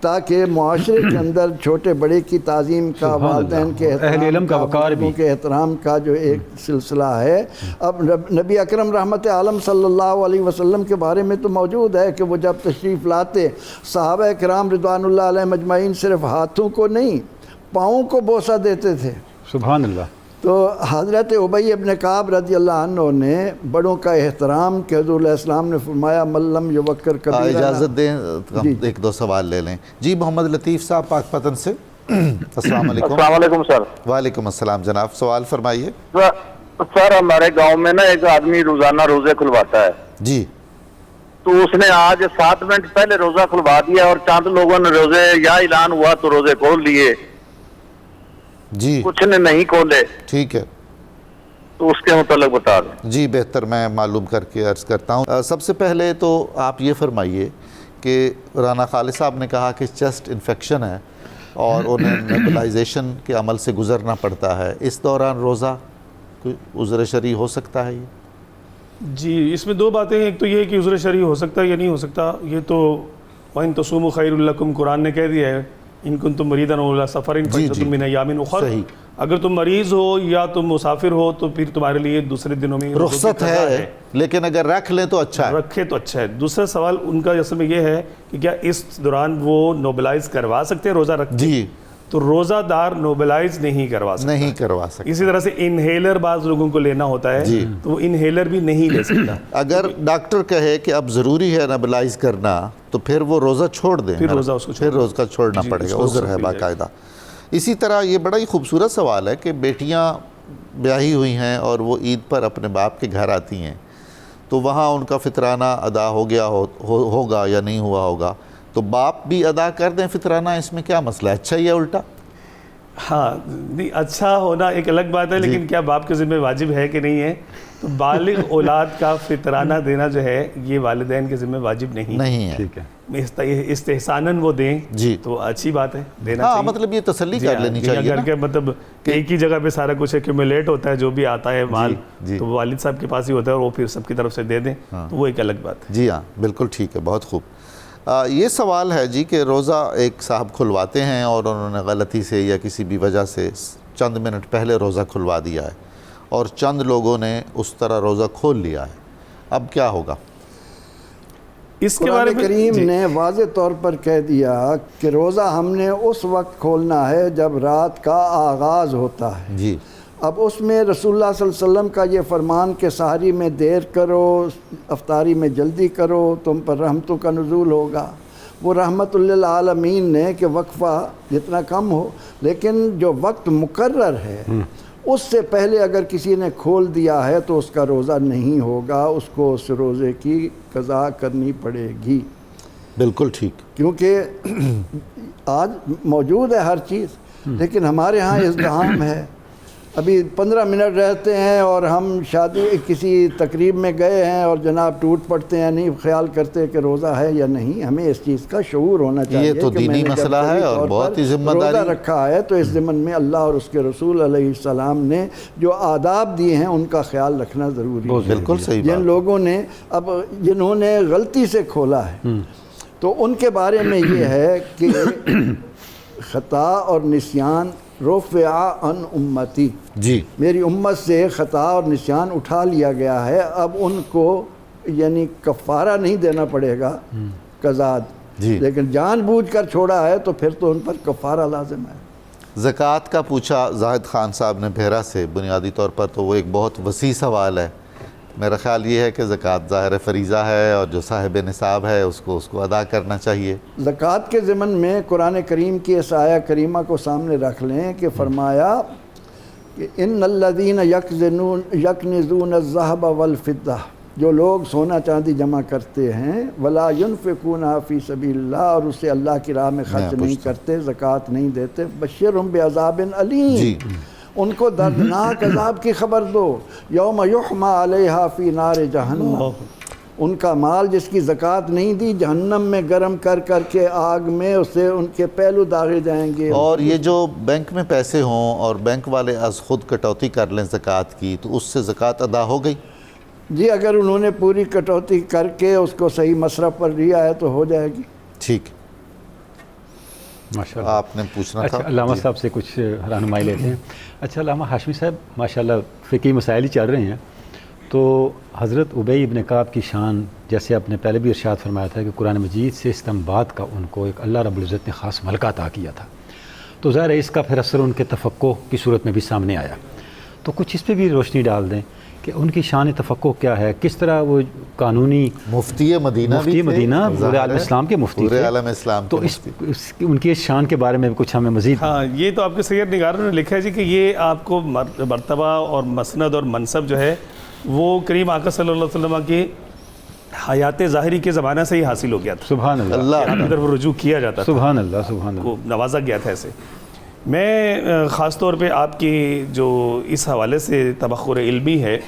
[SPEAKER 1] تاکہ معاشرے کے اندر چھوٹے بڑے کی تعظیم کا، والدین کے
[SPEAKER 3] اہل علم کا وقار بھی،
[SPEAKER 1] کے احترام کا جو ایک سلسلہ ہے. اب نبی اکرم رحمت عالم صلی اللہ علیہ وسلم کے بارے میں تو موجود ہے کہ وہ جب تشریف لاتے صحابہ کرام رضوان اللہ علیہ مجمعین صرف ہاتھوں کو نہیں پاؤں کو بوسہ دیتے تھے.
[SPEAKER 3] سبحان اللہ.
[SPEAKER 1] تو حضرت ابی ابن کعب رضی اللہ عنہ نے بڑوں کا احترام کہ حضور علیہ السلام نے فرمایا ملم یوکر کبیرہ.
[SPEAKER 2] اجازت دیں ایک دو سوال لے لیں. جی محمد لطیف صاحب پاک پتن سے. السلام علیکم.
[SPEAKER 9] السلام علیکم سر.
[SPEAKER 2] وعلیکم السلام جناب، سوال فرمائیے.
[SPEAKER 9] سر ہمارے گاؤں میں نا ایک آدمی روزانہ روزے کھلواتا ہے.
[SPEAKER 2] جی.
[SPEAKER 9] تو اس نے آج 7 منٹ پہلے روزہ کھلوا دیا اور چند لوگوں نے روزے یا اعلان ہوا تو روزے کھول لیے،
[SPEAKER 2] جی
[SPEAKER 9] کچھ نے نہیں کھولے.
[SPEAKER 2] ٹھیک ہے،
[SPEAKER 9] تو اس کے متعلق بتا دیں.
[SPEAKER 2] جی بہتر میں معلوم کر کے عرض کرتا ہوں. سب سے پہلے تو آپ یہ فرمائیے کہ رانا خالد صاحب نے کہا کہ چیسٹ انفیکشن ہے اور انہیں نیبلائزیشن کے عمل سے گزرنا پڑتا ہے، اس دوران روزہ کوئی عذر شرعی ہو سکتا ہے؟ یہ
[SPEAKER 4] جی اس میں دو باتیں ہیں. ایک تو یہ کہ عذر شرعی ہو سکتا ہے یا نہیں ہو سکتا. یہ تو وَإِن تَصُومُوا خَيْرٌ لَكُمْ قرآن نے کہہ دیا ہے ان کنتم مریضاً أَوْ عَلَىٰ سَفَرٍ فَعِدَّةٌ مِّنْ أَيَّامٍ أُخَرَ. اگر تم مریض ہو یا تم مسافر ہو تو پھر تمہارے لیے دوسرے دنوں میں
[SPEAKER 2] رخصت ہے، لیکن اگر رکھ لیں تو اچھا ہے.
[SPEAKER 4] رکھے تو اچھا ہے. دوسرا سوال ان کا اصل میں یہ ہے کہ کیا اس دوران وہ نوبلائز کروا سکتے ہیں روزہ رکھ کے؟
[SPEAKER 2] جی
[SPEAKER 4] تو روزہ دار نوبلائز نہیں کروا سکتا. اسی طرح سے انہیلر بعض لوگوں کو لینا ہوتا ہے تو وہ انہیلر بھی نہیں لے سکتا.
[SPEAKER 2] اگر ڈاکٹر کہے کہ اب ضروری ہے نیبلائز کرنا تو پھر وہ روزہ چھوڑ دیں،
[SPEAKER 4] پھر روزہ
[SPEAKER 2] چھوڑنا پڑے گا، عذر ہے باقاعدہ. اسی طرح یہ بڑا ہی خوبصورت سوال ہے کہ بیٹیاں بیاہی ہوئی ہیں اور وہ عید پر اپنے باپ کے گھر آتی ہیں تو وہاں ان کا فطرانہ ادا ہو گیا ہوگا یا نہیں ہوا ہوگا، تو باپ بھی ادا کر دیں فطرانہ، اس میں کیا مسئلہ ہے؟ اچھا ہی ہے الٹا؟
[SPEAKER 4] ہاں نہیں، اچھا ہونا ایک الگ بات ہے، لیکن کیا باپ کے ذمہ واجب ہے کہ نہیں ہے؟ تو بالغ اولاد کا فطرانہ دینا جو ہے یہ والدین کے ذمہ واجب نہیں ہے. ٹھیک ہے، استحساناً وہ دیں تو اچھی بات ہے، دینا چاہیے.
[SPEAKER 2] مطلب یہ تسلی کر لینی چاہیے
[SPEAKER 4] اگر کہ مطلب ایک ہی جگہ پہ سارا کچھ ایکیومولیٹ ہوتا ہے، جو بھی آتا ہے مال تو والد صاحب کے پاس ہی ہوتا ہے اور وہ پھر سب کی طرف سے دے دیں تو وہ ایک الگ بات ہے.
[SPEAKER 2] جی ہاں بالکل ٹھیک ہے، بہت خوب. یہ سوال ہے جی کہ روزہ ایک صاحب کھلواتے ہیں اور انہوں نے غلطی سے یا کسی بھی وجہ سے چند منٹ پہلے روزہ کھلوا دیا ہے اور چند لوگوں نے اس طرح روزہ کھول لیا ہے، اب کیا ہوگا؟
[SPEAKER 4] اس کے بارے میں
[SPEAKER 1] قرآن کریم نے واضح طور پر کہہ دیا کہ روزہ ہم نے اس وقت کھولنا ہے جب رات کا آغاز ہوتا ہے.
[SPEAKER 2] جی
[SPEAKER 1] اب اس میں رسول اللہ صلی اللہ علیہ وسلم کا یہ فرمان کہ سحری میں دیر کرو، افطاری میں جلدی کرو، تم پر رحمتوں کا نزول ہوگا، وہ رحمت للعالمین نے کہ وقفہ جتنا کم ہو، لیکن جو وقت مقرر ہے اس سے پہلے اگر کسی نے کھول دیا ہے تو اس کا روزہ نہیں ہوگا، اس کو اس روزے کی قضا کرنی پڑے گی.
[SPEAKER 2] بالکل ٹھیک.
[SPEAKER 1] کیونکہ آج موجود ہے ہر چیز، لیکن ہمارے ہاں ازدحام ہے. ابھی 15 منٹ رہتے ہیں اور ہم شادی کسی تقریب میں گئے ہیں اور جناب ٹوٹ پڑتے ہیں، نہیں خیال کرتے کہ روزہ ہے یا نہیں. ہمیں اس چیز کا شعور ہونا چاہیے.
[SPEAKER 2] یہ تو دینی مسئلہ ہے اور بہت ہی ذمہ داری.
[SPEAKER 1] روزہ رکھا ہے تو اس ضمن میں اللہ اور اس کے رسول علیہ السلام نے جو آداب دیے ہیں ان کا خیال رکھنا ضروری ہے.
[SPEAKER 2] بالکل صحیح بات.
[SPEAKER 1] جن لوگوں نے جنہوں نے غلطی سے کھولا ہے تو ان کے بارے میں یہ ہے کہ خطا اور نسیان رفع عن امتی،
[SPEAKER 2] جی
[SPEAKER 1] میری امت سے خطا اور نسیان اٹھا لیا گیا ہے. اب ان کو یعنی کفارہ نہیں دینا پڑے گا قضا، لیکن جان بوجھ کر چھوڑا ہے تو پھر تو ان پر کفارہ لازم ہے.
[SPEAKER 2] زکوٰۃ کا پوچھا زاہد خان صاحب نے بھیرا سے. بنیادی طور پر تو وہ ایک بہت وسیع سوال ہے. میرا خیال یہ ہے کہ زکوٰۃ ظاہر فریضہ ہے اور جو صاحب نصاب ہے اس کو ادا کرنا چاہیے.
[SPEAKER 1] زکوٰۃ کے ضمن میں قرآن کریم کی اس آیہ کریمہ کو سامنے رکھ لیں کہ فرمایا کہ ان الذین یکنزون الذہب والفضہ، جو لوگ سونا چاندی جمع کرتے ہیں، ولا ینفقونھا فی سبیل اللہ، اور اسے اللہ کی راہ میں خرچ نہیں کرتے، زکوٰۃ نہیں دیتے، بشرھم بعذاب علیم، ان کو دردناک عذاب کی خبر دو، یوم یحمى علیہا فی نار جہنم، ان کا مال جس کی زکوٰۃ نہیں دی جہنم میں گرم کر کر کے آگ میں اسے ان کے پہلو داغے جائیں گے.
[SPEAKER 2] اور یہ جو بینک میں پیسے ہوں اور بینک والے از خود کٹوتی کر لیں زکوٰۃ کی تو اس سے زکوٰۃ ادا ہو گئی؟
[SPEAKER 1] جی اگر انہوں نے پوری کٹوتی کر کے اس کو صحیح مصرف پر لیا ہے تو ہو جائے گی.
[SPEAKER 2] ٹھیک.
[SPEAKER 3] ماشاءاللہ
[SPEAKER 2] آپ نے پوچھنا تھا.
[SPEAKER 3] اچھا علامہ صاحب سے کچھ رہنمائی لیتے ہیں. اچھا علامہ ہاشمی صاحب ماشاءاللہ فقہی مسائل ہی چل رہے ہیں، تو حضرت ابی ابن کعب کی شان جیسے آپ نے پہلے بھی ارشاد فرمایا تھا کہ قرآن مجید سے استنباط کا ان کو ایک اللہ رب العزت نے خاص ملکہ عطا کیا تھا، تو ظاہر ہے اس کا پھر اثر ان کے تفقہ کی صورت میں بھی سامنے آیا. تو کچھ اس پہ بھی روشنی ڈال دیں کہ ان کی شان تفقہ کیا ہے، کس طرح وہ قانونی
[SPEAKER 2] مفتی مدینہ
[SPEAKER 3] پورے عالم اسلام کے مفتی
[SPEAKER 2] پورے
[SPEAKER 3] تھے،
[SPEAKER 2] عالم اسلام
[SPEAKER 3] تو ان کی اس شان کے بارے میں کچھ ہمیں مزید.
[SPEAKER 4] ہاں یہ تو آپ کے سید نگاروں نے لکھا ہے جی کہ یہ آپ کو مرتبہ اور مسند اور منصب جو ہے وہ کریم آقا صلی اللہ علیہ وسلم کی حیات ظاہری کے زمانہ سے ہی حاصل ہو گیا تھا.
[SPEAKER 3] سبحان اللہ.
[SPEAKER 4] آپ کی طرف رجوع کیا جاتا تھا،
[SPEAKER 3] سبحان اللہ سبحان اللہ،
[SPEAKER 4] کو نوازا گیا تھا ایسے. میں خاص طور پہ آپ کی جو اس حوالے سے تبخر علمی ہے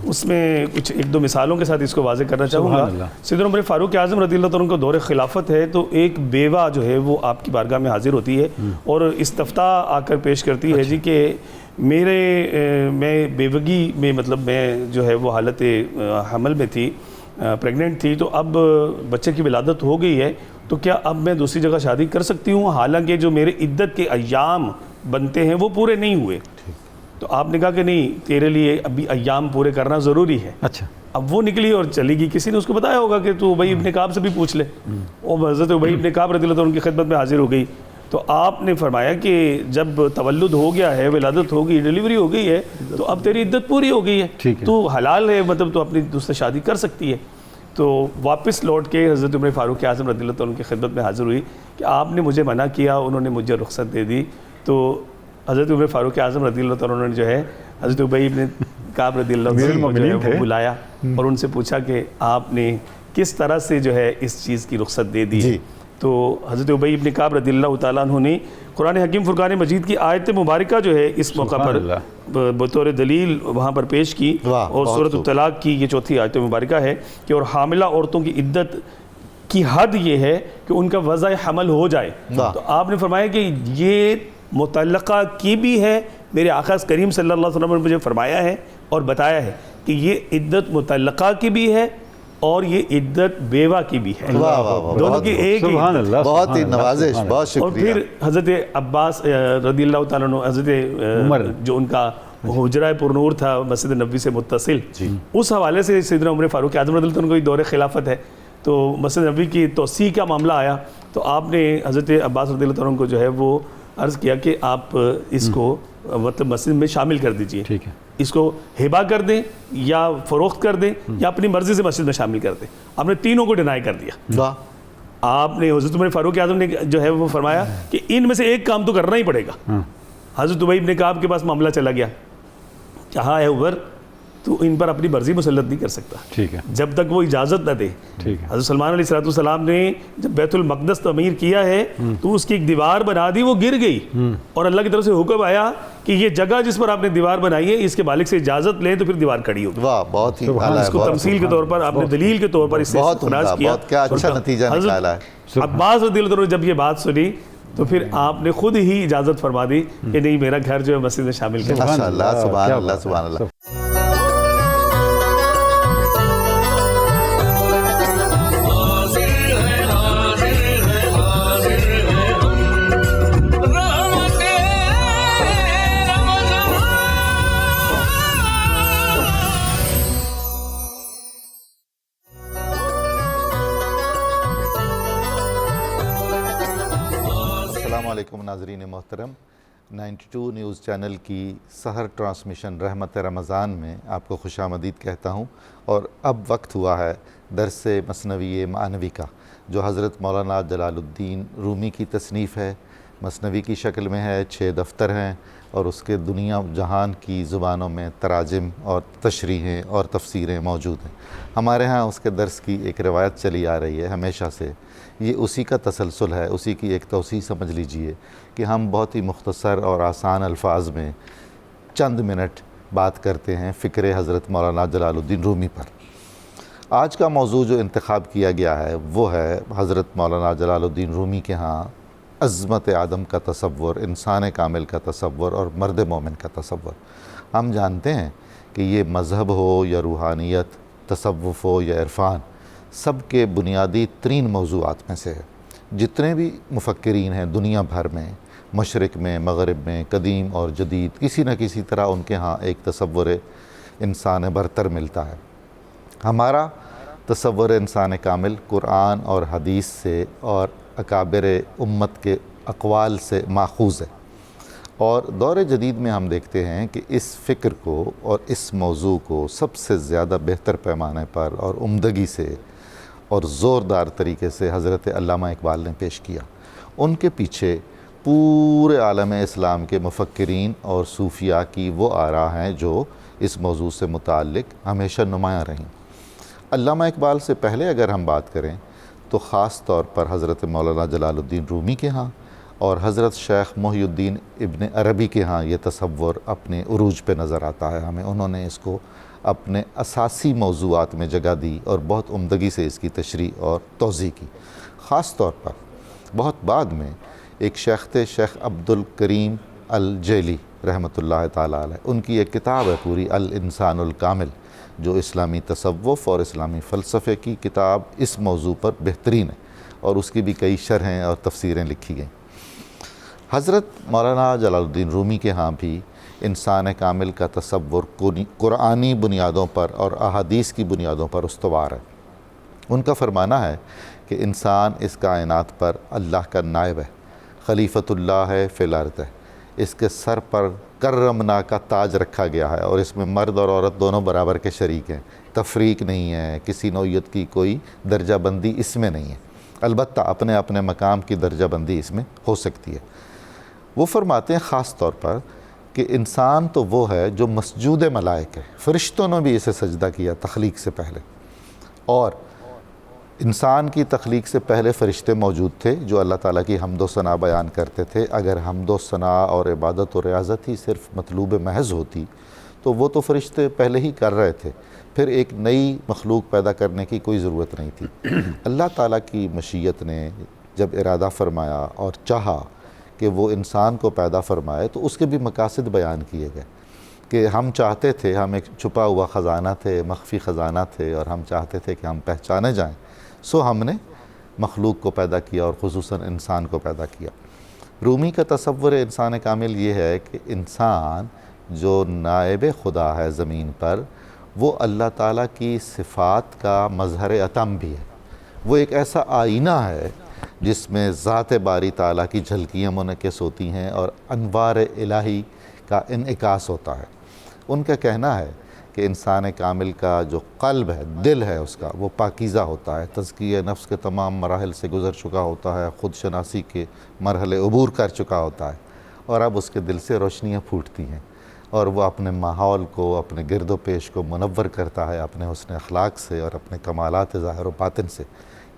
[SPEAKER 4] اس میں کچھ ایک دو مثالوں کے ساتھ اس کو واضح کرنا چاہوں گا. سیدنا عمر فاروق اعظم رضی اللہ تعالیٰ عنہ کو دور خلافت ہے، تو ایک بیوہ جو ہے وہ آپ کی بارگاہ میں حاضر ہوتی ہے اور استفتاء آ کر پیش کرتی ہے جی کہ میں بیوگی میں مطلب میں جو ہے وہ حالت حمل میں تھی، پریگننٹ تھی، تو اب بچے کی ولادت ہو گئی ہے، تو کیا اب میں دوسری جگہ شادی کر سکتی ہوں حالانکہ جو میرے عدت کے ایام بنتے ہیں وہ پورے نہیں ہوئے؟ تو آپ نے کہا کہ نہیں، تیرے لیے ابھی ایام پورے کرنا ضروری ہے.
[SPEAKER 3] اچھا.
[SPEAKER 4] اب وہ نکلی اور چلی گئی، کسی نے اس کو بتایا ہوگا کہ تو ابی ابن کعب سے بھی پوچھ لے، اور حضرت ابی ابن کعب رضی اللہ عنہ ان کی خدمت میں حاضر ہو گئی. تو آپ نے فرمایا کہ جب تولد ہو گیا ہے، ولادت ہو گئی، ڈیلیوری ہو گئی ہے، تو اب تیری عدت پوری ہو گئی ہے، تو حلال ہے، مطلب تو اپنی دوسرے شادی کر سکتی ہے. تو واپس لوٹ کے حضرت عمر فاروق اعظم رضی اللہ عنہ کی خدمت میں حاضر ہوئی کہ آپ نے مجھے منع کیا، انہوں نے مجھے رخصت دے دی. تو حضرت عمر فاروق اعظم رضی اللہ عنہ نے جو ہے حضرت ابی ابن کعب رضی اللہ عنہ کو بلایا اور ان سے پوچھا کہ آپ نے کس طرح سے جو ہے اس چیز کی رخصت دے دی. تو حضرت ابی ابن کعب رضی اللہ تعالیٰ عنہ نے قرآن حکیم فرقان مجید کی آیت مبارکہ جو ہے اس موقع پر بطور دلیل وہاں پر پیش کی، اور سورۃ الطلاق کی یہ چوتھی آیت مبارکہ ہے کہ اور حاملہ عورتوں کی عدت کی حد یہ ہے کہ ان کا وضع حمل ہو جائے. تو آپ نے فرمایا کہ یہ متعلقہ کی بھی ہے، میرے آقا کریم صلی اللہ علیہ وسلم نے مجھے فرمایا ہے اور بتایا ہے کہ یہ عدت متعلقہ کی بھی ہے اور یہ عدت بیوہ کی بھی ہے، دونوں کی ایک ہی.
[SPEAKER 2] بہت ہی نوازش، بہت شکریہ.
[SPEAKER 4] اور پھر حضرت عباس رضی اللہ تعالیٰ عنہ، حضرت عمر جو ان کا حجرہ پرنور تھا مسجد نبوی سے متصل، اس حوالے سے سیدنا عمر فاروق اعظم رضی اللہ عنہ کو دور خلافت ہے، تو مسجد نبوی کی توسیع کا معاملہ آیا، تو آپ نے حضرت عباس رضی اللہ عنہ کو جو ہے وہ عرض کیا کہ آپ اس کو مطلب مسجد میں شامل کر دیجئے، ٹھیک ہے، اس کو ہبہ کر دیں یا فروخت کر دیں یا اپنی مرضی سے مسجد میں شامل کر دیں. آپ نے تینوں کو ڈینائی کر دیا. آپ نے حضرت عمر فاروق اعظم نے جو ہے وہ فرمایا کہ ان میں سے ایک کام تو کرنا ہی پڑے گا. حضرت ابی ابن کعب کے پاس معاملہ چلا گیا، کہا ہے عمر تو ان پر اپنی مرضی مسلط نہیں کر سکتا، ٹھیک ہے، جب تک وہ اجازت نہ دے. حضرت سلمان علیہ السلام نے جب بیت المقدس تعمیر کیا ہے تو اس کی ایک دیوار بنا دی، وہ گر گئی، اور اللہ کی طرف سے حکم آیا کہ یہ جگہ جس پر آپ نے دیوار بنائی ہے اس کے مالک سے اجازت لیں تو پھر دیوار کھڑی ہوگی.
[SPEAKER 2] واہ، بہت ہی
[SPEAKER 4] اس کو تمثیل کے طور پر آپ نے دلیل کے طور پر اس سے اخراج کیا.
[SPEAKER 2] کیا اچھا نتیجہ نکالا ہے.
[SPEAKER 4] عباس رضی اللہ عنہ جب یہ بات سنی تو پھر آپ نے خود ہی اجازت فرما دی کہ نہیں، میرا گھر جو ہے مسجد میں شامل کر.
[SPEAKER 2] ماشاءاللہ، سبحان اللہ، سبحان اللہ. السلام علیکم ناظرین محترم، 92 نیوز چینل کی سحر ٹرانسمیشن رحمت رمضان میں آپ کو خوش آمدید کہتا ہوں. اور اب وقت ہوا ہے درس مثنوی معنوی کا، جو حضرت مولانا جلال الدین رومی کی تصنیف ہے، مثنوی کی شکل میں ہے، 6 دفتر ہیں، اور اس کے دنیا جہان کی زبانوں میں تراجم اور تشریحیں اور تفسیریں موجود ہیں. ہمارے ہاں اس کے درس کی ایک روایت چلی آ رہی ہے ہمیشہ سے، یہ اسی کا تسلسل ہے، اسی کی ایک توسیع سمجھ لیجئے کہ ہم بہت ہی مختصر اور آسان الفاظ میں چند منٹ بات کرتے ہیں فکر حضرت مولانا جلال الدین رومی پر. آج کا موضوع جو انتخاب کیا گیا ہے وہ ہے حضرت مولانا جلال الدین رومی کے ہاں عظمت آدم کا تصور، انسان کامل کا تصور اور مرد مومن کا تصور. ہم جانتے ہیں کہ یہ مذہب ہو یا روحانیت، تصوف ہو یا عرفان، سب کے بنیادی ترین موضوعات میں سے ہے. جتنے بھی مفکرین ہیں دنیا بھر میں، مشرق میں، مغرب میں، قدیم اور جدید، کسی نہ کسی طرح ان کے ہاں ایک تصور انسان برتر ملتا ہے۔ ہمارا تصور انسان کامل قرآن اور حدیث سے اور اکابر امت کے اقوال سے ماخوذ ہے، اور دور جدید میں ہم دیکھتے ہیں کہ اس فکر کو اور اس موضوع کو سب سے زیادہ بہتر پیمانے پر اور عمدگی سے اور زوردار طریقے سے حضرت علامہ اقبال نے پیش کیا۔ ان کے پیچھے پورے عالم اسلام کے مفکرین اور صوفیاء کی وہ آراء ہیں جو اس موضوع سے متعلق ہمیشہ نمایاں رہیں۔ علامہ اقبال سے پہلے اگر ہم بات کریں تو خاص طور پر حضرت مولانا جلال الدین رومی کے ہاں اور حضرت شیخ محی الدین ابن عربی کے ہاں یہ تصور اپنے عروج پہ نظر آتا ہے ہمیں۔ انہوں نے اس کو اپنے اساسی موضوعات میں جگہ دی اور بہت عمدگی سے اس کی تشریح اور توضیح کی۔ خاص طور پر بہت بعد میں ایک شیخ تھے، شیخ عبد الکریم الجیلی رحمۃ اللہ تعالیٰ علیہ، ان کی ایک کتاب ہے پوری الانسان الکامل، جو اسلامی تصوف اور اسلامی فلسفے کی کتاب اس موضوع پر بہترین ہے، اور اس کی بھی کئی شرحیں اور تفسیریں لکھی گئیں۔ حضرت مولانا جلال الدین رومی کے ہاں بھی انسان کامل کا تصور قرآنی بنیادوں پر اور احادیث کی بنیادوں پر استوار ہے۔ ان کا فرمانا ہے کہ انسان اس کائنات پر اللہ کا نائب ہے، خلیفۃ اللہ ہے فی الارض ہے، اس کے سر پر کرمنا کا تاج رکھا گیا ہے، اور اس میں مرد اور عورت دونوں برابر کے شریک ہیں، تفریق نہیں ہے، کسی نوعیت کی کوئی درجہ بندی اس میں نہیں ہے، البتہ اپنے اپنے مقام کی درجہ بندی اس میں ہو سکتی ہے۔ وہ فرماتے ہیں خاص طور پر کہ انسان تو وہ ہے جو مسجود ملائک ہے، فرشتوں نے بھی اسے سجدہ کیا تخلیق سے پہلے، اور انسان کی تخلیق سے پہلے فرشتے موجود تھے جو اللہ تعالیٰ کی حمد و ثنا بیان کرتے تھے۔ اگر حمد و ثنا اور عبادت و ریاضت ہی صرف مطلوب محض ہوتی تو وہ تو فرشتے پہلے ہی کر رہے تھے، پھر ایک نئی مخلوق پیدا کرنے کی کوئی ضرورت نہیں تھی۔ اللہ تعالیٰ کی مشیت نے جب ارادہ فرمایا اور چاہا کہ وہ انسان کو پیدا فرمائے تو اس کے بھی مقاصد بیان کیے گئے کہ ہم چاہتے تھے، ہم ایک چھپا ہوا خزانہ تھے، مخفی خزانہ تھے، اور ہم چاہتے تھے کہ ہم پہچانے جائیں، سو ہم نے مخلوق کو پیدا کیا اور خصوصاً انسان کو پیدا کیا۔ رومی کا تصور انسان کامل یہ ہے کہ انسان جو نائب خدا ہے زمین پر، وہ اللہ تعالیٰ کی صفات کا مظہر اتم بھی ہے، وہ ایک ایسا آئینہ ہے جس میں ذات باری تعالیٰ کی جھلکیاں منعکس ہوتی ہیں اور انوار الہی کا انعکاس ہوتا ہے۔ ان کا کہنا ہے کہ انسان کامل کا جو قلب ہے، دل ہے اس کا، وہ پاکیزہ ہوتا ہے، تزکیہ نفس کے تمام مراحل سے گزر چکا ہوتا ہے، خود شناسی کے مرحلے عبور کر چکا ہوتا ہے، اور اب اس کے دل سے روشنیاں پھوٹتی ہیں اور وہ اپنے ماحول کو، اپنے گرد و پیش کو منور کرتا ہے اپنے حسن اخلاق سے اور اپنے کمالات ظاہر و باطن سے۔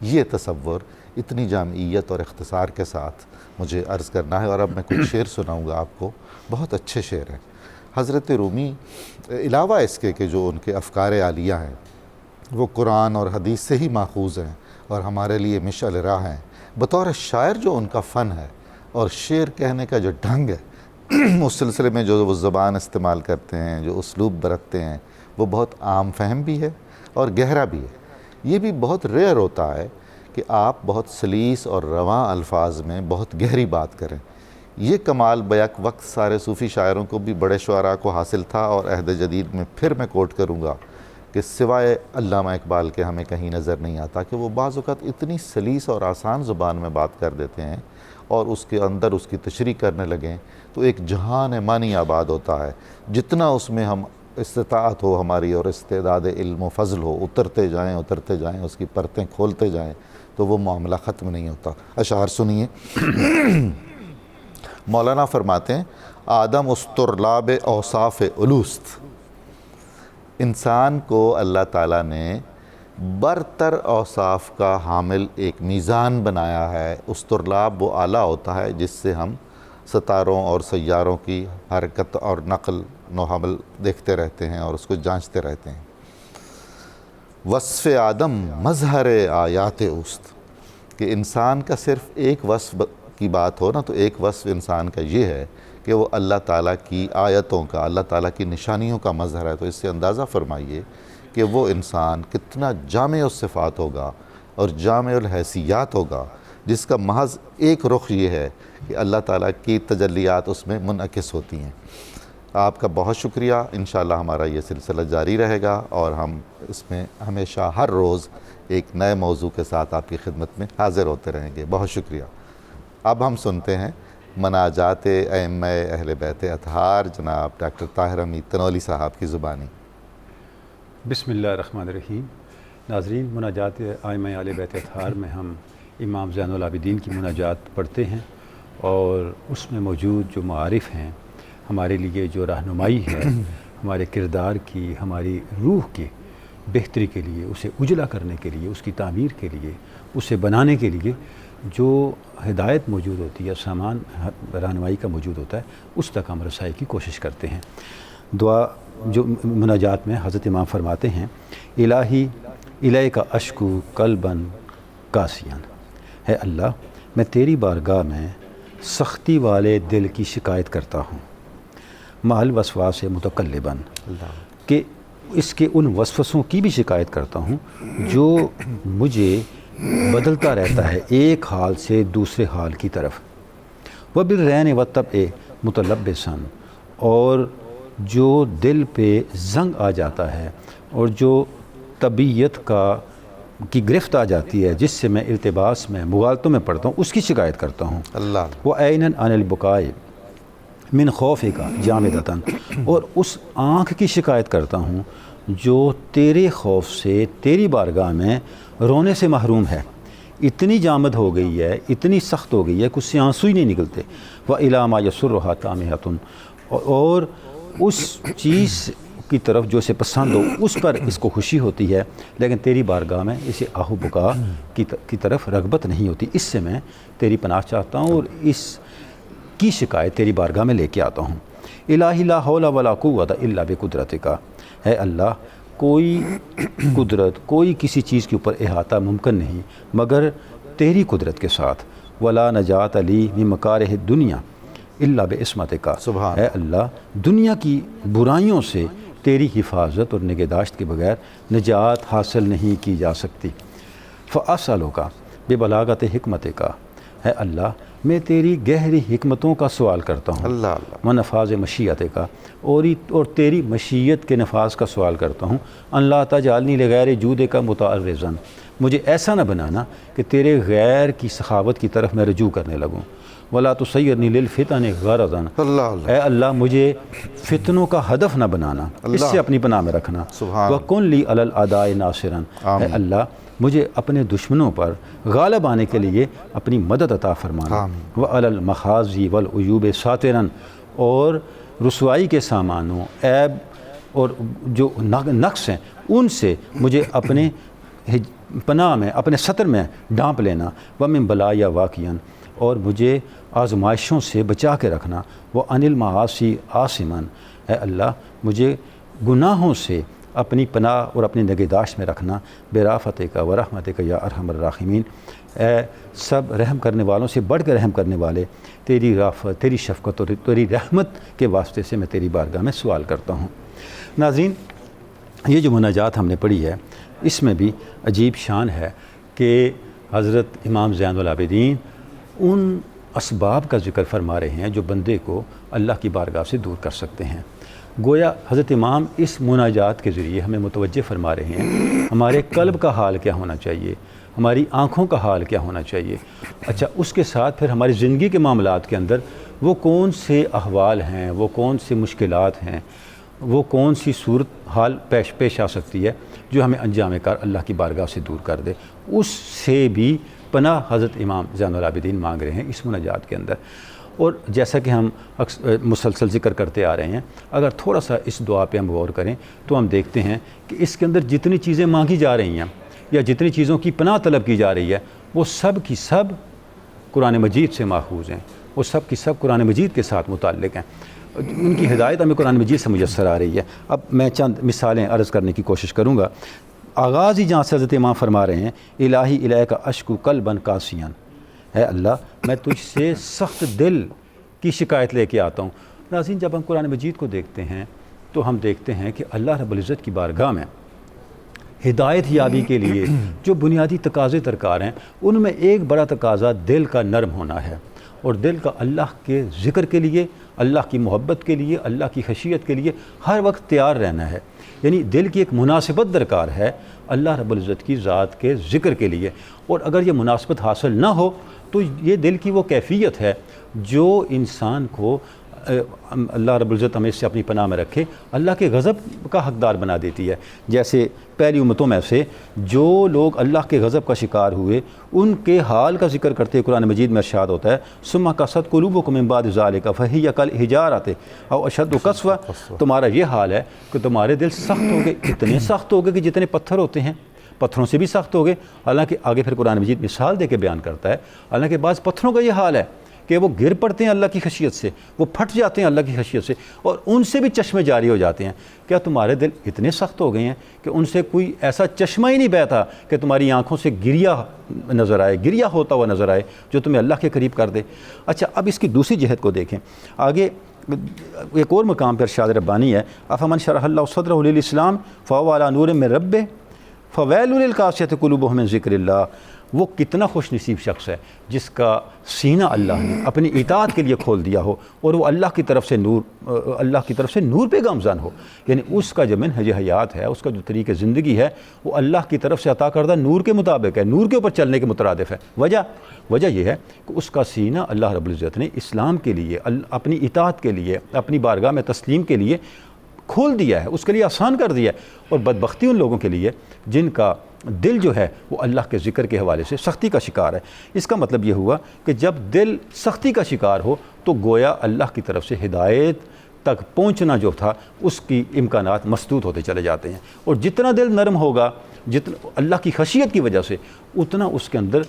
[SPEAKER 2] یہ تصور اتنی جامعیت اور اختصار کے ساتھ مجھے عرض کرنا ہے، اور اب میں کچھ شعر سناؤں گا آپ کو، بہت اچھے شعر ہیں۔ حضرت رومی علاوہ اس کے کہ جو ان کے افکار عالیہ ہیں وہ قرآن اور حدیث سے ہی ماخوذ ہیں اور ہمارے لیے مشعل راہ ہیں، بطور شاعر جو ان کا فن ہے اور شعر کہنے کا جو ڈھنگ ہے، اس سلسلے میں جو وہ زبان استعمال کرتے ہیں، جو اسلوب برتتے ہیں، وہ بہت عام فہم بھی ہے اور گہرا بھی ہے۔ یہ بھی بہت ریئر ہوتا ہے کہ آپ بہت سلیس اور رواں الفاظ میں بہت گہری بات کریں۔ یہ کمال بیک وقت سارے صوفی شاعروں کو بھی بڑے شعراء کو حاصل تھا، اور عہد جدید میں پھر میں کوٹ کروں گا کہ سوائے علامہ اقبال کے ہمیں کہیں نظر نہیں آتا کہ وہ بعض اوقات اتنی سلیس اور آسان زبان میں بات کر دیتے ہیں اور اس کے اندر اس کی تشریح کرنے لگیں تو ایک جہان معنی آباد ہوتا ہے۔ جتنا اس میں ہم استطاعت ہو ہماری اور استعداد علم و فضل ہو، اترتے جائیں اس کی پرتیں کھولتے جائیں تو وہ معاملہ ختم نہیں ہوتا۔ اشعار سنیے۔ مولانا فرماتے ہیں آدم استرلاب اوصاف الوست، انسان کو اللہ تعالیٰ نے برتر اوصاف کا حامل ایک میزان بنایا ہے۔ استرلاب وہ آلہ ہوتا ہے جس سے ہم ستاروں اور سیاروں کی حرکت اور نقل و حمل دیکھتے رہتے ہیں اور اس کو جانچتے رہتے ہیں۔ وصف آدم مظہر آیات اوست، کہ انسان کا صرف ایک وصف کی بات ہو نا تو ایک وصف انسان کا یہ ہے کہ وہ اللہ تعالیٰ کی آیتوں کا، اللہ تعالیٰ کی نشانیوں کا مظہر ہے۔ تو اس سے اندازہ فرمائیے کہ وہ انسان کتنا جامع الصفات ہوگا اور جامع الحیثیات ہوگا جس کا محض ایک رخ یہ ہے کہ اللہ تعالیٰ کی تجلیات اس میں منعکس ہوتی ہیں۔ آپ کا بہت شکریہ، انشاءاللہ ہمارا یہ سلسلہ جاری رہے گا اور ہم اس میں ہمیشہ ہر روز ایک نئے موضوع کے ساتھ آپ کی خدمت میں حاضر ہوتے رہیں گے۔ بہت شکریہ۔ اب ہم سنتے ہیں مناجات ائمہ اہل بیت اطہار جناب ڈاکٹر طاہر حمید تنولی صاحب کی زبانی۔
[SPEAKER 3] بسم اللہ الرحمن الرحیم۔ ناظرین، مناجات ائمہ اہل بیت اطہار میں ہم امام زین العابدین کی مناجات پڑھتے ہیں، اور اس میں موجود جو معارف ہیں ہمارے لیے، جو رہنمائی ہے ہمارے کردار کی، ہماری روح کی بہتری کے لیے، اسے اجلا کرنے کے لیے، اس کی تعمیر کے لیے، اسے بنانے کے لیے جو ہدایت موجود ہوتی ہے، سامان رہنمائی کا موجود ہوتا ہے، اس تک ہم رسائی کی کوشش کرتے ہیں۔ دعا جو مناجات میں حضرت امام فرماتے ہیں، الہی الیک اشکو قلباً قاسیاً، ہے اللہ میں تیری بارگاہ میں سختی والے دل کی شکایت کرتا ہوں، مال وسواس متقلباً، کہ اس کے ان وسوسوں کی بھی شکایت کرتا ہوں جو مجھے بدلتا رہتا ہے ایک حال سے دوسرے حال کی طرف، وبالرین والطبع متلبساً، اور جو دل پہ زنگ آ جاتا ہے اور جو طبیعت کی گرفت آ جاتی ہے، جس سے میں ارتباس میں مغالطوں میں پڑتا ہوں، اس کی شکایت کرتا ہوں۔
[SPEAKER 2] اللہ
[SPEAKER 3] وعیناً عن البکائے من خوفک جامدتاً، اور اس آنکھ کی شکایت کرتا ہوں جو تیرے خوف سے تیری بارگاہ میں رونے سے محروم ہے، اتنی جامد ہو گئی ہے، اتنی سخت ہو گئی ہے کہ اس سے آنسو ہی نہیں نکلتے۔ وَإِلَىٰ مَا يَسُرُّهَا طَامِحَةٌ، اور اس چیز کی طرف جو اسے پسند ہو اس پر اس کو خوشی ہوتی ہے، لیکن تیری بارگاہ میں اسے آہ و بکا کی طرف رغبت نہیں ہوتی۔ اس سے میں تیری پناہ چاہتا ہوں اور اس کی شکایت تیری بارگاہ میں لے کے آتا ہوں۔ الہی لا حول ولا قوت الا بقدرتک، ہے اللہ کوئی قدرت، کوئی کسی چیز کے اوپر احاطہ ممکن نہیں مگر تیری قدرت کے ساتھ۔ ولا نجات لی من مکارہ الدنیا الا بعصمتک،
[SPEAKER 2] سبحان،
[SPEAKER 3] اے اللہ دنیا کی برائیوں سے تیری حفاظت اور نگہداشت کے بغیر نجات حاصل نہیں کی جا سکتی۔ فاسألک ببلاغت حکمتک، ہے اللہ میں تیری گہری حکمتوں کا سوال کرتا ہوں،
[SPEAKER 2] اللہ اللہ،
[SPEAKER 3] ونفاذ مشیت کا، اور تیری مشیت کے نفاذ کا سوال کرتا ہوں۔ اللہ تجعلنی لغیر جود کا متعرضا، مجھے ایسا نہ بنانا کہ تیرے غیر کی سخاوت کی طرف میں رجوع کرنے لگوں۔ ولا تسیرنی للفتن غرضا،
[SPEAKER 2] اللہ اللہ،
[SPEAKER 3] اے اللہ مجھے فتنوں کا ہدف نہ بنانا، اس سے اپنی پناہ میں رکھنا۔
[SPEAKER 2] سبحان،
[SPEAKER 3] وکن لی علی الاعداء ناصرا، اے اللہ مجھے اپنے دشمنوں پر غالب آنے کے لیے اپنی مدد عطا فرمانا۔ وعلی المخازی والعیوب ساترا، اور رسوائی کے سامانوں، عیب اور جو نقص ہیں ان سے مجھے اپنے پناہ میں، اپنے سطر میں ڈانپ لینا۔ ومن بلایا واقعاً، اور مجھے آزمائشوں سے بچا کے رکھنا۔ وعن المعاصی عاصماً، اے اللہ مجھے گناہوں سے اپنی پناہ اور اپنی نگہداشت میں رکھنا۔ برافت کا ورحمت کا یا ارحم الراحمین، اے سب رحم کرنے والوں سے بڑھ کر رحم کرنے والے، تیری رافت، تیری شفقت اور تیری رحمت کے واسطے سے میں تیری بارگاہ میں سوال کرتا ہوں۔ ناظرین، یہ جو مناجات ہم نے پڑھی ہے اس میں بھی عجیب شان ہے کہ حضرت امام زین العابدین ان اسباب کا ذکر فرما رہے ہیں جو بندے کو اللہ کی بارگاہ سے دور کر سکتے ہیں۔ گویا حضرت امام اس مناجات کے ذریعے ہمیں متوجہ فرما رہے ہیں ہمارے قلب کا حال کیا ہونا چاہیے، ہماری آنکھوں کا حال کیا ہونا چاہیے۔ اچھا، اس کے ساتھ پھر ہماری زندگی کے معاملات کے اندر وہ کون سے احوال ہیں، وہ کون سی مشکلات ہیں، وہ کون سی صورت حال پیش آ سکتی ہے جو ہمیں انجام کار اللہ کی بارگاہ سے دور کر دے، اس سے بھی پناہ حضرت امام زین العابدین مانگ رہے ہیں اس مناجات کے اندر۔ اور جیسا کہ ہم مسلسل ذکر کرتے آ رہے ہیں، اگر تھوڑا سا اس دعا پہ ہم غور کریں تو ہم دیکھتے ہیں کہ اس کے اندر جتنی چیزیں مانگی جا رہی ہیں یا جتنی چیزوں کی پناہ طلب کی جا رہی ہے وہ سب کی سب قرآن مجید سے ماخوذ ہیں، وہ سب کی سب قرآن مجید کے ساتھ متعلق ہیں، ان کی ہدایت ہمیں قرآن مجید سے میسر آ رہی ہے۔ اب میں چند مثالیں عرض کرنے کی کوشش کروں گا۔ آغاز ہی جہاں سے حضرت امام فرما رہے ہیں، الہی الیک اشکو قلبا قاسیاً، اے اللہ میں تجھ سے سخت دل کی شکایت لے کے آتا ہوں۔ ناظرین، جب ہم قرآن مجید کو دیکھتے ہیں تو ہم دیکھتے ہیں کہ اللہ رب العزت کی بارگاہ میں ہدایت یابی کے لیے جو بنیادی تقاضے درکار ہیں، ان میں ایک بڑا تقاضا دل کا نرم ہونا ہے، اور دل کا اللہ کے ذکر کے لیے، اللہ کی محبت کے لیے، اللہ کی خشیت کے لیے ہر وقت تیار رہنا ہے۔ یعنی دل کی ایک مناسبت درکار ہے اللہ رب العزت کی ذات کے ذکر کے لیے، اور اگر یہ مناسبت حاصل نہ ہو تو یہ دل کی وہ کیفیت ہے جو انسان کو اللہ رب العزت ہمیں اس سے اپنی پناہ میں رکھے، اللہ کے غضب کا حقدار بنا دیتی ہے۔ جیسے پہلی امتوں میں سے جو لوگ اللہ کے غضب کا شکار ہوئے، ان کے حال کا ذکر کرتے قرآن مجید میں ارشاد ہوتا ہے ثم قست قلوبکم من بعد ذلک فہی کالحجارۃ او اشد قسوۃ، تمہارا یہ حال ہے کہ تمہارے دل سخت ہو گئے، اتنے سخت ہو گئے کہ جتنے پتھر ہوتے ہیں، پتھروں سے بھی سخت ہو گئے۔ حالانکہ آگے پھر قرآن مجید مثال دے کے بیان کرتا ہے، حالانکہ بعض پتھروں کا یہ حال ہے کہ وہ گر پڑتے ہیں اللہ کی خشیت سے، وہ پھٹ جاتے ہیں اللہ کی خشیت سے، اور ان سے بھی چشمے جاری ہو جاتے ہیں۔ کیا تمہارے دل اتنے سخت ہو گئے ہیں کہ ان سے کوئی ایسا چشمہ ہی نہیں بہتا کہ تمہاری آنکھوں سے گریا نظر آئے، گریا ہوتا ہوا نظر آئے جو تمہیں اللہ کے قریب کر دے؟ اچھا، اب اس کی دوسری جہت کو دیکھیں۔ آگے ایک اور مقام پر ارشاد ربانی ہے افمن شرح اللہ صدرہ للاسلام فہو علی نور من ربہ فویل للقاسیۃ قلوبہم من ذکر اللہ، وہ کتنا خوش نصیب شخص ہے جس کا سینہ اللہ نے اپنی اطاعت کے لیے کھول دیا ہو، اور وہ اللہ کی طرف سے نور پہ گامزن ہو۔ یعنی اس کا جو منہج حیات ہے، اس کا جو طریقہ زندگی ہے، وہ اللہ کی طرف سے عطا کردہ نور کے مطابق ہے، نور کے اوپر چلنے کے مترادف ہے۔ وجہ یہ ہے کہ اس کا سینہ اللہ رب العزت نے اسلام کے لیے، اپنی اطاعت کے لیے، اپنی بارگاہ میں تسلیم کے لیے کھول دیا ہے، اس کے لیے آسان کر دیا ہے۔ اور بدبختی ان لوگوں کے لیے جن کا دل جو ہے وہ اللہ کے ذکر کے حوالے سے سختی کا شکار ہے۔ اس کا مطلب یہ ہوا کہ جب دل سختی کا شکار ہو تو گویا اللہ کی طرف سے ہدایت تک پہنچنا جو تھا اس کی امکانات مسدود ہوتے چلے جاتے ہیں، اور جتنا دل نرم ہوگا، جتنا اللہ کی خشیت کی وجہ سے، اتنا اس کے اندر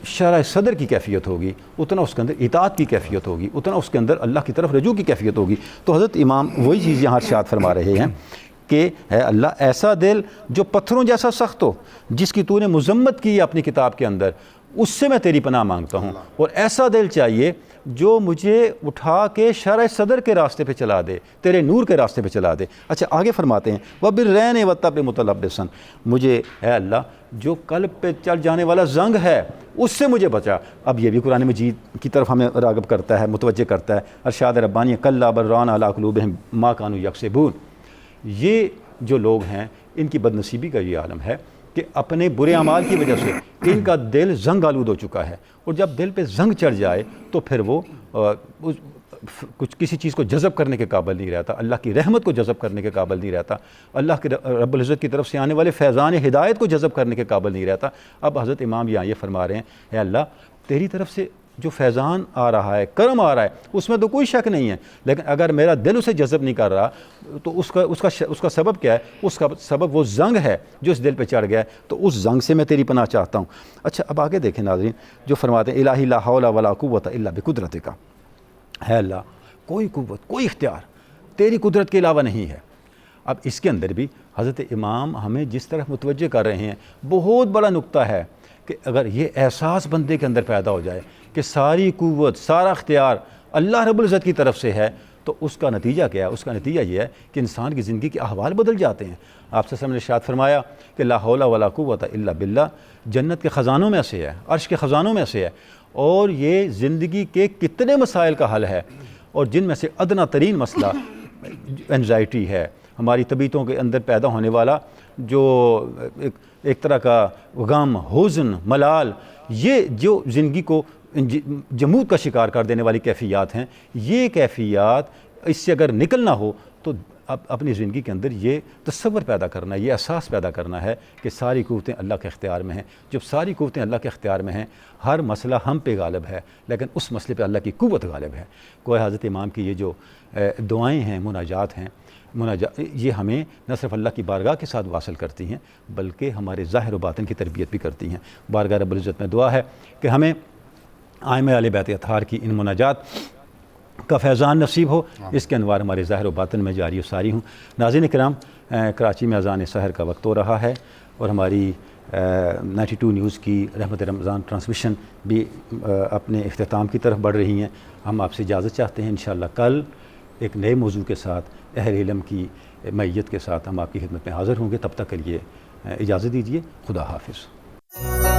[SPEAKER 3] شرح صدر کی کیفیت ہوگی، اتنا اس کے اندر اطاعت کی کیفیت ہوگی، اتنا اس کے اندر اللہ کی طرف رجوع کی کیفیت ہوگی۔ تو حضرت امام وہی چیز یہاں ارشاد فرما رہے ہیں کہ اے اللہ، ایسا دل جو پتھروں جیسا سخت ہو، جس کی تو نے مذمت کی ہے اپنی کتاب کے اندر، اس سے میں تیری پناہ مانگتا ہوں، اور ایسا دل چاہیے جو مجھے اٹھا کے شرح صدر کے راستے پہ چلا دے، تیرے نور کے راستے پہ چلا دے۔ اچھا، آگے فرماتے ہیں وَبِالرَّيْنِ وَالطَّبْعِ مُتَلَبِّسًا، مجھے اے اللہ جو قلب پہ چل جانے والا زنگ ہے اس سے مجھے بچا۔ اب یہ بھی قرآن مجید کی طرف ہمیں راغب کرتا ہے، متوجہ کرتا ہے۔ ارشاد ربانی کَلَّا بَلْ رَانَ عَلَىٰ قُلُوبِهِم مَا كَانُوا يَكْسِبُونَ، یہ جو لوگ ہیں ان کی بدنصیبی کا یہ عالم ہے کہ اپنے برے اعمال کی وجہ سے ان کا دل زنگ آلود ہو چکا ہے، اور جب دل پہ زنگ چڑھ جائے تو پھر وہ کچھ کسی چیز کو جذب کرنے کے قابل نہیں رہتا، اللہ کی رحمت کو جذب کرنے کے قابل نہیں رہتا، اللہ کے رب العزت کی طرف سے آنے والے فیضان ہدایت کو جذب کرنے کے قابل نہیں رہتا۔ اب حضرت امام یہاں یہ فرما رہے ہیں اے اللہ، تیری طرف سے جو فیضان آ رہا ہے، کرم آ رہا ہے، اس میں تو کوئی شک نہیں ہے، لیکن اگر میرا دل اسے جذب نہیں کر رہا تو اس کا سبب کیا ہے؟ اس کا سبب وہ زنگ ہے جو اس دل پہ چڑھ گیا ہے، تو اس زنگ سے میں تیری پناہ چاہتا ہوں۔ اچھا، اب آگے دیکھیں ناظرین، جو فرماتے ہیں الہی لا حول ولا قوت الا بقدرتک، ہے اللہ کوئی قوت، کوئی اختیار تیری قدرت کے علاوہ نہیں ہے۔ اب اس کے اندر بھی حضرت امام ہمیں جس طرح متوجہ کر رہے ہیں، بہت بڑا نقطہ ہے کہ اگر یہ احساس بندے کے اندر پیدا ہو جائے کہ ساری قوت، سارا اختیار اللہ رب العزت کی طرف سے ہے، تو اس کا نتیجہ کیا ہے؟ اس کا نتیجہ یہ ہے کہ انسان کی زندگی کے احوال بدل جاتے ہیں۔ آپ سے نے ارشاد فرمایا کہ لا حول ولا قوت الا باللہ جنت کے خزانوں میں سے ہے، عرش کے خزانوں میں سے ہے، اور یہ زندگی کے کتنے مسائل کا حل ہے، اور جن میں سے ادنا ترین مسئلہ انزائٹی ہے، ہماری طبیعتوں کے اندر پیدا ہونے والا جو ایک طرح کا غم، حزن، ملال، یہ جو زندگی کو جمود کا شکار کر دینے والی کیفیات ہیں، یہ کیفیات اس سے اگر نکلنا ہو تو اپنی زندگی کے اندر یہ تصور پیدا کرنا ہے، یہ احساس پیدا کرنا ہے کہ ساری قوتیں اللہ کے اختیار میں ہیں۔ جب ساری قوتیں اللہ کے اختیار میں ہیں، ہر مسئلہ ہم پہ غالب ہے، لیکن اس مسئلے پہ اللہ کی قوت غالب ہے۔ کوئی حضرت امام کی یہ جو دعائیں ہیں، مناجات ہیں، یہ ہمیں نہ صرف اللہ کی بارگاہ کے ساتھ واصل کرتی ہیں بلکہ ہمارے ظاہر و باطن کی تربیت بھی کرتی ہیں۔ بارگاہ رب العزت میں دعا ہے کہ ہمیں ائمہ اہل بیت اطہار کی ان مناجات کا فیضان نصیب ہو، اس کے انوار ہمارے ظاہر و باطن میں جاری و ساری ہوں۔ ناظرین کرام، کراچی میں اذان سحر کا وقت ہو رہا ہے، اور ہماری 92 نیوز کی رحمت رمضان ٹرانسمیشن بھی اپنے اختتام کی طرف بڑھ رہی ہیں۔ ہم آپ سے اجازت چاہتے ہیں، انشاءاللہ کل ایک نئے موضوع کے ساتھ، اہل علم کی معیت کے ساتھ ہم آپ کی خدمت میں حاضر ہوں گے۔ تب تک کے لیے اجازت دیجیے، خدا حافظ.